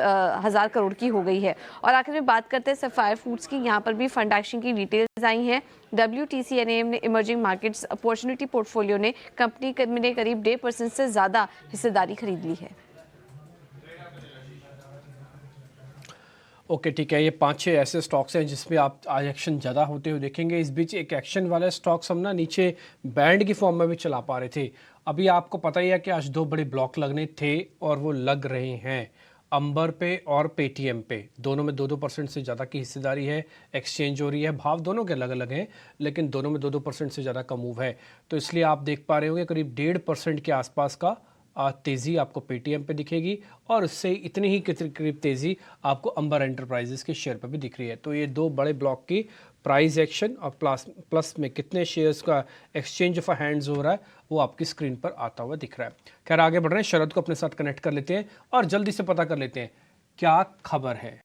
हज़ार करोड़ की हो गई है। और आखिर में बात करते हैं सफायर फूड्स की। यहाँ पर भी फंड एक्शन की डिटेल्स आई हैं। WTCNAM ने इमर्जिंग मार्केट्स अपॉर्चुनिटी पोर्टफोलियो ने कंपनी ने करीब 1.5% से ज़्यादा हिस्सेदारी खरीद ली है। ओके, ठीक है। ये 5-6 ऐसे स्टॉक्स हैं जिसमें आप आज एक्शन ज़्यादा होते हुए देखेंगे। इस बीच एक एक्शन वाले स्टॉक्स हम ना नीचे बैंड की फॉर्म में भी चला पा रहे थे। अभी आपको पता ही है कि आज 2 बड़े ब्लॉक लगने थे और वो लग रहे हैं। अंबर पे और पेटीएम पे दोनों में 2-2% से ज़्यादा की हिस्सेदारी है। एक्सचेंज हो रही है, भाव दोनों के अलग अलग हैं, लेकिन दोनों में 2-2% से ज़्यादा का मूव है। तो इसलिए आप देख पा रहे होंगे करीब 1.5% के आसपास का तेज़ी आपको पेटीएम पे दिखेगी, और उससे इतनी ही करीब तेज़ी आपको अंबर एंटरप्राइजेस के शेयर पर भी दिख रही है। तो ये 2 बड़े ब्लॉक की प्राइस एक्शन और प्लस में कितने शेयर्स का एक्सचेंज ऑफ हैंड्स हो रहा है वो आपकी स्क्रीन पर आता हुआ दिख रहा है। खैर, आगे बढ़ रहे हैं, शरद को अपने साथ कनेक्ट कर लेते हैं और जल्दी से पता कर लेते हैं क्या खबर है।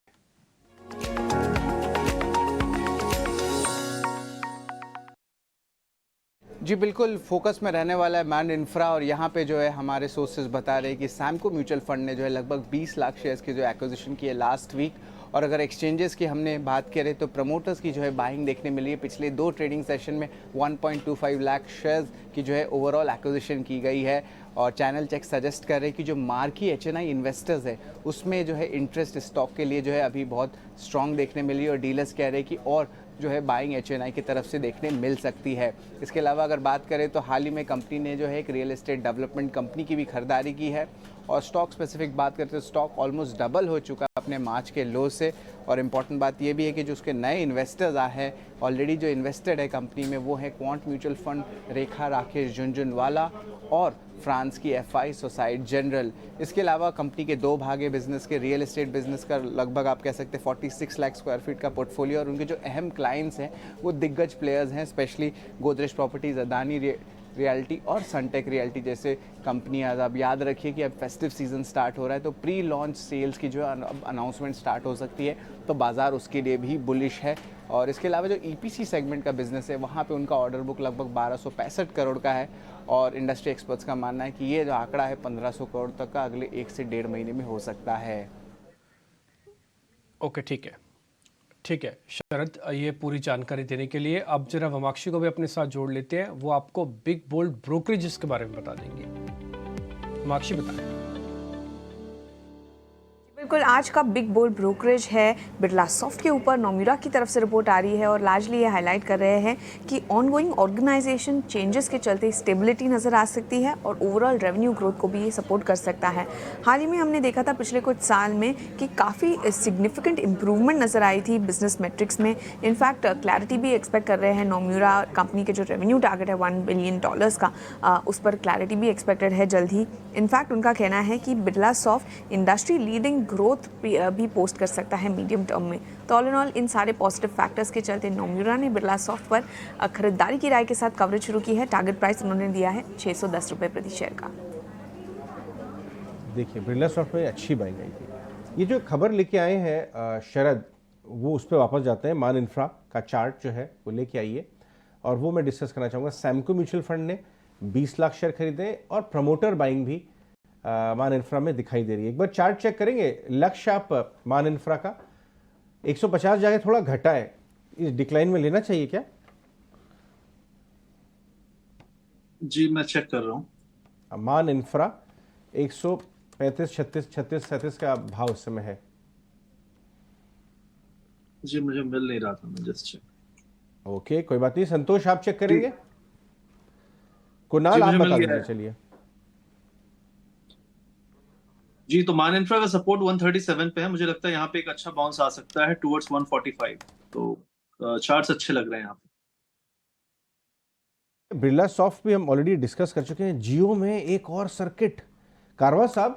जी बिल्कुल, फोकस में रहने वाला है मैंड इंफ्रा, और यहाँ पे जो है हमारे सोर्सेज बता रहे हैं कि सैमको म्यूचुअल फंड ने जो है लगभग 20 लाख शेयर्स की जो एक्विजिशन की है लास्ट वीक। और अगर एक्सचेंजेस की हमने बात करें तो प्रमोटर्स की जो है बाइंग देखने मिली है। पिछले 2 ट्रेडिंग सेशन में 1.25 लाख शेयर्स की जो है ओवरऑल एक्विजिशन की गई है। और चैनल चेक सजेस्ट कर रहे हैं कि जो मार्की HNI इन्वेस्टर्स है उसमें जो है इंटरेस्ट स्टॉक के लिए जो है अभी बहुत स्ट्रॉन्ग देखने मिली है, और डीलर्स कह रहे हैं कि और जो है बाइंग HNI की तरफ से देखने मिल सकती है। इसके अलावा अगर बात करें तो हाल ही में कंपनी ने जो है एक रियल एस्टेट डेवलपमेंट कंपनी की भी खरीदारी की है। और स्टॉक स्पेसिफिक बात करते हैं तो स्टॉक ऑलमोस्ट डबल हो चुका है अपने मार्च के लो से। और इम्पॉर्टेंट बात ये भी है कि जो उसके नए इन्वेस्टर्स आए हैं, ऑलरेडी जो इन्वेस्टेड है कंपनी में, वो है क्वांट म्यूचुअल फंड, रेखा राकेश झुनझुनवाला और फ्रांस की एफआई सोसाइटी जनरल। इसके अलावा कंपनी के दो भागे बिजनेस के, रियल एस्टेट बिजनेस का लगभग आप कह सकते हैं 46 लाख स्क्वायर फीट का पोर्टफोलियो, और उनके जो अहम क्लाइंट्स हैं वो दिग्गज प्लेयर्स हैं, specially Godrej properties, Adani realty और सनटेक रियल्टी जैसे कंपनियां। आप याद रखिए कि अब फेस्टिव सीजन स्टार्ट हो रहा है, तो प्री लॉन्च सेल्स की जो अनाउंसमेंट स्टार्ट हो सकती है, तो बाजार उसके लिए भी बुलिश है। और इसके अलावा जो ईपीसी सेगमेंट का बिजनेस है, वहाँ पे उनका ऑर्डर बुक लगभग 1265 करोड़ का है, और इंडस्ट्री एक्सपर्ट्स का मानना है कि ये जो आंकड़ा है 1500 करोड़ तक का अगले 1 से 1.5 महीने में हो सकता है। ओके, ठीक है शरद, ये पूरी जानकारी देने के लिए। अब जरा वमाक्षी को भी अपने साथ जोड़ लेते हैं, वो आपको बिग बोल्ड ब्रोकरेजेस के बारे में बता देंगे। वमाक्षी बताएं। बिल्कुल, आज का बिग बोल्ड ब्रोकरेज है बिरला सॉफ्ट के ऊपर। नोम्यूरा की तरफ से रिपोर्ट आ रही है और लार्जली ये हाईलाइट कर रहे हैं कि ऑनगोइंग ऑर्गेनाइजेशन चेंजेस के चलते स्टेबिलिटी नज़र आ सकती है और ओवरऑल रेवेन्यू ग्रोथ को भी ये सपोर्ट कर सकता है। हाल ही में हमने देखा था पिछले कुछ साल में कि काफ़ी सिग्निफिकेंट इंप्रूवमेंट नज़र आई थी बिजनेस मेट्रिक्स में। इनफैक्ट क्लैरिटी भी एक्सपेक्ट कर रहे हैं नोम्यूरा कंपनी के जो रेवेन्यू टारगेट है $1 बिलियन का, उस पर क्लैरिटी भी एक्सपेक्टेड है जल्द ही। इनफैक्ट उनका कहना है कि Birla soft industry leading growth भी पोस्ट कर सकता है मीडियम टर्म में। तो ऑल इन ऑल इन सारे पॉजिटिव फैक्टर्स के चलते नोम्यूरा ने बिरला सॉफ्ट पर खरीदारी की राय के साथ कवरेज शुरू की है। टारगेट प्राइस उन्होंने दिया है 610 रुपये प्रति शेयर का। देखिए, बिरला सॉफ्ट में अच्छी बाइंग आई थी। ये जो खबर लेके आए हैं शरद, वो उस पर वापस जाते हैं। मान इंफ्रा का चार्ट जो है वो लेके आइए, और वो मैं डिस्कस करना चाहूँगा। सैमको म्यूचुअल फंड ने 20 लाख शेयर खरीदे और प्रमोटर बाइंग भी मान इंफ्रा में दिखाई दे रही है। एक बार चार्ट चेक करेंगे। लक्ष्य आप मान इंफ्रा का 150 जाके थोड़ा घटा है, इस डिक्लाइन में लेना चाहिए क्या? जी मैं चेक कर रहा हूँ। मान इंफ्रा 135, 36, 37 का भाव इस समय है। जी मुझे मिल नहीं रहा था, मैं जस्ट चेक। ओके, कोई बात नहीं। संतोष आप चेक करेंगे? कुणाल आप बता दीजिए। चलिए जी, तो मान इंफ्रा का सपोर्ट 137 पे है। मुझे लगता है यहाँ पे एक अच्छा बाउंस आ सकता है टुवर्ड्स 145। तो चार्ट्स अच्छे लग रहे हैं यहाँ पे। बिरला सॉफ्ट भी हम ऑलरेडी डिस्कस कर चुके हैं। जियो में एक और सर्किट। कारवा साहब,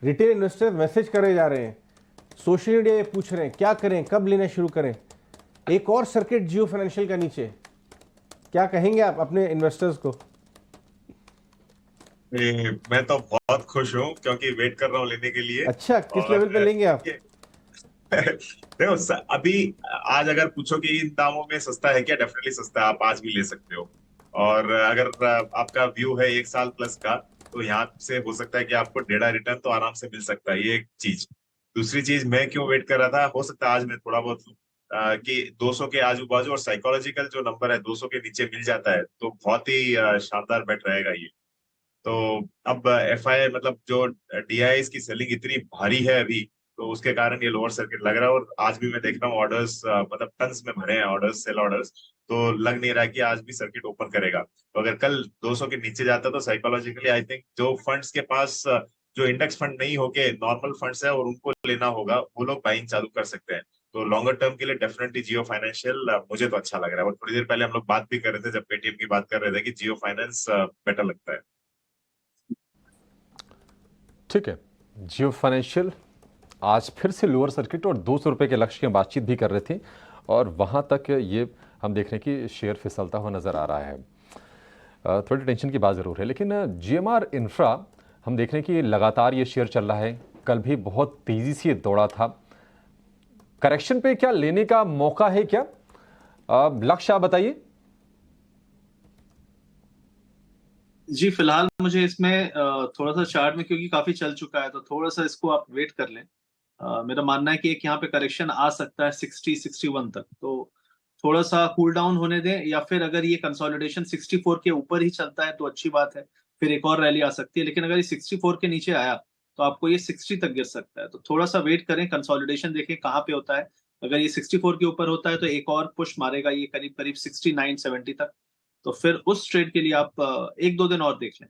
रिटेल इन्वेस्टर मैसेज करे जा रहे हैं, सोशल मीडिया ये पूछ रहे हैं क्या करें, कब लेना शुरू करें। एक और सर्किट जियो फाइनेंशियल का नीचे, क्या कहेंगे आप अपने इन्वेस्टर्स को? मैं तो बहुत खुश हूँ क्योंकि वेट कर रहा हूँ लेने के लिए। अच्छा, किस लेवल पे लेंगे आप? देखो अभी आज अगर पूछो कि इन दामों में सस्ता है क्या, डेफिनेटली सस्ता है, आप आज भी ले सकते हो। और अगर आपका व्यू है 1 साल प्लस का, तो यहाँ से हो सकता है कि आपको 1.5 रिटर्न तो आराम से मिल सकता है। ये एक चीज। दूसरी चीज, मैं क्यों वेट कर रहा था, हो सकता है आज मैं थोड़ा बहुत कि 200 के आजू बाजू, और साइकोलॉजिकल जो नंबर है 200 के नीचे मिल जाता है तो बहुत ही शानदार बेट रहेगा ये। तो अब एफआई मतलब जो डीआईएस की सेलिंग इतनी भारी है अभी, तो उसके कारण ये लोअर सर्किट लग रहा है। और आज भी मैं देख रहा हूँ ऑर्डर्स मतलब टन्स में भरे हैं ऑर्डर्स, सेल ऑर्डर्स, तो लग नहीं रहा कि आज भी सर्किट ओपन करेगा। तो अगर कल 200 के नीचे जाता तो साइकोलॉजिकली आई थिंक जो फंड्स के पास जो इंडेक्स फंड नहीं होके नॉर्मल फंड्स है और उनको लेना होगा, वो लोग बाइंग चालू कर सकते हैं। तो लॉन्गर टर्म के लिए डेफिनेटली जियो फाइनेंशियल मुझे तो अच्छा लग रहा है। और थोड़ी देर पहले हम लोग बात भी कर रहे थे, जब पेटीएम की बात कर रहे थे, कि जियो फाइनेंस बेटर लगता है। ठीक है, जियो फाइनेंशियल आज फिर से लोअर सर्किट और 200 रुपये के लक्ष्य की बातचीत भी कर रहे थे, और वहाँ तक ये हम देख रहे हैं कि शेयर फिसलता हुआ नज़र आ रहा है। थोड़ी टेंशन की बात ज़रूर है। लेकिन जीएमआर इंफ्रा हम देख रहे हैं कि लगातार ये शेयर चल रहा है, कल भी बहुत तेज़ी से दौड़ा था। करेक्शन पे क्या लेने का मौका है क्या? लक्ष्य आप बताइए। जी फिलहाल मुझे इसमें थोड़ा सा चार्ट में, क्योंकि काफी चल चुका है, तो थोड़ा सा इसको आप वेट कर लें। मेरा मानना है कि एक यहाँ पे करेक्शन आ सकता है 60-61 तक, तो थोड़ा सा कूल डाउन होने दें। या फिर अगर ये कंसोलिडेशन 64 के ऊपर ही चलता है तो अच्छी बात है, फिर एक और रैली आ सकती है। लेकिन अगर ये 64 के नीचे आया तो आपको ये 60 तक गिर सकता है। तो थोड़ा सा वेट करें, कंसोलिडेशन देखें कहाँ पे होता है। अगर ये 64 के ऊपर होता है तो एक और पुश मारेगा ये करीब करीब 69-70 तक। तो फिर उस ट्रेड के लिए आप 1-2 दिन और देख लें।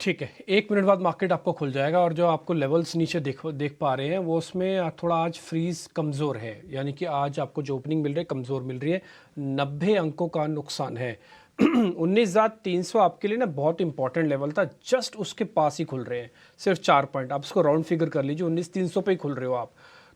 ठीक है, 1 मिनट बाद मार्केट आपको खुल जाएगा और जो आपको लेवल्स नीचे देख पा रहे हैं वो उसमें थोड़ा आज फ्रीज कमज़ोर है, यानी कि आज आपको जो ओपनिंग मिल रही है कमज़ोर मिल रही है, 90 अंकों का नुकसान है। 19,300 आपके लिए ना बहुत इंपॉर्टेंट लेवल था, जस्ट उसके पास ही खुल रहे हैं, सिर्फ 4 पॉइंट। आप इसको राउंड फिगर कर लीजिए, 19,300 पे ही खुल रहे हो आप।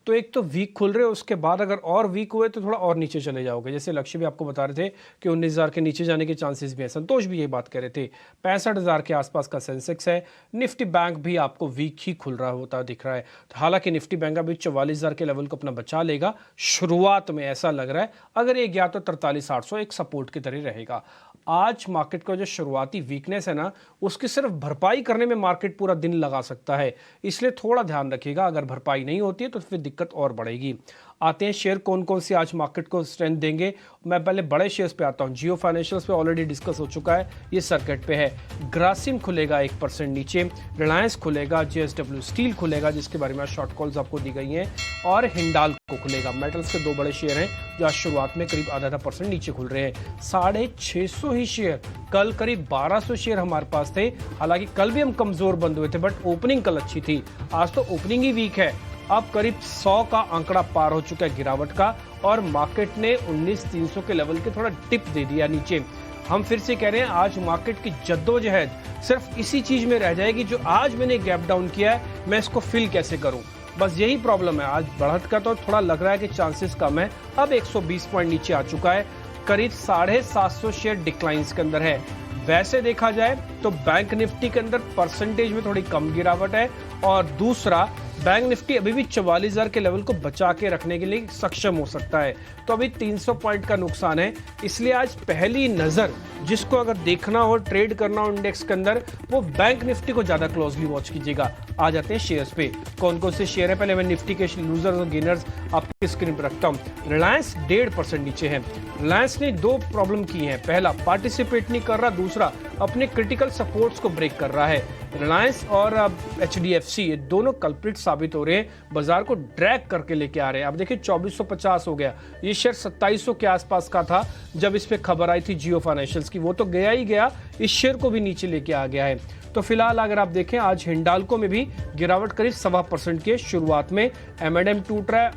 तो एक तो वीक खुल रहे हो, उसके बाद अगर और वीक हुए तो थोड़ा और नीचे चले जाओगे। जैसे लक्ष्य भी आपको बता रहे थे कि 19,000 के नीचे जाने के चांसेस भी हैं, संतोष भी यही बात कह रहे थे। 65,000 के आसपास का सेंसेक्स है। निफ्टी बैंक भी आपको वीक ही खुल रहा होता दिख रहा है। हालांकि निफ्टी बैंक अभी 44,000 के लेवल को अपना बचा लेगा, शुरुआत में ऐसा लग रहा है। अगर ये गया तो 43,800 एक सपोर्ट की तरह रहेगा। आज मार्केट का जो शुरुआती वीकनेस है ना, उसकी सिर्फ भरपाई करने में मार्केट पूरा दिन लगा सकता है, इसलिए थोड़ा ध्यान रखिएगा। अगर भरपाई नहीं होती है तो फिर दिक्कत और बढ़ेगी। आते हैं शेयर कौन कौन से आज मार्केट को स्ट्रेंथ देंगे। मैं पहले बड़े शेयर्स पे आता हूं। जियो फाइनेंशियल्स पे ऑलरेडी डिस्कस हो चुका है, ये सर्किट पे है। ग्रासिम खुलेगा 1% नीचे, रिलायंस खुलेगा, JSW स्टील खुलेगा जिसके बारे में शॉर्ट कॉल्स आपको दी गई हैं, और हिंडाल्को खुलेगा। मेटल्स के 2 बड़े शेयर हैं जो आज शुरुआत में करीब आधा% नीचे खुल रहे हैं। 650 ही शेयर, कल करीब 1200 शेयर हमारे पास थे। हालांकि कल भी हम कमजोर बंद हुए थे, बट ओपनिंग कल अच्छी थी। आज तो ओपनिंग ही वीक है। अब करीब 100 का आंकड़ा पार हो चुका है गिरावट का, और मार्केट ने 19,300 के लेवल के थोड़ा टिप दे दिया नीचे। हम फिर से कह रहे हैं आज मार्केट की जद्दोजहद सिर्फ इसी चीज में रह जाएगी, जो आज मैंने गैप डाउन किया है मैं इसको फिल कैसे करूं, बस यही प्रॉब्लम है। आज बढ़त का तो थोड़ा लग रहा है कि चांसेस कम है। अब 120 पॉइंट नीचे आ चुका है, करीब 750 शेयर डिक्लाइंस के अंदर है। वैसे देखा जाए तो बैंक निफ्टी के अंदर परसेंटेज में थोड़ी कम गिरावट है, और दूसरा बैंक निफ्टी अभी भी 44,000 के लेवल को बचा के रखने के लिए सक्षम हो सकता है। तो अभी 300 पॉइंट का नुकसान है, इसलिए आज पहली नजर जिसको अगर देखना हो, ट्रेड करना हो इंडेक्स के अंदर, वो बैंक निफ्टी को ज्यादा क्लोजली वॉच कीजिएगा। आ जाते हैं शेयर्स पे, कौन कौन से शेयर है। पहले मैं निफ्टी के लूजर्स और गेनर्स आपकी स्क्रीन पर रखता हूँ। रिलायंस 1.5% नीचे है। रिलायंस ने 2 प्रॉब्लम की है, पहला पार्टिसिपेट नहीं कर रहा, दूसरा अपने क्रिटिकल सपोर्ट्स को ब्रेक कर रहा है। रिलायंस और HDFC ये दोनों कल्प्रिट साबित हो रहे हैं, बाजार को ड्रैग करके लेके आ रहे हैं। अब देखिए 2450 हो गया, ये शेयर 2700 के आसपास का था जब इस पे खबर आई थी जियो फाइनेंशियल्स की, वो तो गया ही गया, इस शेयर को भी नीचे लेके आ गया है। तो फिलहाल अगर आप देखें आज हिंडाल्को में भी गिरावट करीब 1.25% की शुरुआत में। M&M टूट रहा है,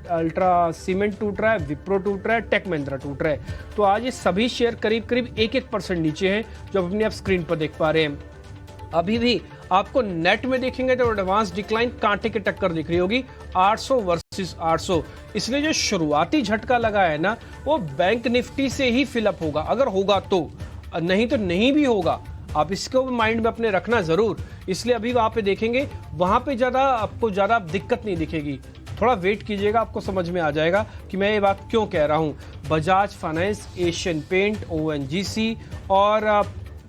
अल्ट्रा सीमेंट टूट रहा है, विप्रो टूट रहा है, टेक महिंद्रा टूट रहा है। तो आज ये सभी शेयर करीब करीब 1% नीचे हैं, जो अपनी आप स्क्रीन पर देख पा रहे हैं। अभी भी आपको नेट में देखेंगे तो एडवांस डिक्लाइन कांटे की टक्कर दिख रही होगी, 800 वर्सेस 800। इसलिए जो शुरुआती झटका लगा है ना, वो बैंक निफ्टी से ही फिलअप होगा, अगर होगा तो, नहीं तो नहीं भी होगा। आप इसको माइंड में अपने रखना जरूर। इसलिए अभी वहां पे देखेंगे, वहां पे आपको ज्यादा दिक्कत नहीं दिखेगी। थोड़ा वेट कीजिएगा, आपको समझ में आ जाएगा कि मैं ये बात क्यों कह रहा हूं। Bajaj finance, Asian paint, ONGC और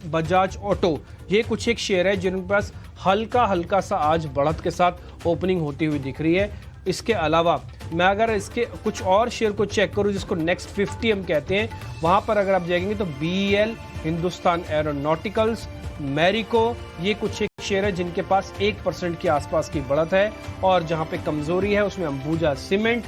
बजाज ऑटो, ये कुछ एक शेयर है जिनके पास हल्का सा आज बढ़त के साथ ओपनिंग होती हुई दिख रही है। इसके अलावा मैं अगर इसके कुछ और शेयर को चेक करूं जिसको नेक्स्ट 50 हम कहते हैं, वहां पर अगर आप जाएंगे तो BEL, हिंदुस्तान एरोनॉटिकल्स, मैरिको, ये कुछ एक शेयर है जिनके पास 1% के आसपास की बढ़त है। और जहां पे कमजोरी है उसमें अंबुजा सीमेंट,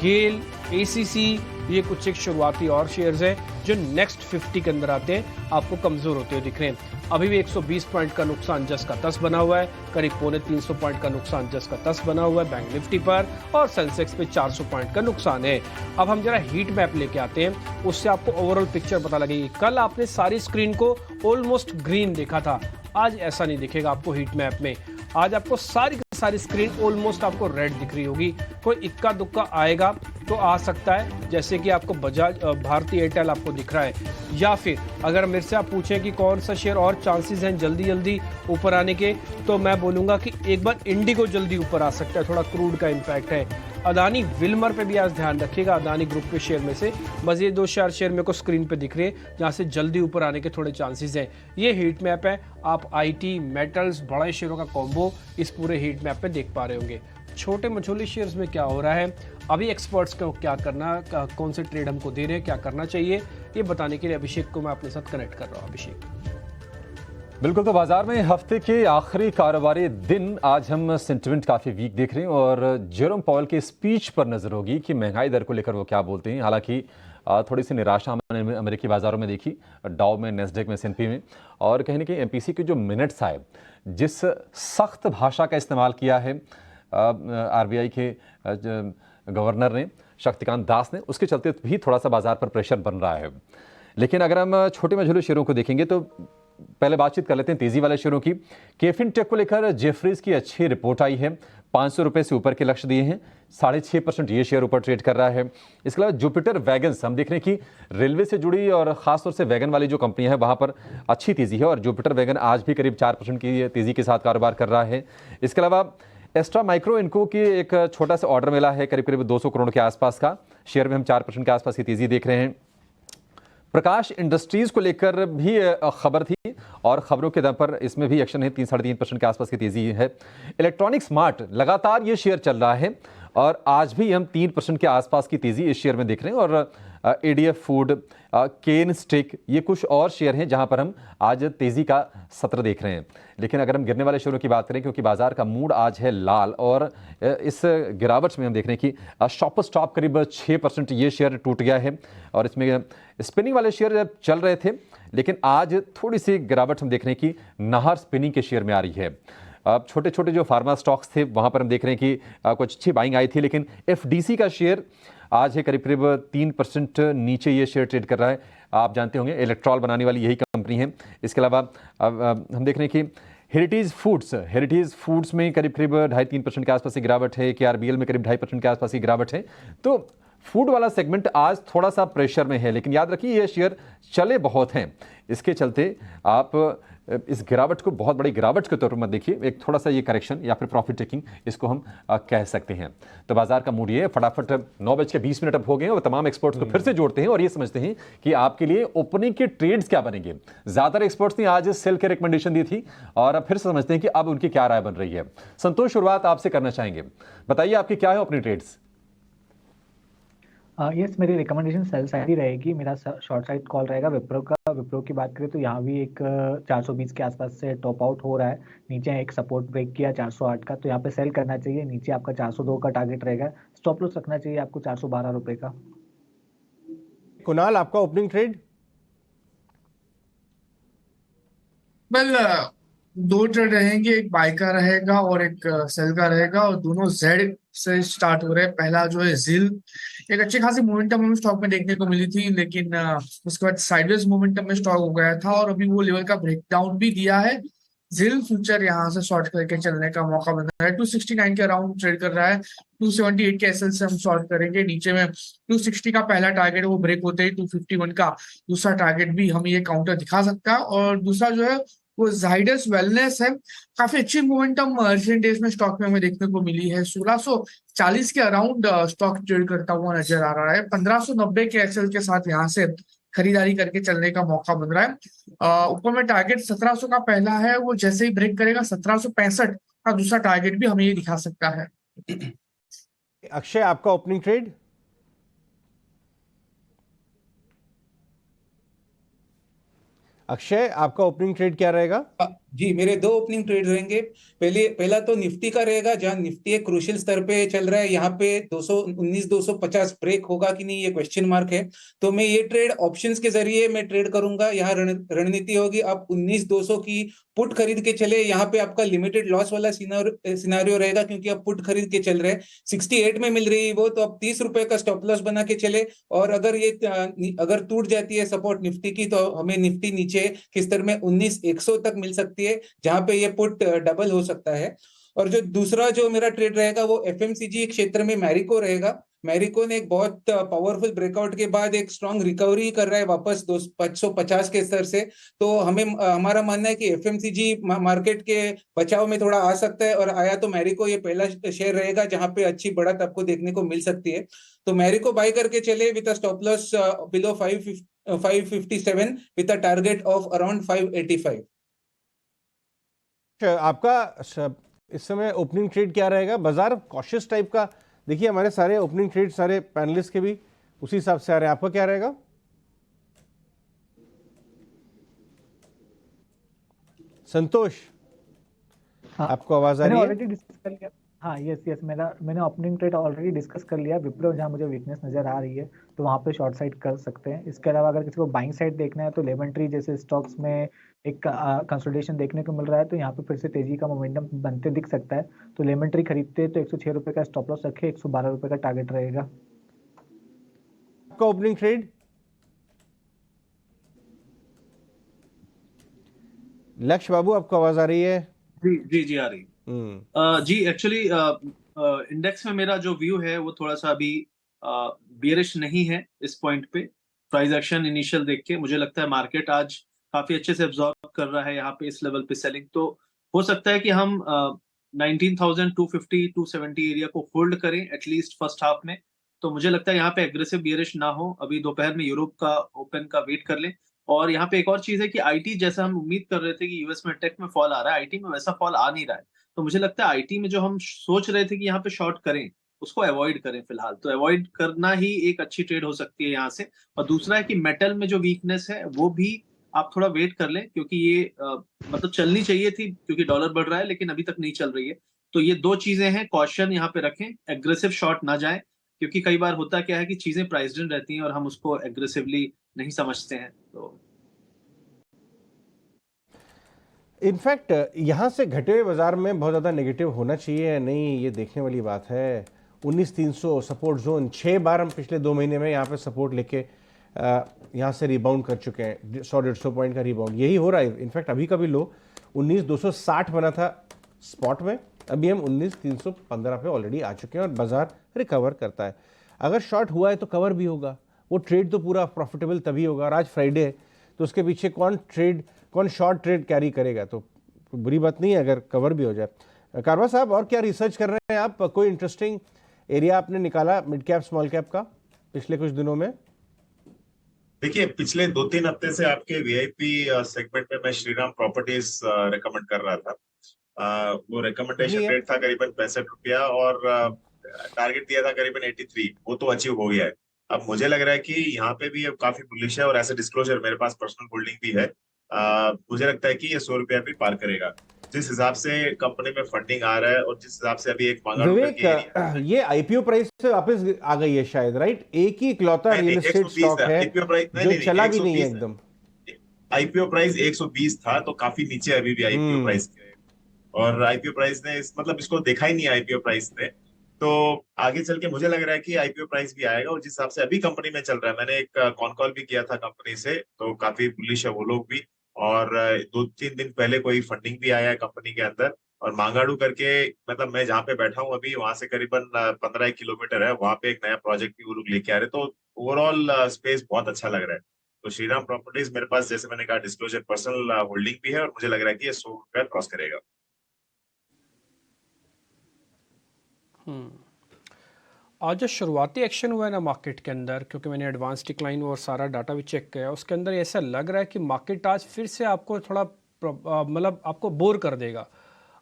गेल, ACC, ये कुछ एक शुरुआती और शेयर्स हैं जो नेक्स्ट 50 के अंदर आते हैं, आपको कमजोर होते हुए दिख रहे हैं। अभी भी 120 पॉइंट का नुकसान जस का तस बना हुआ है, करीब 350 पॉइंट का नुकसान जस का तस बना हुआ है बैंक निफ्टी पर, और सेंसेक्स पे 400 पॉइंट का नुकसान है। अब हम जरा हीट मैप लेके आते हैं, उससे आपको ओवरऑल पिक्चर पता लगेगी। कल आपने सारी स्क्रीन को ऑलमोस्ट ग्रीन देखा था, आज ऐसा नहीं दिखेगा आपको हीट मैप में। आज आपको सारी स्क्रीन ऑलमोस्ट आपको रेड दिख रही होगी। कोई इक्का दुक्का आएगा तो आ सकता है, जैसे कि आपको बजाज भारती एयरटेल आपको दिख रहा है, या फिर अगर मेरे से आप पूछें कि कौन सा शेयर और चांसेस हैं जल्दी ऊपर आने के, तो मैं बोलूंगा कि एक बार इंडिगो जल्दी ऊपर आ सकता है, थोड़ा क्रूड का इम्पैक्ट है। अदानी विल्मर पे भी आज ध्यान रखिएगा, अदानी ग्रुप के शेयर में से बस ये 2 शेयर मेरे को स्क्रीन पे दिख रहे हैं जहां से जल्दी ऊपर आने के थोड़े चांसेस हैं। ये हीट मैप है, आप IT, मेटल्स, बड़े शेयरों का कॉम्बो इस पूरे हीट मैप पे देख पा रहे होंगे। छोटे मझोले शेयर्स में क्या हो रहा है, अभी एक्सपर्ट्स को क्या करना, कौन से ट्रेड हमको दे रहे हैं, क्या करना चाहिए, ये बताने के लिए अभिषेक को मैं अपने साथ कनेक्ट कर रहा हूँ। अभिषेक, बिल्कुल, तो बाजार में हफ्ते के आखिरी कारोबारी दिन आज हम सेंटिमेंट काफ़ी वीक देख रहे हैं, और जेरोम पॉवेल के स्पीच पर नज़र होगी कि महंगाई दर को लेकर वो क्या बोलते हैं। हालांकि थोड़ी सी निराशा हमने अमेरिकी बाज़ारों में देखी, डाउ में, नेस्डेक में, S&P में। और कहीं ना कहीं MPC के जो मिनट्स आए, जिस सख्त भाषा का इस्तेमाल किया है RBI के गवर्नर ने, शक्तिकांत दास ने, उसके चलते भी थोड़ा सा बाजार पर प्रेशर बन रहा है। लेकिन अगर हम छोटे मझोले शेयरों को देखेंगे तो पहले बातचीत कर लेते हैं तेजी वाले शेयरों की। केफिन टेक को लेकर जेफरीज की अच्छी रिपोर्ट आई है, 500 रुपये से ऊपर के लक्ष्य दिए हैं, 6.5% ये शेयर ऊपर ट्रेड कर रहा है। इसके अलावा जुपिटर वैगन्स, हम देख रहे हैं कि रेलवे से जुड़ी और खासतौर से वैगन वाली जो कंपनियां हैं वहां पर अच्छी तेजी है, और जुपिटर वैगन आज भी करीब 4% की तेजी के साथ कारोबार कर रहा है। इसके अलावा एस्ट्रा माइक्रो इनको की एक छोटा सा ऑर्डर मिला है करीब करीब 200 करोड़ के आसपास का, शेयर में हम 4% के आसपास की तेजी देख रहे हैं। प्रकाश इंडस्ट्रीज को लेकर भी खबर थी और खबरों के दम पर इसमें भी एक्शन है, 3-3.5% के आसपास की तेजी है। इलेक्ट्रॉनिक स्मार्ट लगातार ये शेयर चल रहा है और आज भी हम 3% के आसपास की तेजी इस शेयर में देख रहे हैं। और ADF फूड, केन स्टिक, ये कुछ और शेयर हैं जहां पर हम आज तेजी का सत्र देख रहे हैं। लेकिन अगर हम गिरने वाले शेयरों की बात करें, क्योंकि बाजार का मूड आज है लाल, और इस गिरावट में हम देख रहे हैं कि शॉपर स्टॉप करीब 6% ये शेयर टूट गया है। और इसमें स्पिनिंग वाले शेयर चल रहे थे, लेकिन आज थोड़ी सी गिरावट हम देख रहे हैं कि नाहर स्पिनिंग के शेयर में आ रही है। अब छोटे छोटे जो फार्मा स्टॉक्स थे वहां पर हम देख रहे हैं कि कुछ अच्छी बाइंग आई थी, लेकिन FDC का शेयर आज है करीब करीब 3% नीचे ये शेयर ट्रेड कर रहा है। आप जानते होंगे इलेक्ट्रॉल बनाने वाली यही कंपनी है। इसके अलावा हम देख रहे हैं कि हेरिटेज फूड्स में करीब करीब 2.5-3% के आसपास की गिरावट है। KRBL में करीब 2.5% के आसपास की गिरावट है। तो फूड वाला सेगमेंट आज थोड़ा सा प्रेशर में है, लेकिन याद रखिए ये शेयर चले बहुत हैं, इसके चलते आप इस गिरावट को बहुत बड़ी गिरावट के तौर पर मत देखिए, एक थोड़ा सा ये करेक्शन या फिर प्रॉफिट टेकिंग इसको हम कह सकते हैं। तो बाजार का मूड ये फटाफट 9:20 अब हो गए हैं और तमाम एक्सपर्ट्स को फिर से जोड़ते हैं और ये समझते हैं कि आपके लिए ओपनिंग के ट्रेड्स क्या बनेंगे। ज्यादातर एक्सपर्ट्स ने आज सेल के रिकमेंडेशन दी थी और अब फिर समझते हैं कि अब उनकी क्या राय बन रही है। संतोष, शुरुआत आपसे करना चाहेंगे, बताइए आपकी क्या है ओपनिंग ट्रेड्स? यस, मेरी रिकमेंडेशन सेल साइड ही रहेगी। मेरा शॉर्ट साइड कॉल रहेगा विप्रो का। विप्रो की बात करें तो यहाँ भी एक 420 के आसपास से टॉप आउट हो रहा है, नीचे एक सपोर्ट ब्रेक किया 408 का, तो यहाँ पे सेल करना चाहिए। नीचे आपका 402 का टारगेट रहेगा, स्टॉप लॉस रखना चाहिए आपको 412 रुपए का। कुणाल, आपका ओपनिंग ट्रेड? वेल, 2 ट्रेड रहेंगे, एक बाय का रहेगा और एक सेल का रहेगा, और दोनों जेड से स्टार्ट हो रहे हैं। पहला जो है जिल, एक अच्छी खासी मोमेंटम हमें स्टॉक में देखने को मिली थी, लेकिन उसके बाद साइडवेज मोमेंटम में स्टॉक हो गया था और अभी वो लेवल का ब्रेकडाउन भी दिया है। जिल फ्यूचर यहाँ से शॉर्ट करके चलने का मौका बन रहा है। 269 के अराउंड ट्रेड कर रहा है, 278 के एसएल से हम शॉर्ट करेंगे। नीचे में 260 का पहला टारगेट वो ब्रेक होते ही 251 का दूसरा टारगेट भी हमें ये काउंटर दिखा सकता है। और दूसरा जो है वो जाइडस वेलनेस है, काफी अच्छी मोमेंटम रिसेंट डेज में स्टॉक में हमें देखने को मिली है। 1640 के अराउंड स्टॉक ट्रेड करता हुआ नजर आ रहा है। 1590 के एसएल के साथ यहाँ से खरीदारी करके चलने का मौका बन रहा है। ऊपर में टारगेट 1700 का पहला है, वो जैसे ही ब्रेक करेगा 1765 का दूसरा टारगेट भी हमें ये दिखा सकता है। अक्षय, आपका ओपनिंग ट्रेड? अक्षय, आपका ओपनिंग ट्रेड क्या रहेगा? जी, मेरे 2 ओपनिंग ट्रेड रहेंगे। पहला तो निफ्टी का रहेगा, जहां निफ्टी एक क्रूशियल स्तर पे चल रहा है। यहाँ पे 250 ब्रेक होगा कि नहीं, ये क्वेश्चन मार्क है। तो मैं ये ट्रेड ऑप्शंस के जरिए मैं ट्रेड करूंगा। यहाँ रणनीति होगी, आप 19200 की पुट खरीद के चले। यहाँ पे आपका लिमिटेड लॉस वाला सिनारियो रहेगा, क्योंकि आप पुट खरीद के चल रहे हैं। 68 में मिल रही है वो, तो आप 30 रुपए का स्टॉप लॉस बना के चले। और अगर टूट जाती है सपोर्ट निफ्टी की, तो हमें निफ्टी नीचे के स्तर में 19100 तक मिल सकती है, जहां पे ये पुट डबल हो सकता है। और जो दूसरा जो मेरा ट्रेड रहेगा वो FMCG क्षेत्र में मैरिको रहेगा। मैरिको ने एक बहुत पावरफुल ब्रेकआउट के बाद एक स्ट्रॉन्ग रिकवरी कर रहा है वापस 550 के स्तर से। तो हमारा मानना है कि FMCG मार्केट के बचाव में थोड़ा आ सकता है, और आया तो मैरिको ये पहला शेयर रहेगा जहां पे अच्छी बढ़त आपको देखने को मिल सकती है। तो मैरिको बाय करके चले with stop loss below 557 with a target of around 585। आपका इस समय ओपनिंग ट्रेड क्या रहेगा? बाजार कॉशियस टाइप का, देखिए हमारे सारे ओपनिंग ट्रेड सारे पैनलिस्ट के भी उसी हिसाब से आ रहे हैं। आपका क्या रहेगा? संतोष, आपको आवाज आ रही है? ऑलरेडी डिस्कस कर लिया। हाँ यस मैंने ओपनिंग ट्रेड ऑलरेडी डिस्कस कर लिया। विप्रो जहाँ मुझे वीकनेस नज़र आ रही है तो वहाँ पे शॉर्ट साइड कर सकते हैं। इसके अलावा अगर किसी को बाइंग साइड देखना है तो लेमन ट्री जैसे स्टॉक्स में एक कंसोलिडेशन देखने को मिल रहा है, तो यहाँ पे फिर से तेजी का मोमेंटम बनते दिख सकता है। तो लेमन ट्री खरीदते हैं तो 106 रुपये का स्टॉप लॉस रखे, 112 रुपये का टारगेट रहेगा। आपका ओपनिंग ट्रेड लक्ष्य बाबू, आपको आवाज आ रही है? जी आ रही जी। एक्चुअली इंडेक्स में मेरा जो व्यू है वो थोड़ा सा अभी बियरिश नहीं है इस पॉइंट पे। प्राइस एक्शन इनिशियल देख के मुझे लगता है मार्केट आज काफी अच्छे से एब्जॉर्ब कर रहा है यहाँ पे इस लेवल पे सेलिंग। तो हो सकता है कि हम 19,250 270 एरिया को होल्ड करें एटलीस्ट फर्स्ट हाफ में। तो मुझे लगता है यहाँ पे एग्रेसिव बियरिश ना हो, अभी दोपहर में यूरोप का ओपन का वेट कर लें। और यहाँ पे एक और चीज है कि आईटी, जैसा हम उम्मीद कर रहे थे कि यूएस में टेक में फॉल आ रहा है, आईटी में वैसा फॉल आ नहीं रहा है। तो मुझे लगता है आईटी में जो हम सोच रहे थे कि यहाँ पे शॉर्ट करें उसको अवॉइड करें फिलहाल। तो अवॉइड करना ही एक अच्छी ट्रेड हो सकती है यहाँ से। और दूसरा है कि मेटल में जो वीकनेस है वो भी आप थोड़ा वेट कर लें, क्योंकि ये मतलब चलनी चाहिए थी क्योंकि डॉलर बढ़ रहा है लेकिन अभी तक नहीं चल रही है। तो ये दो चीजें हैं, कॉशन यहाँ पे रखें, एग्रेसिव शॉर्ट ना जाए, क्योंकि कई बार होता क्या है कि चीजें प्राइस्ड इन रहती हैं और हम उसको एग्रेसिवली नहीं समझते हैं। तो इनफैक्ट यहाँ से घटे हुए बाजार में बहुत ज़्यादा नेगेटिव होना चाहिए या नहीं, ये देखने वाली बात है। 19,300 सपोर्ट जोन 6 बार हम पिछले 2 महीने में यहाँ पे सपोर्ट लेके यहाँ से रिबाउंड कर चुके हैं। 100-150 पॉइंट का रिबाउंड यही हो रहा है। इनफैक्ट अभी का भी लो 19,260 बना था स्पॉट में, अभी हम 19,315 पे ऑलरेडी आ चुके हैं और बाजार रिकवर करता है। अगर शॉर्ट हुआ है तो कवर भी होगा, वो ट्रेड तो पूरा प्रॉफिटेबल तभी होगा। और आज फ्राइडे है तो उसके पीछे कौन शॉर्ट ट्रेड कैरी करेगा, तो बुरी बात नहीं है अगर कवर भी हो जाए। कारवा साहब, और क्या रिसर्च कर रहे हैं आप? कोई इंटरेस्टिंग एरिया आपने निकाला मिड कैप स्मॉल कैप का पिछले कुछ दिनों में? देखिए, पिछले 2-3 हफ्ते से आपके वीआईपी सेगमेंट में मैं श्रीराम प्रॉपर्टीज रेकमेंड कर रहा था। वो रिकमेंडेशन रेट था करीबन 65 रुपया और टारगेट दिया था करीबन 83, वो तो अचीव हो गया है। अब मुझे लग रहा है कि यहाँ पे भी काफी बुलिश है और ऐसे डिस्क्लोजर मेरे पास पर्सनल होल्डिंग भी है। मुझे लगता है कि ये 100 रुपया भी पार करेगा जिस हिसाब से कंपनी में फंडिंग आ रहा है और जिस हिसाब से अभी एक विवेक, ये आईपीओ प्राइस से वापस आ गई है शायद, राइट? एक ही इकलौता रियल एस्टेट स्टॉक है जो चला भी नहीं है एकदम। आईपीओ प्राइस 120 था तो काफी नीचे अभी भी आईपीओ प्राइस के, और आईपीओ प्राइस ने मतलब इसको देखा ही नहीं आईपीओ प्राइस ने। तो आगे चल के मुझे लग रहा है कि आईपीओ प्राइस भी आएगा और जिस हिसाब से अभी कंपनी में चल रहा है, मैंने एक कॉन कॉल भी किया था कंपनी से, तो काफी बुलिश है वो लोग भी। और 2-3 दिन पहले कोई फंडिंग भी आया है कंपनी के अंदर, और मांगाड़ू करके, मतलब मैं जहाँ पे बैठा हूँ अभी वहां से करीबन 15 किलोमीटर है, वहां पे एक नया प्रोजेक्ट भी वो लोग लेके आ रहे, तो ओवरऑल स्पेस बहुत अच्छा लग रहा है। तो श्रीराम प्रॉपर्टीज मेरे पास, जैसे मैंने कहा, डिस्क्लोजर पर्सनल होल्डिंग भी है और मुझे लग रहा है कि ये 100 रुपया क्रॉस करेगा। आज जो शुरुआती एक्शन हुआ है ना मार्केट के अंदर, क्योंकि मैंने एडवांस डिक्लाइन और सारा डाटा भी चेक किया, उसके अंदर ऐसा लग रहा है कि मार्केट आज फिर से आपको थोड़ा मतलब आपको बोर कर देगा।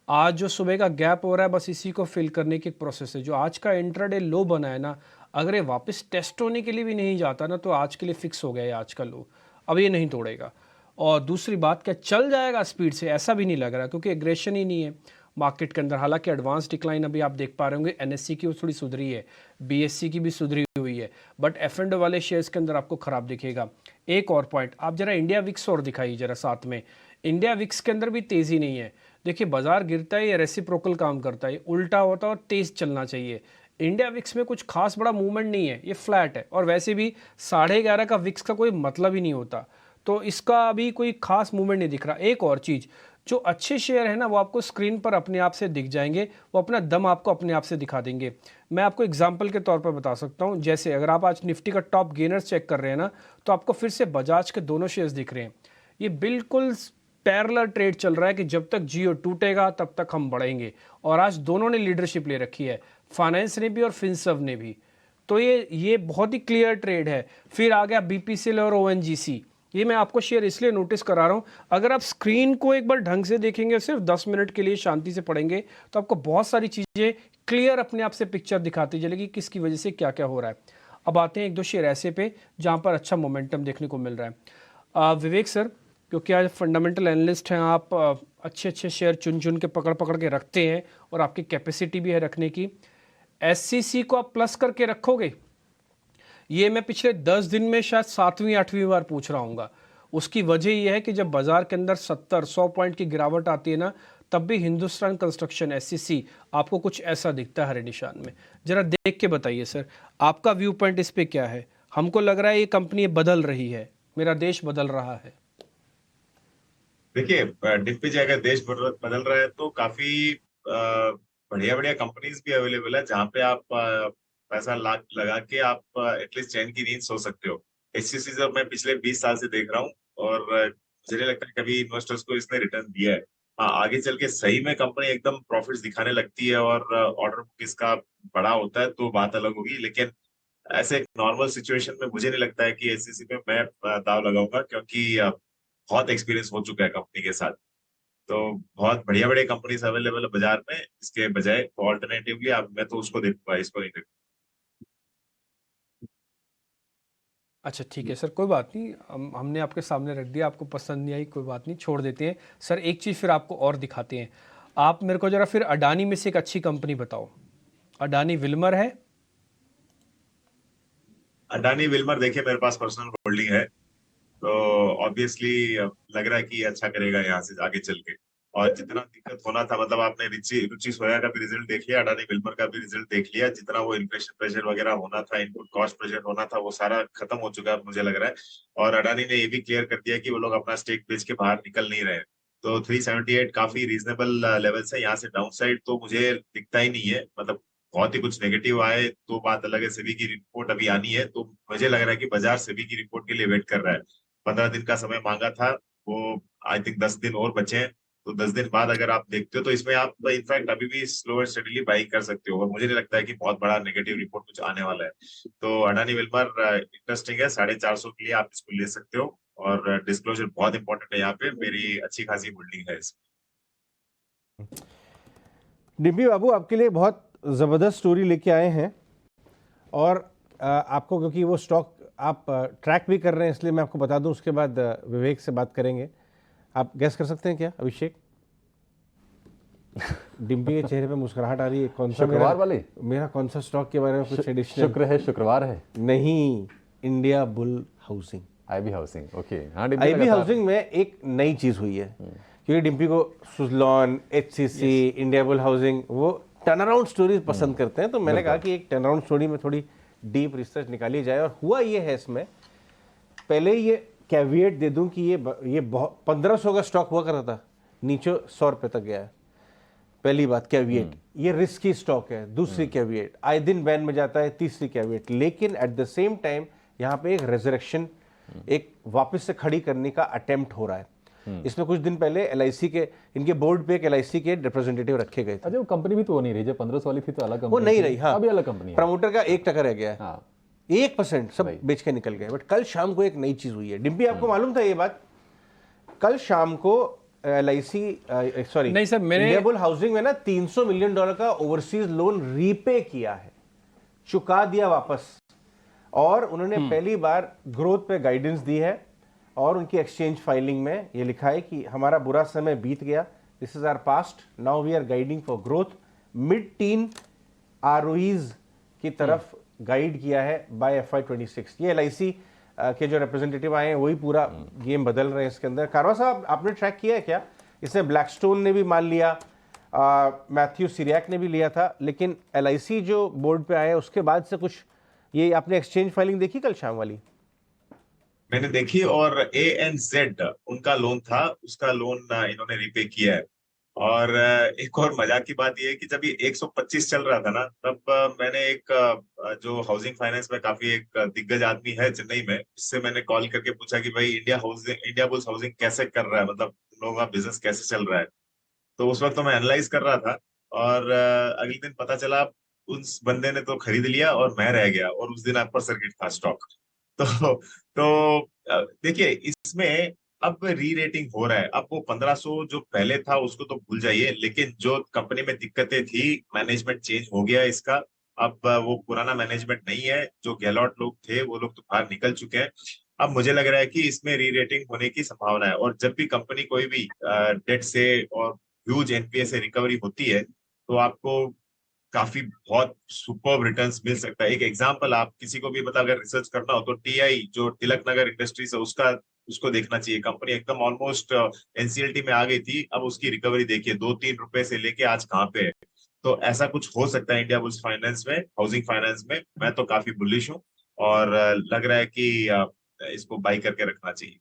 आज जो सुबह का गैप हो रहा है बस इसी को फिल करने की एक प्रोसेस है। जो आज का इंट्राडे लो बना है ना, अगर ये वापस टेस्ट होने के लिए भी नहीं जाता ना तो आज के लिए फिक्स हो गया है आज का लो, अब ये नहीं तोड़ेगा। और दूसरी बात, क्या चल जाएगा स्पीड से? ऐसा भी नहीं लग रहा क्योंकि एग्रेशन ही नहीं है मार्केट के अंदर। हालांकि एडवांस डिक्लाइन अभी आप देख पा रहे होंगे, एनएससी की थोड़ी सुधरी है, बीएससी की भी सुधरी हुई है, बट एफ&ओ वाले शेयर्स के अंदर आपको खराब दिखेगा। एक और पॉइंट, आप जरा इंडिया विक्स और दिखाइए जरा साथ में। इंडिया विक्स के अंदर भी तेज़ी नहीं है। देखिए, बाजार गिरता है या रेसिप्रोकल काम करता है, उल्टा होता है और तेज़ चलना चाहिए। इंडिया विक्स में कुछ खास बड़ा मूवमेंट नहीं है, ये फ्लैट है, और वैसे भी 11.5 का विक्स का कोई मतलब ही नहीं होता, तो इसका अभी कोई खास मूवमेंट नहीं दिख रहा। एक और चीज़, जो अच्छे शेयर है ना वो आपको स्क्रीन पर अपने आप से दिख जाएंगे, वो अपना दम आपको अपने आप से दिखा देंगे। मैं आपको एग्जांपल के तौर पर बता सकता हूं, जैसे अगर आप आज निफ्टी का टॉप गेनर्स चेक कर रहे हैं ना, तो आपको फिर से बजाज के दोनों शेयर्स दिख रहे हैं। ये बिल्कुल पैरेलल ट्रेड चल रहा है कि जब तक जियो टूटेगा तब तक हम बढ़ेंगे, और आज दोनों ने लीडरशिप ले रखी है, फाइनेंस ने भी और फिनसर्व ने भी। तो ये बहुत ही क्लियर ट्रेड है। फिर आ गया बीपीसीएल और ओएनजीसी, ये मैं आपको शेयर इसलिए नोटिस करा रहा हूँ, अगर आप स्क्रीन को एक बार ढंग से देखेंगे, सिर्फ 10 मिनट के लिए शांति से पढ़ेंगे, तो आपको बहुत सारी चीज़ें क्लियर अपने आप से पिक्चर दिखाती चलेगी किसकी वजह से क्या क्या हो रहा है। अब आते हैं एक दो शेयर ऐसे पे जहाँ पर अच्छा मोमेंटम देखने को मिल रहा है। विवेक सर, क्योंकि आज फंडामेंटल एनालिस्ट हैं आप, अच्छे अच्छे शेयर चुन चुन के पकड़ पकड़ के रखते हैं और आपकी कैपेसिटी भी है रखने की। एससीसी को आप प्लस करके रखोगे, ये मैं पिछले 10 दिन में शायद 7वीं 8वीं बार पूछ रहा हूँ। उसकी वजह यह है कि जब बाजार के अंदर 70-100 पॉइंट की गिरावट आती है ना, तब भी हिंदुस्तान कंस्ट्रक्शन एससीसी आपको कुछ ऐसा दिखता है हरे निशान में। जरा देख के बताइए सर, आपका व्यू पॉइंट इस पे क्या है? हमको लग रहा है ये कंपनी बदल रही है, मेरा देश बदल रहा है। देखिए, डिम्पी जी, अगर देश बदल रहा है तो काफी बढ़िया बढ़िया कंपनीज भी अवेलेबल है जहाँ पे आप पैसा लगा के आप एटलीस्ट चैन की नींद सो सकते हो। एचसीसी जब मैं पिछले 20 साल से देख रहा हूँ और मुझे नहीं लगता कभी इन्वेस्टर्स को इसने रिटर्न दिया है। हाँ, आगे चल के सही में कंपनी एकदम प्रॉफिट्स दिखाने लगती है और ऑर्डर बुक इसका बड़ा होता है तो बात अलग होगी, लेकिन ऐसे नॉर्मल सिचुएशन में मुझे नहीं लगता है कि एचसीसी पे मैं दाव लगाऊंगा, क्योंकि बहुत एक्सपीरियंस हो चुका है कंपनी के साथ। तो बहुत बढ़िया बढ़िया कंपनीज अवेलेबल है बाजार में, इसके बजाय ऑल्टरनेटिवली आप मैं तो उसको देखूंगा, इसको नहीं देखूंगा। अच्छा ठीक है सर, कोई बात नहीं, हमने आपके सामने रख दिया, आपको पसंद नहीं आई कोई बात नहीं, छोड़ देते हैं। सर एक चीज़ फिर आपको और दिखाते हैं, आप मेरे को जरा फिर अडानी में से एक अच्छी कंपनी बताओ। अडानी विल्मर है? अडानी विल्मर देखिए, मेरे पास पर्सनल होल्डिंग है, तो ऑब्वियसली लग रहा है कि ये अच्छा करेगा यहाँ से आगे चल के। और जितना दिक्कत होना था, मतलब आपने रुचि सोया का भी रिजल्ट देख लिया, अडानी विल्मर का भी रिजल्ट देख लिया, जितना वो इन्फ्लेशन प्रेशर वगैरह होना था, इनपुट कॉस्ट प्रेशर होना था, वो सारा खत्म हो चुका है मुझे लग रहा है। और अडानी ने ये भी क्लियर कर दिया कि वो लोग अपना स्टेक बेच के बाहर निकल नहीं रहे। तो 378 काफी रीजनेबल लेवल है, यहाँ से डाउन साइड तो मुझे दिखता ही नहीं है। मतलब बहुत ही कुछ नेगेटिव आए तो बात अलग है, सेबी की रिपोर्ट अभी आनी है, तो मुझे लग रहा है कि बाजार सेबी की रिपोर्ट के लिए वेट कर रहा है। 15 दिन का समय मांगा था, वो आई थिंक 10 दिन और बचे हैं, तो 10 दिन बाद अगर आप देखते हो तो इसमें आप इनफैक्ट अभी भी स्लो एंड स्टेडीली बाई कर सकते हो। और मुझे नहीं लगता है कि बहुत बड़ा नेगेटिव रिपोर्ट कुछ आने वाला है। तो अडानी विल्मर इंटरेस्टिंग है, 450 के लिए आप इसको ले सकते हो। और डिस्क्लोजर बहुत इंपॉर्टेंट है यहाँ पे, मेरी अच्छी खासी होल्डिंग है इसमें। डिम्पी बाबू, आपके लिए बहुत ज़बरदस्त स्टोरी लेके आए हैं, और आपको क्योंकि वो स्टॉक आप ट्रैक भी कर रहे हैं, इसलिए मैं आपको बता दूं, उसके बाद विवेक से बात करेंगे। आप गैस कर सकते हैं क्या अभिषेक? डिम्पी के चेहरे पे मुस्कुराहट आ रही है, कौन सा शुक्रवार वाले? मेरा कौन सा स्टॉक के बारे में कुछ एडिशनल? शुक्र है, शुक्रवार है नहीं, India bull housing, IB housing. Okay, हाँ, आईबी हाउसिंग में एक नई चीज हुई है, क्योंकि डिम्पी को Suzlon, HCC, India bull housing, वो टर्न अराउंड स्टोरीज पसंद करते हैं। तो मैंने कहा कि एक टर्न अराउंड स्टोरी में थोड़ी डीप रिसर्च निकाली जाए। और हुआ ये है, इसमें पहले ये कैविएट दे दूं कि ये 1500 का स्टॉक हुआ करता था, नीचे 100 रुपये तक गया है। पहली बात कैविएट, ये रिस्की स्टॉक है। दूसरी कैविएट, आए दिन बैन में जाता है। तीसरी कैविएट, लेकिन एट द सेम टाइम यहाँ पे एक रेजरेक्शन, एक वापस से खड़ी करने का अटेम्प्ट हो रहा है। इसमें कुछ दिन पहले एलआईसी के, इनके बोर्ड पे एक एलआईसी के रिप्रेजेंटेटिव रखे गए थे। अच्छा, वो कंपनी भी तो हो नहीं रही, जो 1500 वाली थी तो अलग कंपनी, वो नहीं रही। हाँ, अभी अलग कंपनी है। प्रमोटर का 1% रह गया है। हाँ, 1% सब बेच के निकल गए। बट कल शाम को एक नई चीज हुई है। डिम्पी, आपको मालूम था ये बात? कल शाम को एलआईसी, सॉरी नहीं सर, मैंने इंडिया बुल हाउसिंग में ना $300 मिलियन का ओवरसीज लोन रीपे किया है, चुका दिया वापस। और उन्होंने पहली बार ग्रोथ पे गाइडेंस दी है, और उनकी एक्सचेंज फाइलिंग में ये लिखा है कि हमारा बुरा समय बीत गया, this is our past, now we are guiding for growth, mid teen ROEs की तरफ गाइड किया है बाय FY26। ये एलआईसी के जो रिप्रेजेंटेटिव आए हैं वही पूरा गेम बदल रहे हैं इसके अंदर। कारवा साहब, आपने ट्रैक किया है क्या? इसमें ब्लैकस्टोन ने भी मान लिया, मैथ्यू सिरियाक ने भी लिया था, लेकिन एलआईसी जो बोर्ड पे आए उसके बाद से कुछ, ये आपने एक्सचेंज फाइलिंग देखी कल शाम वाली? मैंने देखी, और ANZ उनका लोन था, उसका लोन इन्होंने रीपे किया है। और एक और मजाक की बात यह है कि जब ये 125 चल रहा था ना, तब मैंने एक जो हाउसिंग फाइनेंस में काफी एक दिग्गज आदमी है चेन्नई में, उससे मैंने कॉल करके पूछा कि भाई इंडिया बुल्स हाउसिंग कैसे कर रहा है, मतलब तुम लोगों का बिजनेस कैसे चल रहा है। तो उस वक्त तो मैं एनालाइज कर रहा था, और अगले दिन पता चला उस बंदे ने तो खरीद लिया और मैं रह गया, और उस दिन अपर सर्किट था स्टॉक। तो देखिए, इसमें अब री रेटिंग हो रहा है। अब वो 1500 जो पहले था उसको तो भूल जाइए, लेकिन जो कंपनी में दिक्कतें थी, मैनेजमेंट चेंज हो गया इसका। अब वो पुराना मैनेजमेंट नहीं है, जो गहलोत लोग थे वो लोग तो बाहर निकल चुके हैं। अब मुझे लग रहा है कि इसमें री रेटिंग होने की संभावना है, और जब भी कंपनी कोई भी डेट से और ह्यूज एनपीए से रिकवरी होती है तो आपको काफी बहुत सुपर्ब रिटर्न्स मिल सकता है। एक एग्जांपल, आप किसी को भी मतलब अगर रिसर्च करना हो तो टीआई जो तिलक नगर इंडस्ट्रीज है उसको देखना चाहिए। कंपनी एकदम ऑलमोस्ट एनसीएलटी में आ गई थी, अब उसकी रिकवरी देखिए 2-3 रुपए से लेके आज कहाँ पे है। तो ऐसा कुछ हो सकता है इंडिया बुल्स फाइनेंस में, हाउसिंग फाइनेंस में। मैं तो काफी बुलिश हूँ और लग रहा है कि इसको बाई करके रखना चाहिए।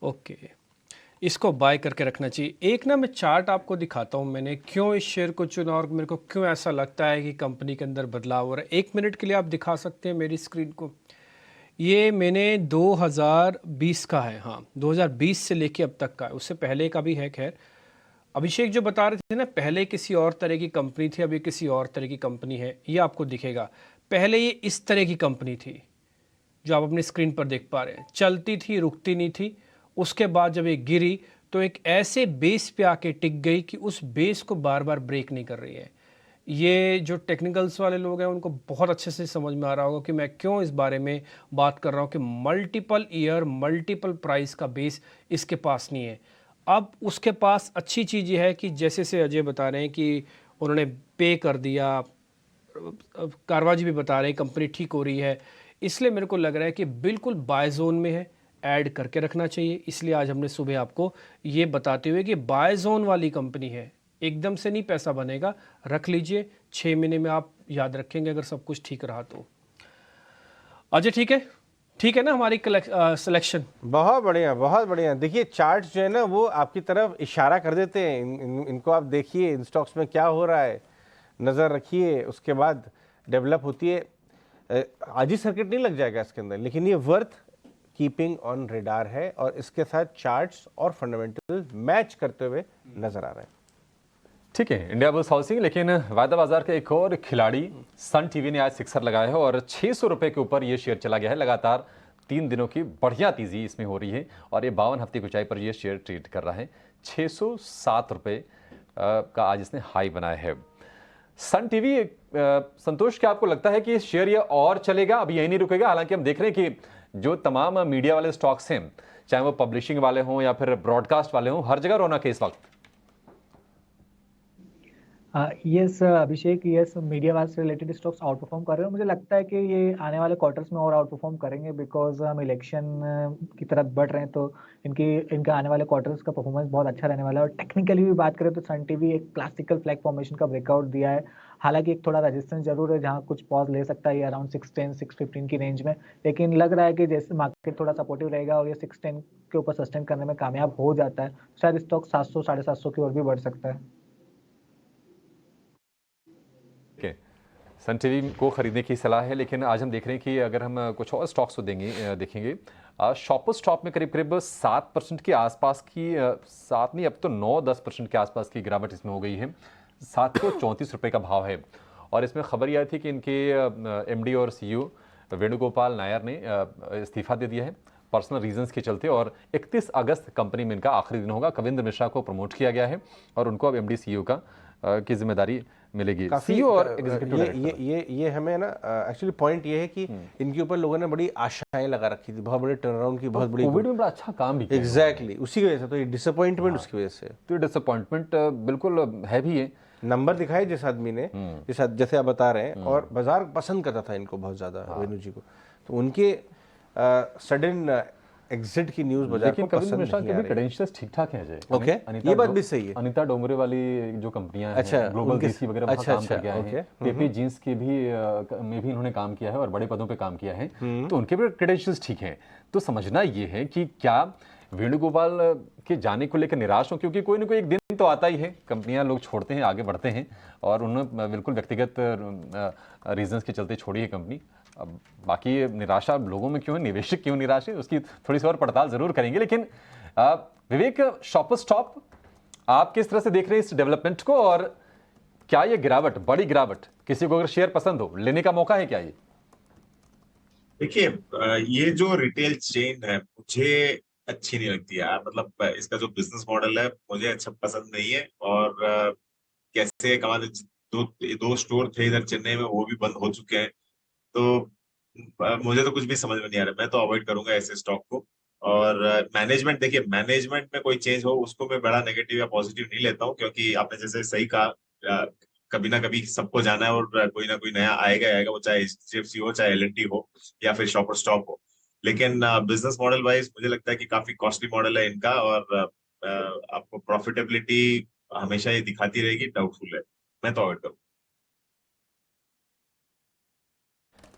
ओके, इसको बाय करके रखना चाहिए। एक ना मैं चार्ट आपको दिखाता हूँ, मैंने क्यों इस शेयर को चुना और मेरे को क्यों ऐसा लगता है कि कंपनी के अंदर बदलाव हो रहा है। 1 मिनट के लिए आप दिखा सकते हैं मेरी स्क्रीन को। ये मैंने 2020 का है, हाँ 2020 से लेके अब तक का है, उससे पहले का भी है। खैर अभिषेक जो बता रहे थे ना, पहले किसी और तरह की कंपनी थी, अभी किसी और तरह की कंपनी है, ये आपको दिखेगा। पहले ये इस तरह की कंपनी थी जो आप अपनी स्क्रीन पर देख पा रहे हैं, चलती थी, रुकती नहीं थी। उसके बाद जब ये गिरी तो एक ऐसे बेस पे आके टिक गई कि उस बेस को बार बार ब्रेक नहीं कर रही है। ये जो टेक्निकल्स वाले लोग हैं उनको बहुत अच्छे से समझ में आ रहा होगा कि मैं क्यों इस बारे में बात कर रहा हूँ कि मल्टीपल ईयर मल्टीपल प्राइस का बेस इसके पास नहीं है। अब उसके पास अच्छी चीज़ ये है कि जैसे से अजय बता रहे हैं कि उन्होंने पे कर दिया, कारवा जी भी बता रहे हैं कंपनी ठीक हो रही है, इसलिए मेरे को लग रहा है कि बिल्कुल बाय जोन में है, ऐड करके रखना चाहिए। इसलिए आज हमने सुबह आपको ये बताते हुए कि बाय जोन वाली कंपनी है, एकदम से नहीं पैसा बनेगा, रख लीजिए, 6 महीने में आप याद रखेंगे अगर सब कुछ ठीक रहा तो। अजय ठीक है ना हमारी सिलेक्शन? बहुत बढ़िया, बहुत बढ़िया। देखिए चार्ट जो है ना वो आपकी तरफ इशारा कर देते हैं। इनको आप देखिए, इन स्टॉक्स में क्या हो रहा है, नज़र रखिए, उसके बाद डेवलप होती है। आज ही सर्किट नहीं लग जाएगा इसके अंदर, लेकिन ये वर्थ कीपिंग ऑन रेडार है और इसके साथ चार्ट्स और फंडामेंटल मैच करते हुए नजर आ रहे हैं। ठीक है, इंडिया बुल्स हाउसिंग। लेकिन वायदा बाजार का एक और खिलाड़ी सन टीवी ने आज सिक्सर लगाया है और 600 रुपए के ऊपर ये शेयर चला गया है। लगातार 3 दिनों की बढ़िया तेजी इसमें हो रही है और ये 52 हफ्ते की ऊंचाई पर ये शेयर ट्रेड कर रहा है। 607 रुपए का आज इसने हाई बनाया है। सन टीवी, संतोष, क्या आपको लगता है कि शेयर ये और चलेगा, अभी यही नहीं रुकेगा? हालांकि हम देख रहे हैं कि जो तमाम मीडिया वाले स्टॉक्स हैं, चाहे वो पब्लिशिंग वाले हों या फिर ब्रॉडकास्ट वाले हों, हर जगह रौनक है इस वक्त। यस अभिषेक, यस मीडिया वाले से रिलेटेड स्टॉक्स आउट परफॉर्म कर रहे हैं। मुझे लगता है कि ये आने वाले क्वार्टर्स में और आउट परफॉर्म करेंगे बिकॉज हम इलेक्शन की तरफ बढ़ रहे हैं, तो इनका आने वाले क्वार्टर्स का परफॉर्मेंस बहुत अच्छा रहने वाला है। और टेक्निकली भी बात करें तो सन टीवी एक क्लासिकल फ्लैग फॉर्मेशन का ब्रेकआउट दिया है। हालांकि एक थोड़ा रेजिस्टेंस जरूर है जहाँ कुछ पॉज ले सकता है, ये अराउंड 610-615 की रेंज में, लेकिन लग रहा है कि जैसे मार्केट थोड़ा सपोर्टिव रहेगा और ये 610 के ऊपर सस्टेन करने में कामयाब हो जाता है, शायद स्टॉक 700-750 की ओर भी बढ़ सकता है। सन टीवी को खरीदने की सलाह है। लेकिन आज हम देख रहे हैं कि अगर हम कुछ और स्टॉक्स को देखेंगे, शॉपर्स स्टॉक में करीब 7% के आसपास की, 7 नहीं अब तो 9-10% के आसपास की गिरावट इसमें हो गई है। 734 रुपये का भाव है और इसमें खबर यह आई थी कि इनके एमडी और सीईओ वेणुगोपाल नायर ने इस्तीफा दे दिया है पर्सनल रीजंस के चलते, और 31 अगस्त कंपनी में इनका आखिरी दिन होगा। कविंद्र मिश्रा को प्रमोट किया गया है और उनको अब एमडी सीईओ का की जिम्मेदारी मिलेगी। सीईओ और ये हमें ना एक्चुअली पॉइंट ये है कि इनके ऊपर लोगों ने बड़ी आशाएं लगा रखी थी, बहुत बड़े टर्नअराउंड की, बहुत बड़ी, कोविड में बड़ा अच्छा काम भी किया। एग्जैक्टली उसी की वजह से तो ये डिसअपॉइंटमेंट उसकी वजह से, तो डिसअपॉइंटमेंट बिल्कुल है भी है। नंबर दिखाए जिस आदमी ने, जैसे आप बता रहे हैं, और बाजार पसंद करता था इनको बहुत ज्यादा, वेणु जी को, तो उनके सडन एग्जिट की न्यूज बाजार को पसंद नहीं आ रही। क्रेडेंशियल्स ठीक-ठाक हैं अजय। ओके, ये बात भी सही है। अनीता डोंगरे वाली जो कंपनियां हैं, ग्लोबल डीसी वगैरह वहां काम करके आए हैं, पेपी जींस के भी में भी इन्होंने काम किया है और बड़े पदों पे काम किया है, तो उनके भी क्रेडेंशियल्स ठीक हैं। तो समझना ये है कि क्या वेणुगोपाल के जाने को लेकर निराश हो, क्योंकि कोई ना कोई एक दिन तो आता ही है, कंपनियां लोग छोड़ते हैं, आगे बढ़ते हैं, और उन्होंने बिल्कुल व्यक्तिगत रीजंस के चलते छोड़ी है कंपनी। अब बाकी निराशा लोगों में क्यों है, निवेशक क्यों निराश है, उसकी थोड़ी सी और पड़ताल जरूर करेंगे। लेकिन विवेक, शॉपर्स स्टॉप आप किस तरह से देख रहे हैं इस डेवलपमेंट को, और क्या ये गिरावट, बड़ी गिरावट, किसी को अगर शेयर पसंद हो, लेने का मौका है क्या ये? देखिए, ये जो रिटेल चेन है मुझे अच्छी नहीं लगती यार। मतलब इसका जो बिजनेस मॉडल है मुझे अच्छा पसंद नहीं है। और कैसे कमाते, दो स्टोर थे इधर चेन्नई में, वो भी बंद हो चुके हैं। तो मुझे तो कुछ भी समझ में नहीं आ रहा, मैं तो अवॉइड करूंगा ऐसे स्टॉक को। और मैनेजमेंट, देखिए मैनेजमेंट में कोई चेंज हो उसको मैं बड़ा नेगेटिव या पॉजिटिव नहीं लेता हूँ, क्योंकि आपने जैसे सही कहा, कभी ना कभी सबको जाना है और कोई ना कोई नया आएगा आएगा, वो चाहे HDFC हो, चाहे L&T हो, या फिर शॉपर स्टॉक हो। लेकिन बिजनेस मॉडल वाइज मुझे लगता है कि काफी कॉस्टली मॉडल है इनका, और आपको प्रॉफिटेबिलिटी हमेशा ये दिखाती रहेगी, डाउटफुल है, मैं तो अवॉइड करूँ।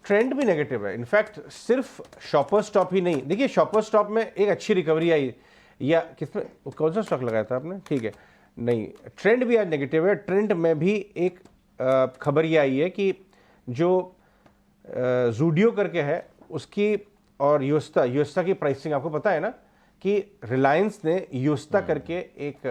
ट्रेंड भी नेगेटिव है। इनफैक्ट सिर्फ शॉपर स्टॉप ही नहीं, देखिए शॉपर स्टॉप में एक अच्छी रिकवरी आई, या किसमें, कौन सा स्टॉक लगाया था आपने, ठीक है, नहीं, ट्रेंड भी आज नेगेटिव है। ट्रेंड में भी एक खबर ये आई है कि जो जूडियो करके है उसकी और योस्ता की प्राइसिंग आपको पता है ना, कि रिलायंस ने योस्ता करके एक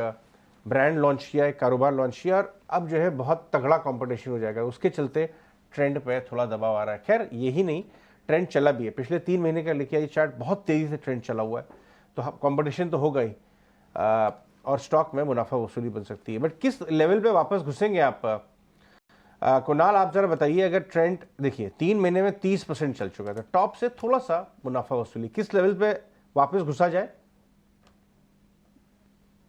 ब्रांड लॉन्च किया, एक कारोबार लॉन्च किया, और अब जो है बहुत तगड़ा कंपटीशन हो जाएगा, उसके चलते ट्रेंड पे थोड़ा दबाव आ रहा है। खैर यही नहीं, ट्रेंड चला भी है, पिछले 3 महीने का लिखा ये चार्ट, बहुत तेजी से ट्रेंड चला हुआ है, तो कंपटीशन तो होगा ही, और स्टॉक में मुनाफा वसूली बन सकती है। बट किस लेवल पे वापस घुसेंगे आप, कुणाल आप जरा बताइए, अगर ट्रेंड देखिए 3 महीने में 30% चल चुका था, टॉप से थोड़ा सा मुनाफा वसूली, किस लेवल पे वापस घुसा जाए?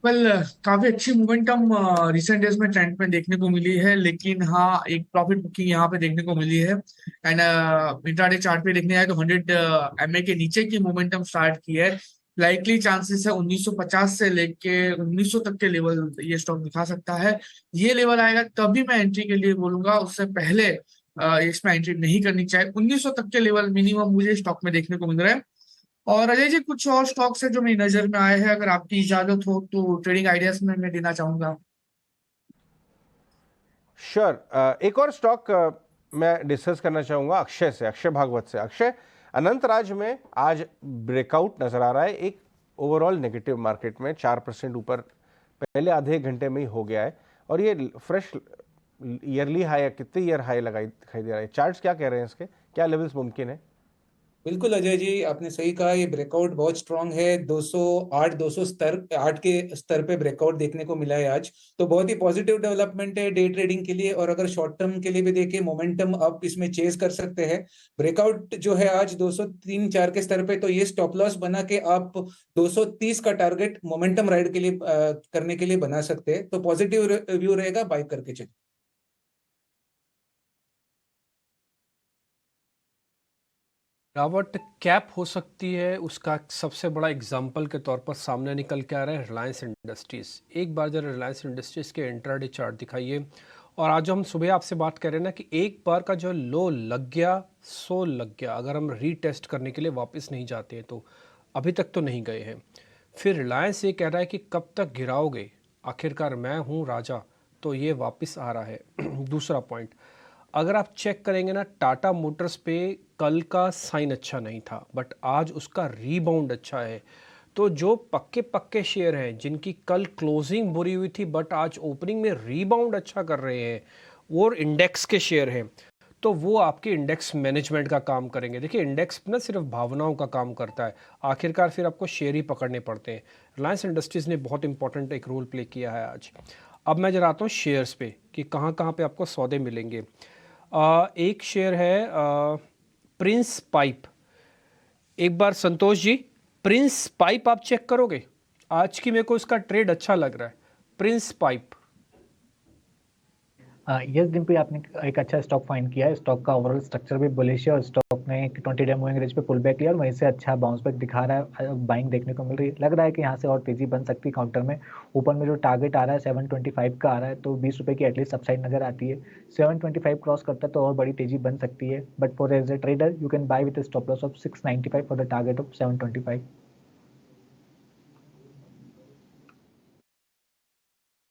काफी अच्छी मोमेंटम रिसेंट डेज में ट्रेंड में देखने को मिली है, लेकिन हाँ एक प्रॉफिट बुकिंग यहाँ पे देखने को मिली है। एंड इंट्राडे चार्ट पे देखने आए तो 100 MA के नीचे की मोमेंटम स्टार्ट की है। लाइकली चांसेस है 1950 से लेके 1900 तक के लेवल ये स्टॉक दिखा सकता है। ये लेवल आएगा तभी मैं एंट्री के लिए बोलूंगा, उससे पहले इसमें एंट्री नहीं करनी चाहिए। 1900 तक के लेवल मिनिमम मुझे स्टॉक में देखने को मिल रहा है। और अजय जी, कुछ और स्टॉक्स है जो मेरी नजर में आए हैं, अगर आपकी इजाजत हो तो ट्रेडिंग आइडियाज में मैं देना चाहूंगा। श्योर, एक और स्टॉक मैं डिस्कस करना चाहूंगा अक्षय से, अक्षय भागवत से। अक्षय, अनंतराज में आज ब्रेकआउट नजर आ रहा है, एक ओवरऑल नेगेटिव मार्केट में 4% ऊपर पहले आधे घंटे में ही हो गया है, और ये फ्रेश ईयरली हाई, कितने ईयर हाई दिखाई दे रहा है। चार्ट्स क्या कह रहे हैं इसके, क्या लेवल्स मुमकिन है? बिल्कुल अजय जी, आपने सही कहा, ये ब्रेकआउट बहुत स्ट्रांग है। 208 के स्तर पे ब्रेकआउट देखने को मिला है आज, तो बहुत ही पॉजिटिव डेवलपमेंट है डे ट्रेडिंग के लिए। और अगर शॉर्ट टर्म के लिए भी देखें, मोमेंटम आप इसमें चेज कर सकते हैं। ब्रेकआउट जो है आज 203-4 के स्तर पे, तो ये स्टॉप लॉस बना के आप 230 का टारगेट मोमेंटम राइड के लिए करने के लिए बना सकते हैं। तो पॉजिटिव व्यू रहेगा, बाय करके चलिए। गिरावट कैप हो सकती है, उसका सबसे बड़ा एग्जाम्पल के तौर पर सामने निकल के आ रहा है रिलायंस इंडस्ट्रीज़। एक बार जरा रिलायंस इंडस्ट्रीज़ के इंट्राडे चार्ट दिखाइए। और आज जो हम सुबह आपसे बात कर रहे हैं ना कि एक बार का जो लो लग गया सो लग गया, अगर हम रीटेस्ट करने के लिए वापस नहीं जाते हैं तो अभी तक तो नहीं गए हैं। फिर रिलायंस ये कह रहा है कि कब तक गिराओगे, आखिरकार मैं हूँ राजा, तो ये वापस आ रहा है। दूसरा पॉइंट, अगर आप चेक करेंगे ना, टाटा मोटर्स पे कल का साइन अच्छा नहीं था, बट आज उसका रीबाउंड अच्छा है। तो जो पक्के शेयर हैं जिनकी कल क्लोजिंग बुरी हुई थी बट आज ओपनिंग में रीबाउंड अच्छा कर रहे हैं, वो इंडेक्स के शेयर हैं, तो वो आपके इंडेक्स मैनेजमेंट का काम करेंगे। देखिए इंडेक्स ना सिर्फ भावनाओं का काम करता है, आखिरकार फिर आपको शेयर ही पकड़ने पड़ते हैं। रिलायंस इंडस्ट्रीज़ ने बहुत इंपॉर्टेंट एक रोल प्ले किया है आज। अब मैं जरा आता हूँ शेयर्स पे कि कहाँ कहाँ पे आपको सौदे मिलेंगे। एक शेयर है प्रिंस पाइप। एक बार संतोष जी, प्रिंस पाइप आप चेक करोगे, आज की मेरे को इसका ट्रेड अच्छा लग रहा है, प्रिंस पाइप। यस डिम्पी, आपने एक अच्छा स्टॉक फाइंड किया है। स्टॉक का ओवरऑल स्ट्रक्चर भी बुलिश है और स्टॉक ने 20 डे मूविंग एवरेज पे पुल बैक लिया और वहीं से अच्छा बाउंस बैक दिखा रहा है, बाइंग देखने को मिल रही है। लग रहा है कि यहाँ से और तेजी बन सकती है। काउंटर में ऊपर में जो टारगेट आ रहा है 725 का आ रहा है, तो 20 रुपये की एटलीस्ट अपसाइड नजर आती है। 725 क्रॉस करता है तो और बड़ी तेजी बन सकती है, but for as a trader you can buy with stop loss of 695 for the target of 725।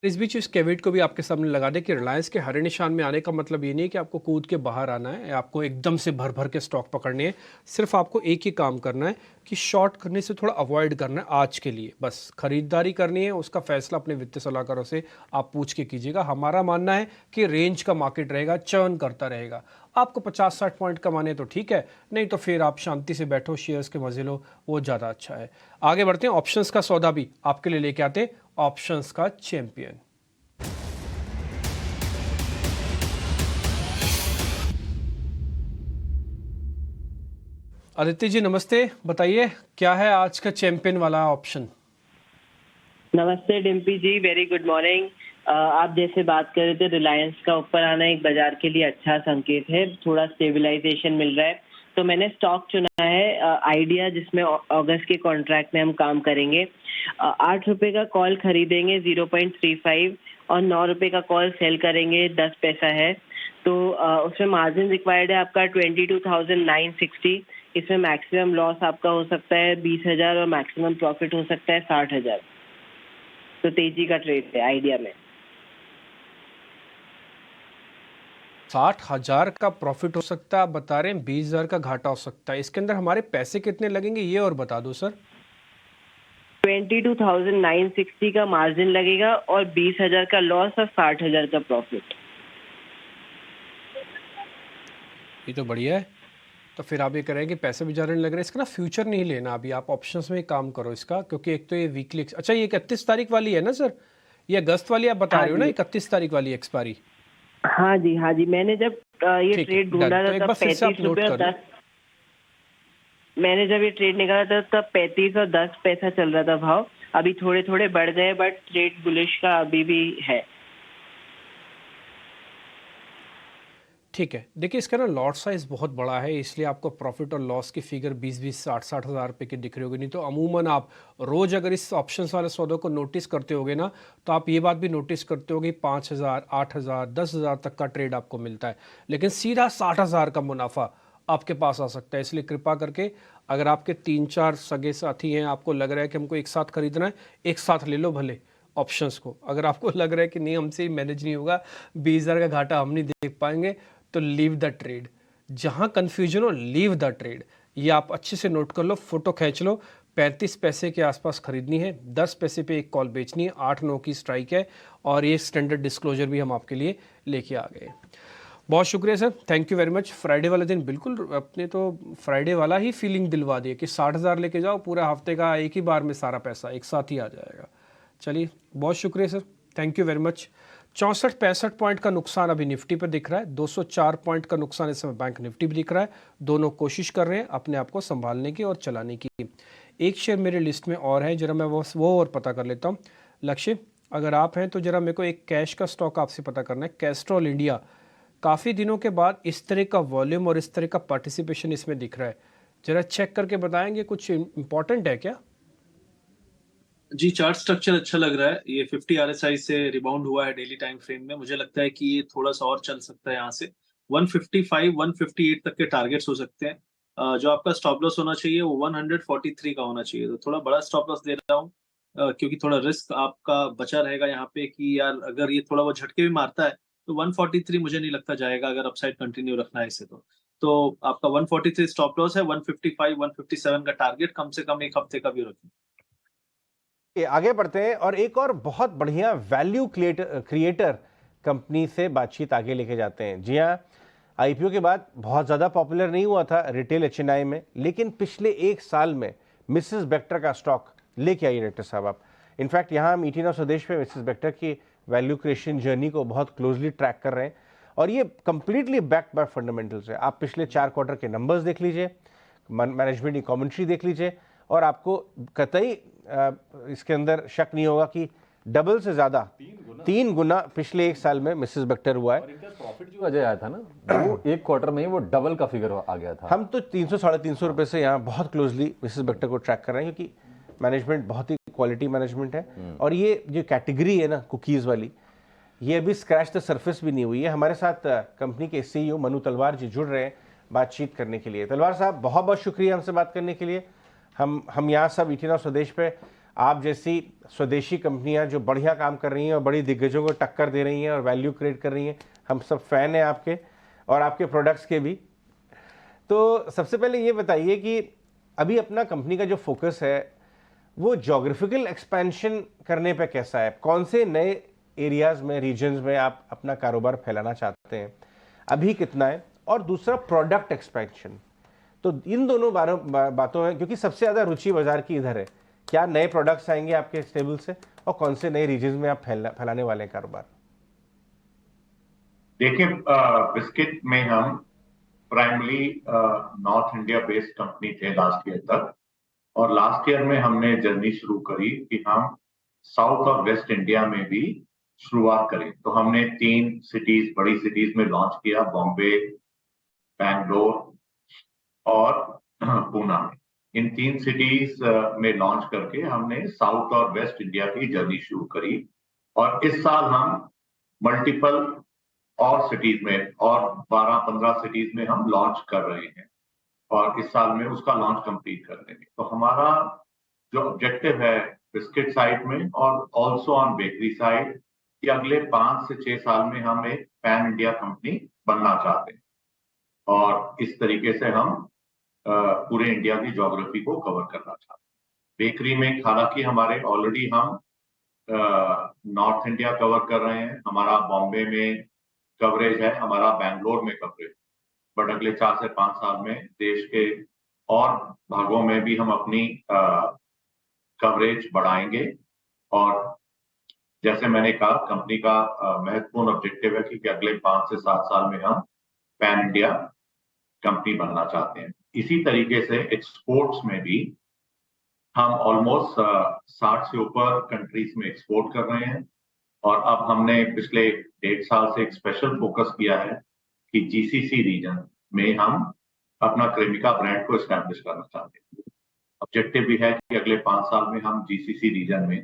इस बीच इस कैवेट को भी आपके सामने लगा दें कि रिलायंस के हरे निशान में आने का मतलब ये नहीं कि आपको कूद के बाहर आना है, आपको एकदम से भर भर के स्टॉक पकड़ने हैं। सिर्फ आपको एक ही काम करना है कि शॉर्ट करने से थोड़ा अवॉइड करना है आज के लिए। बस खरीदारी करनी है, उसका फैसला अपने वित्तीय सलाहकारों से आप पूछ के कीजिएगा। हमारा मानना है कि रेंज का मार्केट रहेगा, चर्न करता रहेगा। आपको 50-60 पॉइंट कमाने तो ठीक है, नहीं तो फिर आप शांति से बैठो, शेयर्स के मजे लो, वो ज़्यादा अच्छा है। आगे बढ़ते हैं, ऑप्शंस का सौदा भी आपके लिए लेके आते हैं, ऑप्शंस का चैंपियन। आदित्य जी नमस्ते, बताइए क्या है आज का चैंपियन वाला ऑप्शन? नमस्ते डिम्पी जी, वेरी गुड मॉर्निंग। आप जैसे बात कर रहे थे, रिलायंस का ऊपर आना एक बाजार के लिए अच्छा संकेत है, थोड़ा स्टेबलाइजेशन मिल रहा है, तो मैंने स्टॉक चुना है आइडिया, जिसमें अगस्त के कॉन्ट्रैक्ट में हम काम करेंगे। 8 रुपए का कॉल खरीदेंगे 0.35 और 9 रुपए का कॉल सेल करेंगे, 10 पैसा है, तो उसमें मार्जिन रिक्वायर्ड है आपका 22,960। इसमें मैक्सिमम लॉस आपका हो सकता है 20,000 और मैक्सिमम प्रॉफिट हो सकता है 60,000। तो तेजी का ट्रेड है आइडिया में। 60,000 का प्रॉफिट हो सकता है, आप बता रहे हैं 20,000 का घाटा हो सकता है। इसके अंदर हमारे पैसे कितने लगेंगे ये और बता दो सर। 22,960 का मार्जिन लगेगा और 20,000 का लॉस और 60,000 का प्रॉफिट। ये तो बढ़िया है। तो फिर आप ये करें कि पैसे भी ज़्यादा नहीं लग रहे, इसका ना फ्यूचर नहीं लेना अभी, आप ऑप्शंस में ही काम करो इसका, क्योंकि एक तो ये वीकली। अच्छा ये 31 तारीख वाली है ना सर, ये अगस्त वाली आप बता रहे हो ना, 31 तारीख वाली एक्सपायरी? हाँ जी, मैंने जब ये ट्रेड ढूंढा था तब 35 रुपए और 10, मैंने जब ये ट्रेड निकाला था तब 35 और 10 पैसा चल रहा था भाव। अभी थोड़े थोड़े बढ़ गए, बट ट्रेड बुलिश का अभी भी है। ठीक है, देखिए इसका ना लॉट साइज बहुत बड़ा है, इसलिए आपको प्रॉफिट और लॉस की फिगर 20-20, 60-60 हज़ार रुपये की दिख रही होगी। नहीं तो अमूमन आप रोज़ अगर इस ऑप्शंस वाले सौदों को नोटिस करते होगे ना, तो आप ये बात भी नोटिस करते होगे 5,000, 8,000, 10,000 तक का ट्रेड आपको मिलता है, लेकिन सीधा 60,000 का मुनाफा आपके पास आ सकता है। इसलिए कृपा करके अगर आपके 3-4 सगे साथी हैं, आपको लग रहा है कि हमको एक साथ खरीदना है, एक साथ ले लो भले ऑप्शंस को। अगर आपको लग रहा है कि नहीं हमसे ही मैनेज नहीं होगा, 20,000 का घाटा हम नहीं देख पाएंगे, तो लीव द ट्रेड। जहां कंफ्यूजन हो लीव द ट्रेड, ये आप अच्छे से नोट कर लो, फोटो खींच लो। 35 पैसे के आसपास खरीदनी है, 10 पैसे पे एक कॉल बेचनी है, 8-9 की स्ट्राइक है, और ये स्टैंडर्ड डिस्क्लोजर भी हम आपके लिए लेके आ गए। बहुत शुक्रिया sir, thank you very much. Friday वाले दिन बिल्कुल अपने तो फ्राइडे वाला ही फीलिंग दिलवा दिए कि 60,000 लेके जाओ, पूरा हफ्ते का एक ही बार में सारा पैसा एक साथ ही आ जाएगा। चलिए बहुत शुक्रिया sir, thank you very much. 64-65 point का नुकसान अभी निफ्टी पर दिख रहा है, 204 पॉइंट का नुकसान इस समय बैंक निफ्टी भी दिख रहा है। दोनों कोशिश कर रहे हैं अपने आप को संभालने की और चलाने की। एक शेयर मेरे लिस्ट में और है, जरा मैं वो और पता कर लेता हूँ। लक्ष्य अगर आप हैं तो जरा मेरे को एक कैश का स्टॉक आपसे पता करना है, कैस्ट्रॉल इंडिया। काफ़ी दिनों के बाद इस तरह का वॉल्यूम और इस तरह का पार्टिसिपेशन इसमें दिख रहा है, जरा चेक करके बताएंगे कुछ इंपॉर्टेंट है क्या? जी, चार्ट स्ट्रक्चर अच्छा लग रहा है। ये 50 RSI से रिबाउंड हुआ है डेली टाइम फ्रेम में। मुझे लगता है कि ये थोड़ा सा और चल सकता है यहाँ से। 155, 158 तक के टारगेट्स हो सकते हैं। जो आपका स्टॉप लॉस होना चाहिए वो 143 का होना चाहिए। तो थोड़ा बड़ा स्टॉप लॉस दे रहा हूँ, क्योंकि थोड़ा रिस्क आपका बचा रहेगा यहाँ पे कि यार अगर ये थोड़ा वो झटके भी मारता है तो 143 मुझे नहीं लगता जाएगा, अगर अपसाइड कंटिन्यू रखना है इसे तो आपका 143 स्टॉप लॉस है, 155, 157 का टारगेट कम से कम एक हफ्ते का भी रखें। आगे बढ़ते हैं और एक और बहुत बढ़िया वैल्यू क्रिएटर कंपनी से बातचीत आगे लेके जाते हैं। जी हाँ, आईपीओ के बाद बहुत ज़्यादा पॉपुलर नहीं हुआ था रिटेल एचएनआई में, लेकिन पिछले एक साल में मिसेस बेक्टर का स्टॉक लेके आइए डायरेक्टर साहब आप। इनफैक्ट यहाँ हम ईटीन ऑफ स्वदेश पे मिसेस बेक्टर की वैल्यू क्रिएशन जर्नी को बहुत क्लोजली ट्रैक कर रहे हैं, और ये कंप्लीटली बैक्ड बाय फंडामेंटल्स है। आप पिछले 4 क्वार्टर के नंबर्स देख लीजिए, मैनेजमेंट की कॉमेंट्री देख लीजिए, और आपको कतई इसके अंदर शक नहीं होगा कि डबल से ज़्यादा 3 गुना पिछले एक साल में मिसेस बेक्टर हुआ है। और इनका प्रॉफिट जो अजय आया था ना, वो एक क्वार्टर में ही वो डबल का फिगर आ गया था। हम तो 300-350 रुपए से यहाँ बहुत क्लोजली मिसेस बेक्टर को ट्रैक कर रहे हैं, क्योंकि मैनेजमेंट बहुत ही क्वालिटी मैनेजमेंट है, और ये जो कैटेगरी है ना कुकीज़ वाली, ये अभी स्क्रैच द सरफेस भी नहीं हुई है। हमारे साथ कंपनी के CEO मनु तलवार जी जुड़ रहे हैं बातचीत करने के लिए। तलवार साहब बहुत बहुत शुक्रिया हमसे बात करने के लिए। हम यहाँ सब ईटीन ऑफ स्वदेश पे आप जैसी स्वदेशी कंपनियां जो बढ़िया काम कर रही हैं और बड़ी दिग्गजों को टक्कर दे रही हैं और वैल्यू क्रिएट कर रही हैं, हम सब फैन हैं आपके और आपके प्रोडक्ट्स के भी। तो सबसे पहले ये बताइए कि अभी अपना कंपनी का जो फोकस है वो ज्योग्राफिकल एक्सपेंशन करने पे कैसा है? कौन से नए एरियाज़ में, रीजन्स में आप अपना कारोबार फैलाना चाहते हैं, अभी कितना है? और दूसरा प्रोडक्ट एक्सपेंशन। तो इन दोनों बातों में, क्योंकि सबसे ज़्यादा रुचि बाजार की इधर है, क्या नए प्रोडक्ट्स आएंगे आपके स्टेबल से और कौन से नए रीजन में आप फैलाने वाले हैं कारोबार? देखिए, बिस्किट में हम primary north India based company थे लास्ट ईयर तक, और लास्ट ईयर में हमने जर्नी शुरू करी कि हम साउथ और वेस्ट इंडिया में भी शुरुआत करें। तो हमने 3 सिटीज, बड़ी सिटीज में लॉन्च किया, बॉम्बे, बैंगलोर और पूना में। इन 3 सिटीज में लॉन्च करके हमने साउथ और वेस्ट इंडिया की जर्नी शुरू करी, और इस साल हम मल्टीपल और सिटीज में और 12-15 सिटीज में हम लॉन्च कर रहे हैं, और इस साल में उसका लॉन्च कंप्लीट कर देंगे। तो हमारा जो ऑब्जेक्टिव है बिस्किट साइड में और ऑल्सो ऑन बेकरी साइड, कि अगले 5 से 6 साल में हम एक पैन इंडिया कंपनी बनना चाहते हैं, और इस तरीके से हम पूरे इंडिया की ज्योग्राफी को कवर करना चाहते हैं। बेकरी में हालांकि हमारे ऑलरेडी हम नॉर्थ इंडिया कवर कर रहे हैं, हमारा बॉम्बे में कवरेज है, हमारा बैंगलोर में कवरेज, बट अगले 4 से 5 साल में देश के और भागों में भी हम अपनी कवरेज बढ़ाएंगे। और जैसे मैंने कहा, कंपनी का महत्वपूर्ण ऑब्जेक्टिव है कि अगले 5 से 7 साल में हम पैन इंडिया कंपनी बनना चाहते हैं। इसी तरीके से एक्सपोर्ट्स में भी हम ऑलमोस्ट 60 से ऊपर कंट्रीज में एक्सपोर्ट कर रहे हैं, और अब हमने पिछले 1.5 साल से एक स्पेशल फोकस किया है कि जीसीसी रीजन में हम अपना क्रेमिका ब्रांड को एस्टैब्लिश करना चाहते हैं। ऑब्जेक्टिव भी है कि अगले 5 साल में हम जीसीसी रीजन में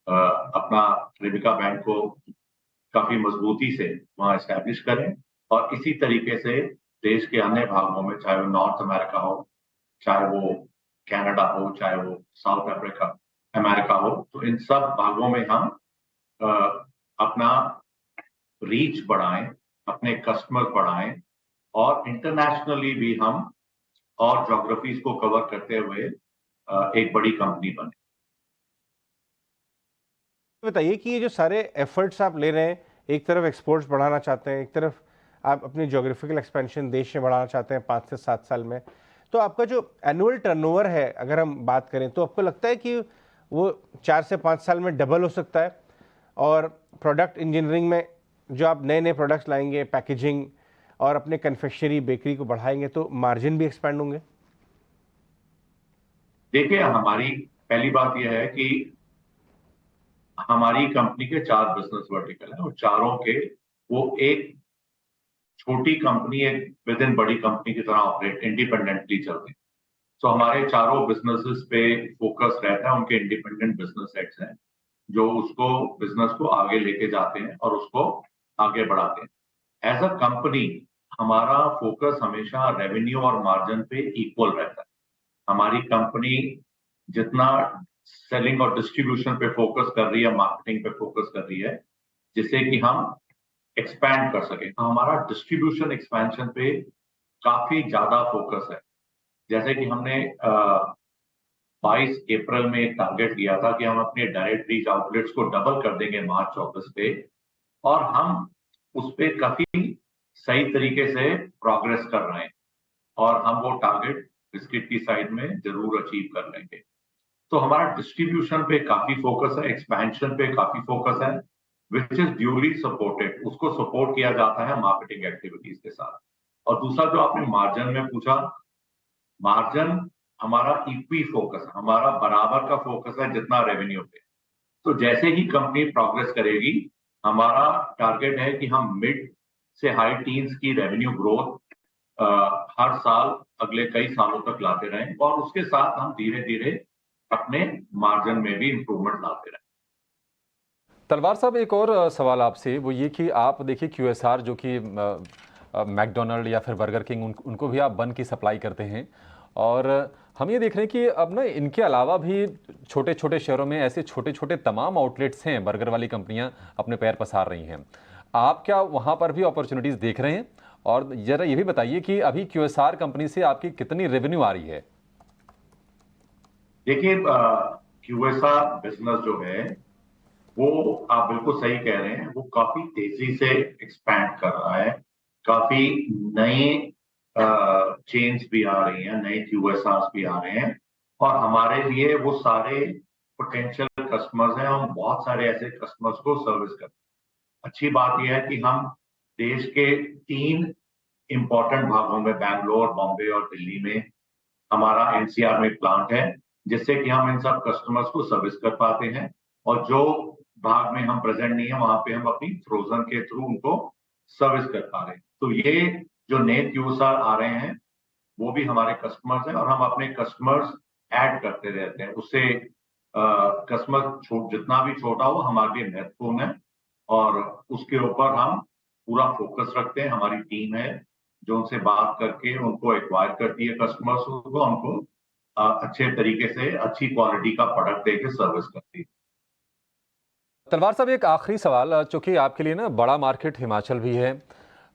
अपना क्रेमिका ब्रांड को काफी मजबूती से वहां एस्टैब्लिश करें, और इसी तरीके से देश के अन्य भागों में, चाहे वो नॉर्थ अमेरिका हो, चाहे वो कनाडा हो, चाहे वो साउथ अमेरिका हो, तो इन सब भागों में हम अपना रीच बढ़ाएं, अपने कस्टमर बढ़ाएं, और इंटरनेशनली भी हम और ज्योग्राफीज को कवर करते हुए एक बड़ी कंपनी बने। बताइए कि ये जो सारे एफर्ट्स आप ले रहे हैं, एक तरफ एक्सपोर्ट्स बढ़ाना चाहते हैं, एक तरफ आप अपनी ज्योग्राफिकल एक्सपेंशन देश में बढ़ाना चाहते हैं 5 से 7 साल में, तो आपका जो एनुअल टर्नओवर है अगर हम बात करें, तो आपको लगता है कि वो 4 से 5 साल में डबल हो सकता है? और प्रोडक्ट इंजीनियरिंग में जो आप नए नए प्रोडक्ट्स लाएंगे, पैकेजिंग और अपने कन्फेक्शनरी बेकरी को बढ़ाएंगे, तो मार्जिन भी एक्सपैंड होंगे? देखिए, हमारी पहली बात यह है कि हमारी कंपनी के 4 बिजनेस वर्टिकल हैं, और चारों के वो एक छोटी कंपनी एक विद इन बड़ी कंपनी की तरह ऑपरेट इंडिपेंडेंटली चलते हैं। तो हमारे चारों बिजनेसेस पे फोकस रहता है, उनके इंडिपेंडेंट बिजनेस हेड्स हैं जो उसको बिजनेस को आगे लेके जाते हैं और उसको आगे बढ़ाते हैं। एज अ कंपनी हमारा फोकस हमेशा रेवेन्यू और मार्जिन पे इक्वल रहता है। हमारी कंपनी जितना सेलिंग और डिस्ट्रीब्यूशन पे फोकस कर रही है, मार्केटिंग पे फोकस कर रही है, जिससे कि हम एक्सपैंड कर सके, तो हमारा डिस्ट्रीब्यूशन एक्सपेंशन पे काफी ज्यादा फोकस है। जैसे कि हमने 22 अप्रैल में एक टारगेट लिया था कि हम अपने डायरेक्ट रीच आउटलेट्स को डबल कर देंगे मार्च 24 पे, और हम उस पे काफी सही तरीके से प्रोग्रेस कर रहे हैं, और हम वो टारगेट बिस्किट की साइड में जरूर अचीव कर लेंगे। तो हमारा डिस्ट्रीब्यूशन पे काफी फोकस है, एक्सपेंशन पे काफी फोकस है, विच इज ड्यूली सपोर्टेड। उसको सपोर्ट किया जाता है मार्केटिंग एक्टिविटीज के साथ। और दूसरा जो आपने मार्जिन में पूछा, मार्जिन हमारा इक्वी फोकस है, हमारा बराबर का फोकस है जितना रेवेन्यू पे। तो जैसे ही कंपनी प्रोग्रेस करेगी, हमारा टारगेट है कि हम मिड से हाई टीन्स की रेवेन्यू ग्रोथ हर साल अगले कई सालों तक लाते रहें, और उसके साथ हम धीरे धीरे अपने मार्जिन में भी इंप्रूवमेंट लाते रहें। तलवार साहब, एक और सवाल आपसे, वो ये कि आप देखिए QSR जो कि मैकडोनल्ड या फिर बर्गर किंग, उनको भी आप बन की सप्लाई करते हैं, और हम ये देख रहे हैं कि अब ना इनके अलावा भी छोटे छोटे शहरों में ऐसे छोटे छोटे तमाम आउटलेट्स हैं, बर्गर वाली कंपनियां अपने पैर पसार रही हैं। आप क्या वहाँ पर भी अपॉर्चुनिटीज़ देख रहे हैं? और ज़रा ये भी बताइए कि अभी QSR कंपनी से आपकी कितनी रेवेन्यू आ रही है? देखिए, QSR बिजनेस जो है वो आप बिल्कुल सही कह रहे हैं, वो काफी तेजी से एक्सपैंड कर रहा है। काफी नए चेन्स भी आ रही हैं, नए QSRs भी आ रहे हैं, और हमारे लिए वो सारे पोटेंशियल कस्टमर्स हैं। हम बहुत सारे ऐसे कस्टमर्स को सर्विस करते हैं। अच्छी बात यह है कि हम देश के 3 इम्पोर्टेंट भागों में बैंगलोर, बॉम्बे और दिल्ली में हमारा एनसीआर में प्लांट है, जिससे कि हम इन सब कस्टमर्स को सर्विस कर पाते हैं। और जो भाग में हम प्रेजेंट नहीं है वहां पे हम अपनी फ्रोजन के थ्रू उनको सर्विस कर पा रहे हैं। तो ये जो नए क्यूएसआर आ रहे हैं वो भी हमारे कस्टमर्स हैं और हम अपने कस्टमर्स ऐड करते रहते हैं। उससे कस्टमर जितना भी छोटा हो हमारे लिए महत्वपूर्ण है और उसके ऊपर हम पूरा फोकस रखते हैं। हमारी टीम है जो उनसे बात करके उनको एक्वायर करती है कस्टमर्स को, हमको अच्छे तरीके से अच्छी क्वालिटी का प्रोडक्ट देके सर्विस करती है। तलवार साहब, एक आखिरी सवाल, चूंकि आपके लिए ना बड़ा मार्केट हिमाचल भी है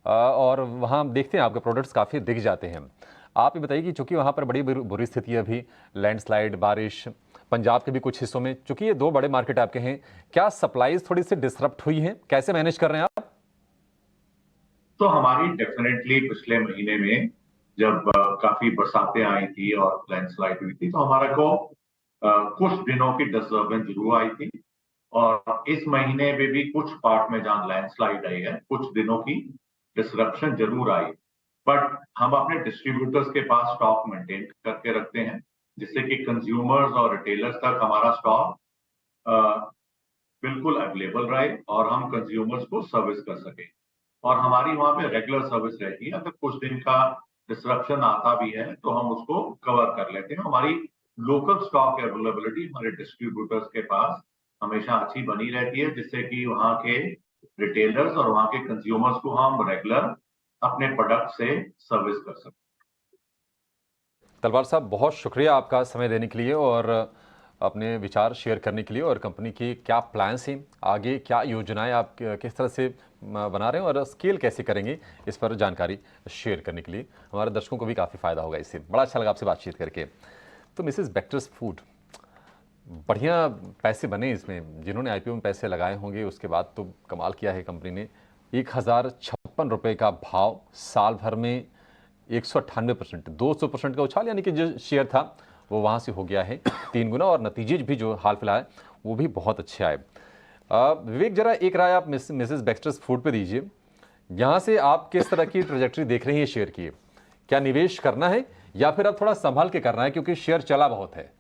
और वहाँ देखते हैं आपके प्रोडक्ट्स काफ़ी दिख जाते हैं। आप ये बताइए कि चूंकि वहाँ पर बड़ी बुरी स्थिति है अभी, लैंडस्लाइड, बारिश, पंजाब के भी कुछ हिस्सों में, चूंकि ये 2 बड़े मार्केट आपके हैं, क्या सप्लाईज थोड़ी सी डिसरप्ट हुई हैं? कैसे मैनेज कर रहे हैं आप? तो हमारी डेफिनेटली पिछले महीने में जब काफी बरसातें आई थी और लैंडस्लाइड हुई थी तो हमारे को कुछ दिनों की डिस्टर्बेंस जरूर आई थी। और इस महीने में भी कुछ पार्ट में जहां लैंडस्लाइड आई है कुछ दिनों की डिस्ट्रप्शन जरूर आई, बट हम अपने डिस्ट्रीब्यूटर्स के पास स्टॉक मेंटेन करके रखते हैं जिससे कि कंज्यूमर्स और रिटेलर्स तक हमारा स्टॉक बिल्कुल अवेलेबल रहे और हम कंज्यूमर्स को सर्विस कर सके। और हमारी वहां पे रेगुलर सर्विस रहती है, अगर कुछ दिन का डिस्ट्रप्शन आता भी है तो हम उसको कवर कर लेते हैं। हमारी लोकल स्टॉक अवेलेबिलिटी हमारे डिस्ट्रीब्यूटर्स के पास हमेशा अच्छी बनी रहती है जिससे कि वहाँ के रिटेलर्स और वहाँ के कंज्यूमर्स को हम रेगुलर अपने प्रोडक्ट से सर्विस कर सकते हैं। तलवार साहब, बहुत शुक्रिया आपका समय देने के लिए और अपने विचार शेयर करने के लिए, और कंपनी की क्या प्लान्स हैं आगे, क्या योजनाएं आप किस तरह से बना रहे हैं और स्केल कैसे करेंगे, इस पर जानकारी शेयर करने के लिए हमारे दर्शकों को भी काफ़ी फ़ायदा होगा इससे। बड़ा अच्छा लगा आपसे बातचीत करके। तो मिसेस बेक्टर्स फूड, बढ़िया पैसे बने इसमें, जिन्होंने आईपीओ में पैसे लगाए होंगे उसके बाद तो कमाल किया है कंपनी ने। 1056 रुपये का भाव, साल भर में 198%, 200% का उछाल, यानी कि जो शेयर था वो वहाँ से हो गया है 3 गुना, और नतीजे भी जो हाल फिलहाल वो भी बहुत अच्छे आए। विवेक, जरा एक राय आप मिसेस बेक्टर्स फूड पे दीजिए। यहाँ से आप किस तरह की ट्रेजेक्टरी देख रही हैं शेयर की? क्या निवेश करना है या फिर अब थोड़ा संभाल के करना है क्योंकि शेयर चला बहुत है?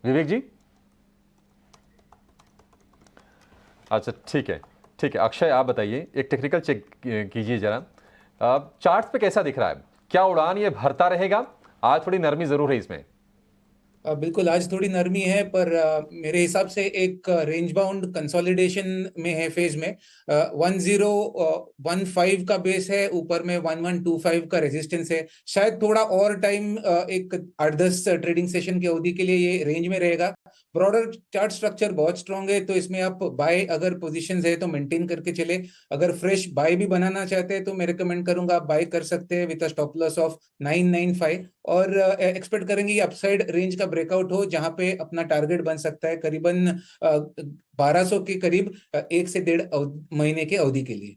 विवेक जी? अच्छा, ठीक है। अक्षय, आप बताइए, एक टेक्निकल चेक कीजिए जरा, चार्ट्स पे कैसा दिख रहा है? क्या उड़ान ये भरता रहेगा? आज थोड़ी नरमी जरूर है इसमें। बिल्कुल, आज थोड़ी नरमी है, पर मेरे हिसाब से एक रेंज बाउंड कंसोलिडेशन में है फेज में। 1015 का बेस है, ऊपर में 1125 का रेजिस्टेंस है। शायद थोड़ा और टाइम, एक 8-10 ट्रेडिंग सेशन की अवधि के लिए ये रेंज में रहेगा। ब्रॉडर चार्ट स्ट्रक्चर बहुत स्ट्रांग है, तो इसमें आप बाय अगर पोजीशंस है तो मेंटेन करके चले। अगर फ्रेश बाय भी बनाना चाहते हैं तो मैं रिकमेंड करूंगा आप बाय कर सकते हैं with a stop loss of 995, और एक्सपेक्ट करेंगे अपसाइड रेंज का ब्रेकआउट हो जहां पे अपना टारगेट बन सकता है करीबन 1200 के करीब 1 से 1.5 महीने के अवधि के लिए।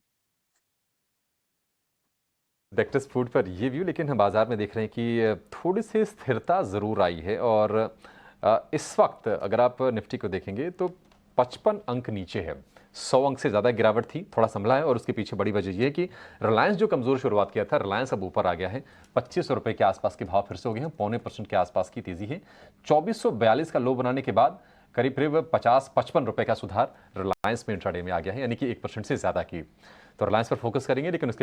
बेक्टर्स फूड पर ये व्यू, लेकिन हम बाजार में देख रहे हैं कि थोड़ी सी स्थिरता ज़रूर आई है और इस वक्त अगर आप निफ्टी को देखेंगे तो 55 अंक नीचे है। 100 अंक से ज़्यादा गिरावट थी, थोड़ा संभला है, और उसके पीछे बड़ी वजह यह है कि रिलायंस जो कमज़ोर शुरुआत किया था, रिलायंस अब ऊपर आ गया है। 2500 रुपये के आसपास के भाव फिर से हो गए हैं, 0.25% के आसपास की तेज़ी है। 2442 का लो बनाने के बाद करीब 50-55 रुपये का सुधार रिलायंस में इंट्राडे में आ गया है, यानी कि 1% से ज़्यादा की। तो रिलायंस पर फोकस करेंगे, लेकिन उसके